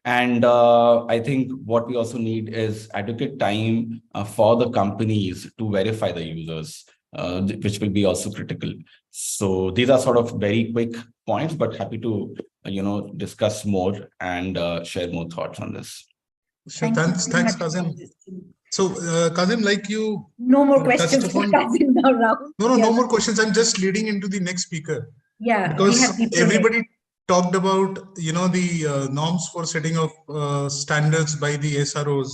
And I think what we also need is adequate time for the companies to verify the users, which will be also critical. So these are sort of very quick points, but happy to discuss more and share more thoughts on this. Sure, thanks, Kazim. So, Kazim, like you... No more questions for Kazim now, Rahul. No more questions. I'm just leading into the next speaker. Yeah. Because everybody talked about, the norms for setting of standards by the SROs,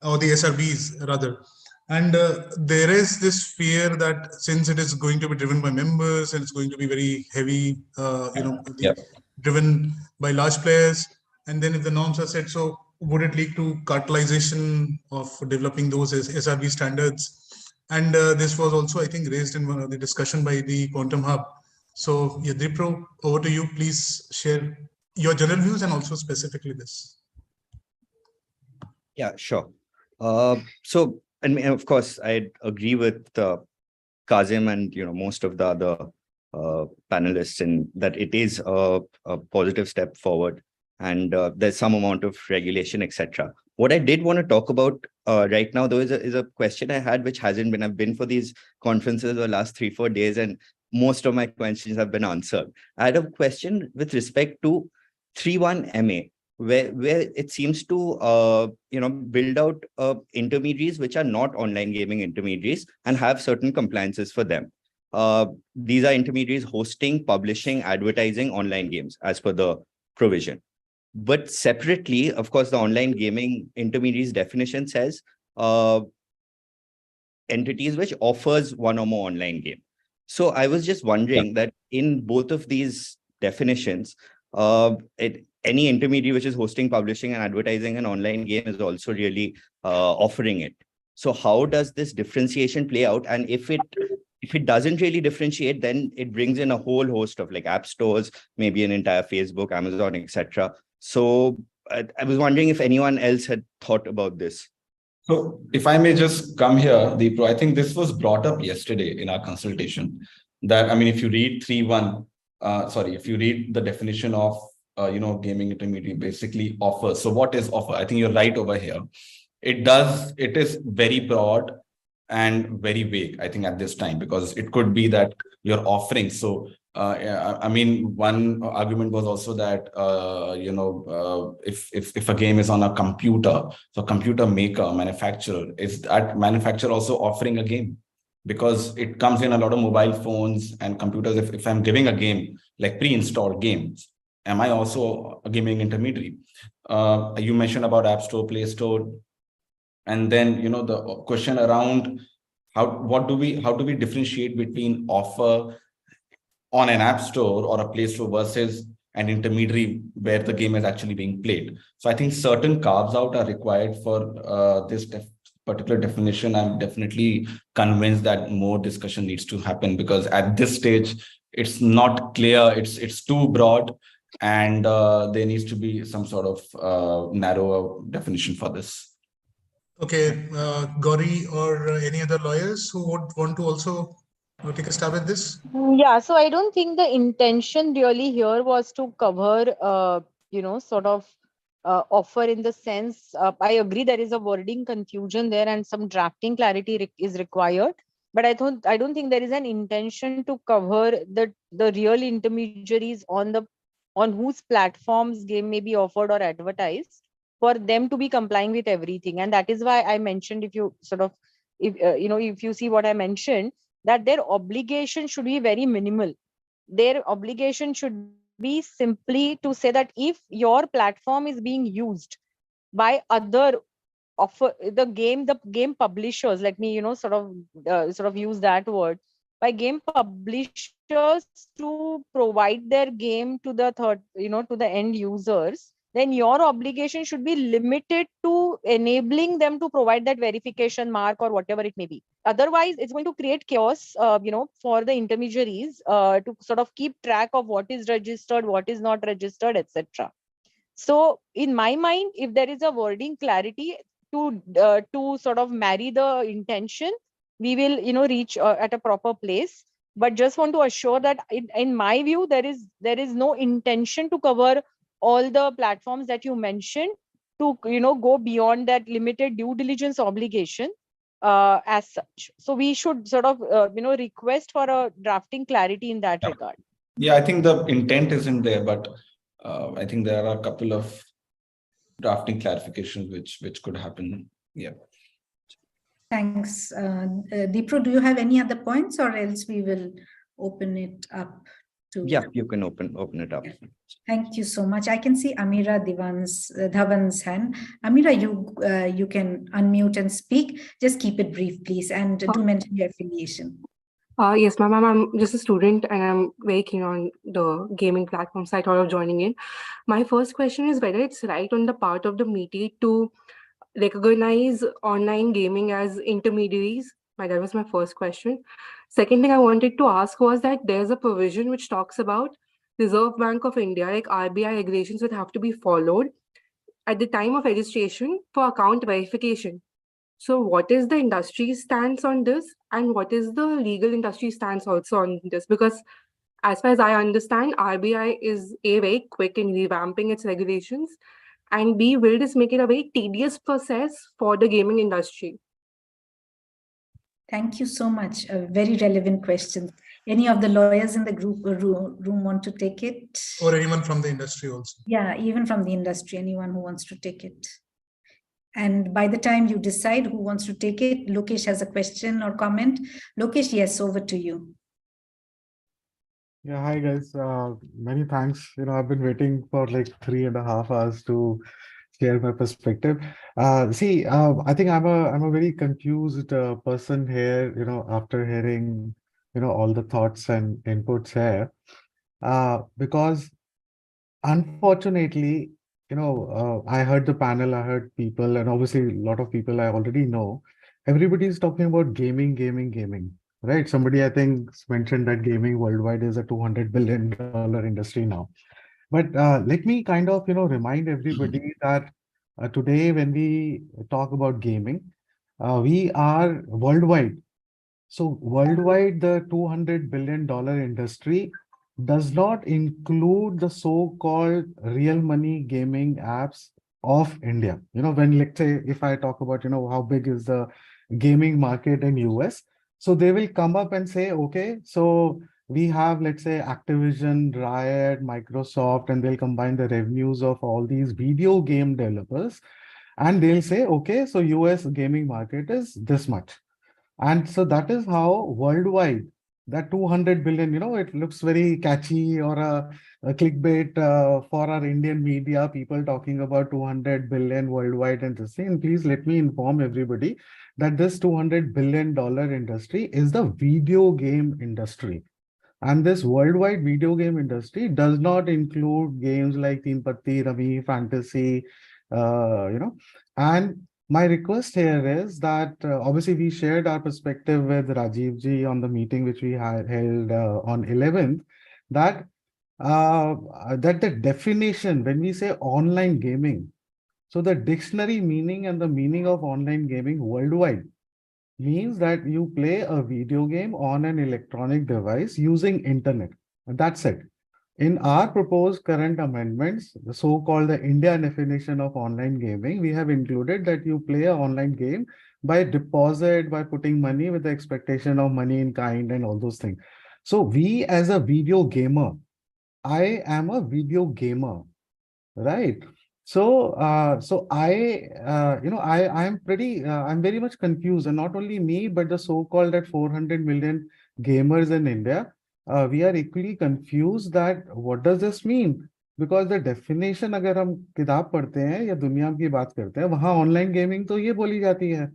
or the SRBs rather. And there is this fear that since it is going to be driven by members and it's going to be very heavy, driven by large players, and then if the norms are set, so would it lead to cartelization of developing those SRB standards? And this was also, I think, raised in one of the discussion by the Quantum Hub. So, Dipro, over to you. Please share your general views and also specifically this. Yeah, sure. So, and of course, I agree with Kazim and most of the other panelists in that it is a positive step forward, and there's some amount of regulation, etc. What I did want to talk about right now, though, is a question I had, which hasn't been. I've been for these conferences the last 3-4 days, and most of my questions have been answered. I had a question with respect to 3.1 MA, where it seems to build out intermediaries which are not online gaming intermediaries and have certain compliances for them. These are intermediaries hosting, publishing, advertising online games as per the provision. But separately, of course, the online gaming intermediaries definition says entities which offers one or more online game. So I was just wondering that in both of these definitions, any intermediary which is hosting, publishing, and advertising an online game is also really offering it. So how does this differentiation play out? And if it doesn't really differentiate, then it brings in a whole host of like app stores, maybe an entire Facebook, Amazon, etc. So I was wondering if anyone else had thought about this. So if I may just come here, Deepro, I think this was brought up yesterday in our consultation that, I mean, if you read if you read the definition of, gaming intermediary, basically offer. So what is offer? I think you're right over here. It is very broad and very vague, I think, at this time, because it could be that you're offering. So, I mean, one argument was also that, if a game is on a computer, so computer maker, manufacturer, is that manufacturer also offering a game? Because it comes in a lot of mobile phones and computers. If I'm giving a game, like pre-installed games, am I also a gaming intermediary? You mentioned about App Store, Play Store. And then, the question around how do we differentiate between offer on an app store or a Play Store versus an intermediary where the game is actually being played? So I think certain carves out are required for this particular definition. I'm definitely convinced that more discussion needs to happen, because at this stage, it's not clear, it's too broad, and there needs to be some sort of narrower definition for this. Okay, Gauri or any other lawyers who would want to also take a stab at this? Yeah, so I don't think the intention really here was to cover, offer in the sense, I agree there is a wording confusion there and some drafting clarity is required. But I don't think there is an intention to cover the real intermediaries on whose platforms game may be offered or advertised, for them to be complying with everything. And that is why I mentioned, if you see what I mentioned, that their obligation should be very minimal. Their obligation should be simply to say that if your platform is being used by other the game publishers, let me sort of use that word, by game publishers to provide their game to the to the end users, then your obligation should be limited to enabling them to provide that verification mark or whatever it may be. Otherwise, it's going to create chaos, for the intermediaries to sort of keep track of what is registered, what is not registered, etc. So in my mind, if there is a wording clarity to sort of marry the intention, we will, reach at a proper place. But just want to assure that in my view, there is no intention to cover all the platforms that you mentioned, to go beyond that limited due diligence obligation as such. So we should sort of request for a drafting clarity in that regard. Yeah, I think the intent isn't there, but I think there are a couple of drafting clarifications which could happen. Yeah. Thanks. Deepro, do you have any other points, or else we will open it up? Yeah, you can open it up. Thank you so much. I can see Amira Dhawan's hand. Amira, you can unmute and speak. Just keep it brief, please, and do mention your affiliation. Yes, ma'am. I'm just a student and I'm very keen on the gaming platform, so I thought of joining in. My first question is whether it's right on the part of the MeitY to recognize online gaming as intermediaries. That was my first question. Second thing I wanted to ask was that there's a provision which talks about Reserve Bank of India, like RBI regulations would have to be followed at the time of registration for account verification. So what is the industry's stance on this, and what is the legal industry stance also on this? Because as far as I understand, RBI is A, very quick in revamping its regulations, and B, will this make it a very tedious process for the gaming industry? Thank you so much. A very relevant question. Any of the lawyers in the group room want to take it? Or anyone from the industry also? Yeah, even from the industry, anyone who wants to take it. And by the time you decide who wants to take it, Lokesh has a question or comment. Lokesh, yes, over to you. Yeah, hi guys. Many thanks. I've been waiting for like 3.5 hours to share my perspective. I think I'm a very confused person here, after hearing, all the thoughts and inputs here. Because unfortunately, I heard the panel, I heard people, and obviously a lot of people I already know. Everybody's talking about gaming, gaming, gaming, right? Somebody I think mentioned that gaming worldwide is a $200 billion industry now. But let me kind of, remind everybody that today when we talk about gaming, we are worldwide. So worldwide, the $200 billion industry does not include the so-called real money gaming apps of India. When let's say if I talk about, how big is the gaming market in US, so they will come up and say, okay, so we have, let's say, Activision, Riot, Microsoft, and they'll combine the revenues of all these video game developers, and they'll say, okay, so US gaming market is this much. And so that is how worldwide that 200 billion, it looks very catchy or a clickbait for our Indian media, people talking about 200 billion worldwide and this thing. And please let me inform everybody that this $200 billion industry is the video game industry. And this worldwide video game industry does not include games like Teen Patti, Rummy, Fantasy, and my request here is that obviously we shared our perspective with Rajiv ji on the meeting which we had held on 11th, that the definition, when we say online gaming, so the dictionary meaning and the meaning of online gaming worldwide means that you play a video game on an electronic device using internet. That's it. In our proposed current amendments, the so-called the India definition of online gaming, we have included that you play an online game by deposit, by putting money with the expectation of money in kind and all those things. So we as a video gamer, I am a video gamer, right? So, I'm very much confused, and not only me, but the so-called that 400 million gamers in India. We are equally confused that what does this mean? Because the definition, अगर हम किताब पढ़ते हैं या दुनिया की बात करते हैं, वहाँ ऑनलाइन गेमिंग तो ये बोली जाती है,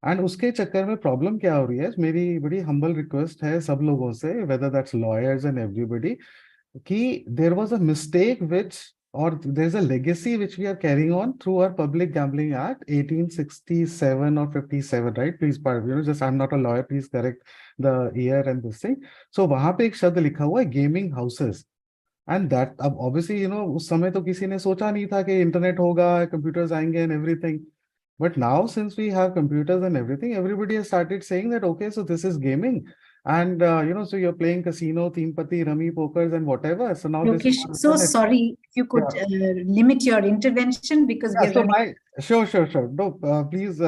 एंड उसके चक्कर में प्रॉब्लम क्या हो रही है? मेरी बड़ी हम्बल रिक्वेस्ट है सब लोगों से, whether that's lawyers and everybody, कि there was a mistake which, or there's a legacy which we are carrying on through our Public Gambling Act 1867 or 57, right? Please, just I'm not a lawyer, please correct the year and this thing. So वहां पे एक शब्द लिखा हुआ है gaming houses, and that obviously उस समय तो किसी ने सोचा नहीं था कि इंटरनेट होगा, computers आएंगे and everything. But now, since we have computers and everything, everybody has started saying that, okay, so this is gaming. And, so you're playing casino, Teen Patti, Rummy, pokers and whatever. So now this Lokesh, so sorry, if you could limit your intervention because yeah, we're running. Sure. No, please,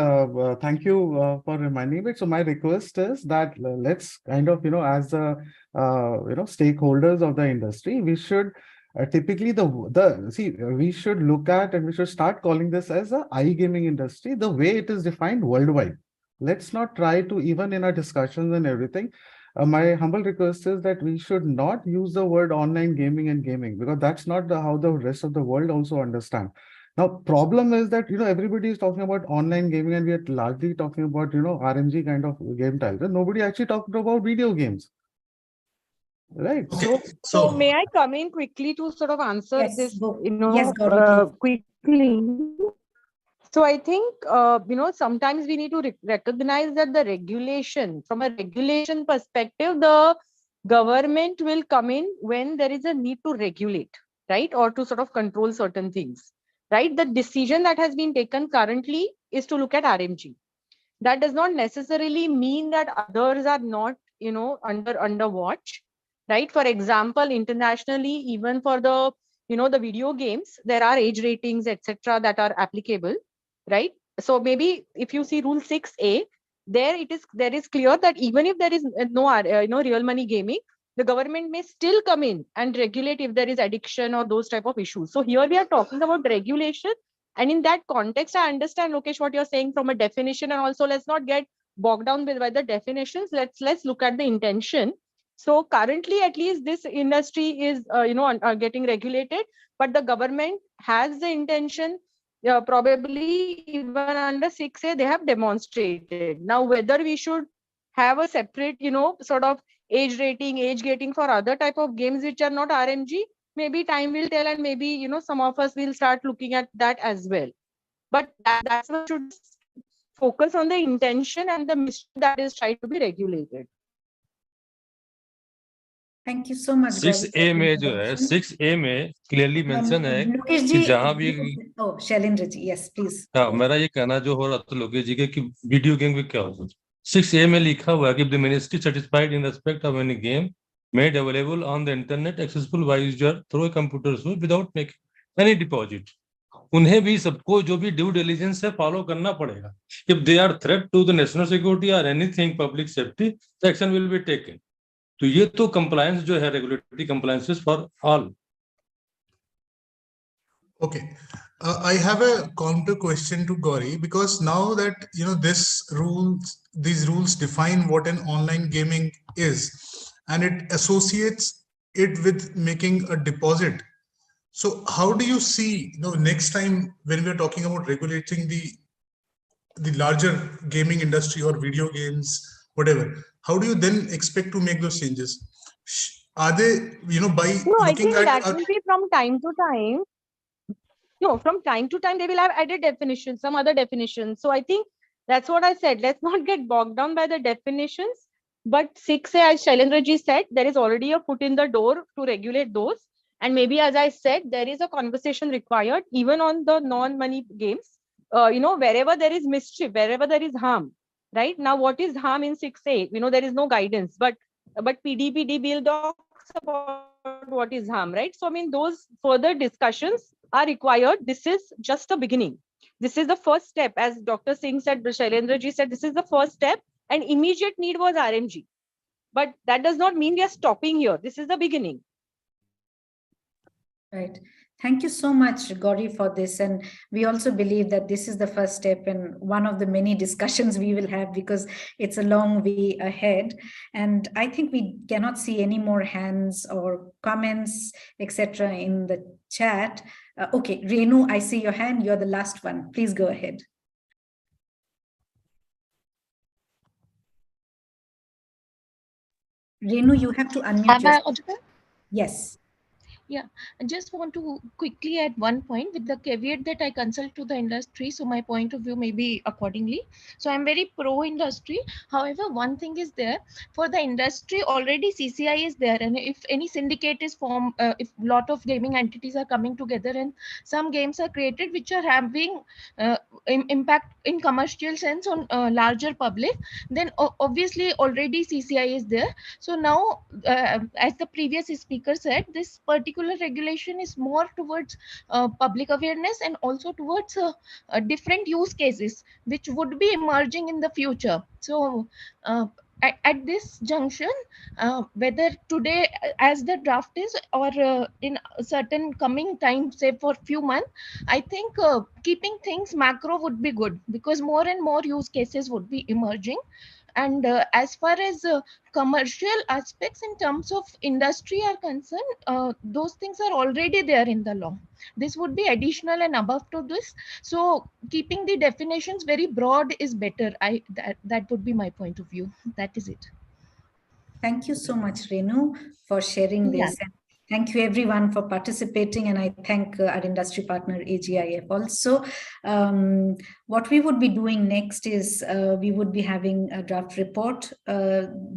thank you for reminding me. So my request is that let's kind of, as the, stakeholders of the industry, we should typically we should look at and we should start calling this as a iGaming industry, the way it is defined worldwide. Let's not try to, even in our discussions and everything, my humble request is that we should not use the word online gaming and gaming, because that's not how the rest of the world also understand. Now, problem is that, everybody is talking about online gaming and we are largely talking about, RMG kind of game titles. Nobody actually talked about video games. Right. Okay. So may I come in quickly to sort of answer this, Yes, Gauri, quickly? So I think, sometimes we need to recognize that the regulation, from a regulation perspective, the government will come in when there is a need to regulate, right? Or to sort of control certain things, right? The decision that has been taken currently is to look at RMG. That does not necessarily mean that others are not, under watch, right? For example, internationally, even for the, the video games, there are age ratings, etc., that are applicable. Right. So maybe if you see Rule 6A, there is clear that even if there is no real money gaming, the government may still come in and regulate if there is addiction or those type of issues. So here we are talking about regulation, and in that context, I understand, Lokesh, what you're saying from a definition, and also let's not get bogged down by the definitions. Let's look at the intention. So currently, at least this industry is, getting regulated, but the government has the intention, probably even under 6A, they have demonstrated. Now, whether we should have a separate, sort of age rating, age gating for other type of games which are not RMG, maybe time will tell, and maybe, some of us will start looking at that as well. But that's what should focus on the intention and the mission that is trying to be regulated. Thank you so much. 6A में जो है 6A में clearly mention है लोकेश कि जी, जहाँ भी Shailendra ji, yes please. हाँ, मेरा ये कहना जो हो रहा था लोकेश जी के कि वीडियो गेम में क्या होगा 6A में लिखा हुआ है कि the ministry satisfied in respect of any game made available on the internet accessible by user through a computer source without making any deposit. उन्हें भी सबको जो भी ड्यू डिलिजेंस है फॉलो करना पड़ेगा. If they are threat to the national security or anything public safety, the action will be taken. तो ये तो compliance जो है regulatory compliances for all. Okay, I have a counter question to Gauri, because now that these rules define what an online gaming is, and it associates it with making a deposit. So how do you see, next time when we're talking about regulating the larger gaming industry or video games, whatever, how do you then expect to make those changes? Are they, by I looking think at that will be from time to time. No, from time to time, they will have added definitions, some other definitions. So I think that's what I said. Let's not get bogged down by the definitions. But 6A, as Shailendra ji said, there is already a foot in the door to regulate those. And maybe, as I said, there is a conversation required even on the non-money games, wherever there is mischief, wherever there is harm, right? Now, what is harm in 6A? There is no guidance, but PDPD bill talks about what is harm, right? So, I mean, those further discussions are required. This is just a beginning. This is the first step. As Dr. Singh said, Shailendra ji said, this is the first step, and immediate need was RMG. But that does not mean we are stopping here. This is the beginning. Right. Thank you so much, Gauri, for this. And we also believe that this is the first step and one of the many discussions we will have, because it's a long way ahead. And I think we cannot see any more hands or comments, etc. in the chat. Okay, Renu, I see your hand. You're the last one. Please go ahead. Renu, you have to unmute yourself. Yes. Yeah, I just want to quickly add one point with the caveat that I consult to the industry. So my point of view may be accordingly. So I'm very pro industry. However, one thing is there for the industry already CCI is there. And if any syndicate is formed, if a lot of gaming entities are coming together and some games are created which are having impact in commercial sense on larger public, then obviously already CCI is there. So now, as the previous speaker said, this particular regulation is more towards public awareness and also towards different use cases which would be emerging in the future. So at this junction, whether today as the draft is or in a certain coming time, say for few months, I think keeping things macro would be good, because more and more use cases would be emerging. And as far as commercial aspects in terms of industry are concerned, those things are already there in the law. This would be additional and above to this. So keeping the definitions very broad is better. That would be my point of view. That is it. Thank you so much, Renu, for sharing this. Yeah. Thank you everyone for participating, and I thank our industry partner AGIF also. What we would be doing next is we would be having a draft report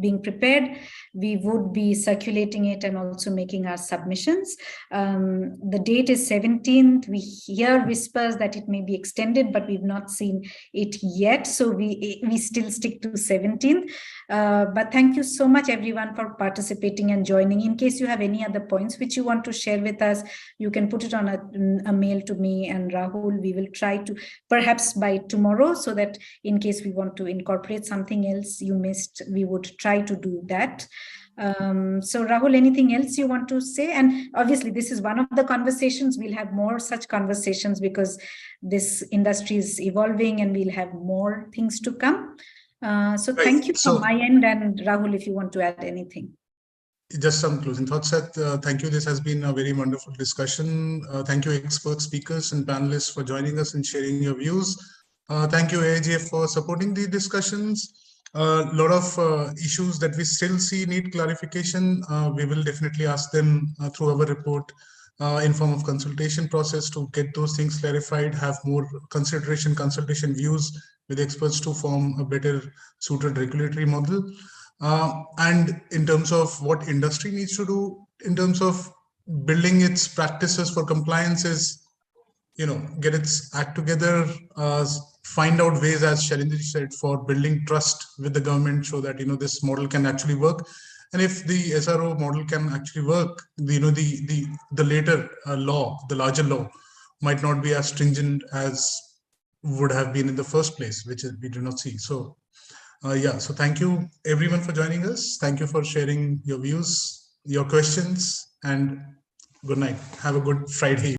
being prepared. We would be circulating it and also making our submissions. The date is 17th. We hear whispers that it may be extended, but we've not seen it yet. So we still stick to 17th. But thank you so much everyone for participating and joining. In case you have any other points which you want to share with us, you can put it on a mail to me and Rahul. We will try to, perhaps by tomorrow, so that in case we want to incorporate something else you missed, we would try to do that. So Rahul, anything else you want to say? And obviously this is one of the conversations. We'll have more such conversations because this industry is evolving and we'll have more things to come. So thank you from my end, and Rahul, if you want to add anything. just some closing thoughts, Seth. Thank you. This has been a very wonderful discussion. Thank you, expert speakers and panelists, for joining us and sharing your views. Thank you, AIGF, for supporting the discussions. A lot of issues that we still see need clarification. We will definitely ask them through our report in form of consultation process to get those things clarified, have more consultation views with experts to form a better suited regulatory model. And in terms of what industry needs to do in terms of building its practices for compliance is, get its act together, find out ways, as Shailendra said, for building trust with the government so that, this model can actually work. And if the SRO model can actually work, the later law, the larger law, might not be as stringent as would have been in the first place, which we do not see. So, so thank you everyone for joining us. Thank you for sharing your views, your questions, and good night. Have a good Friday.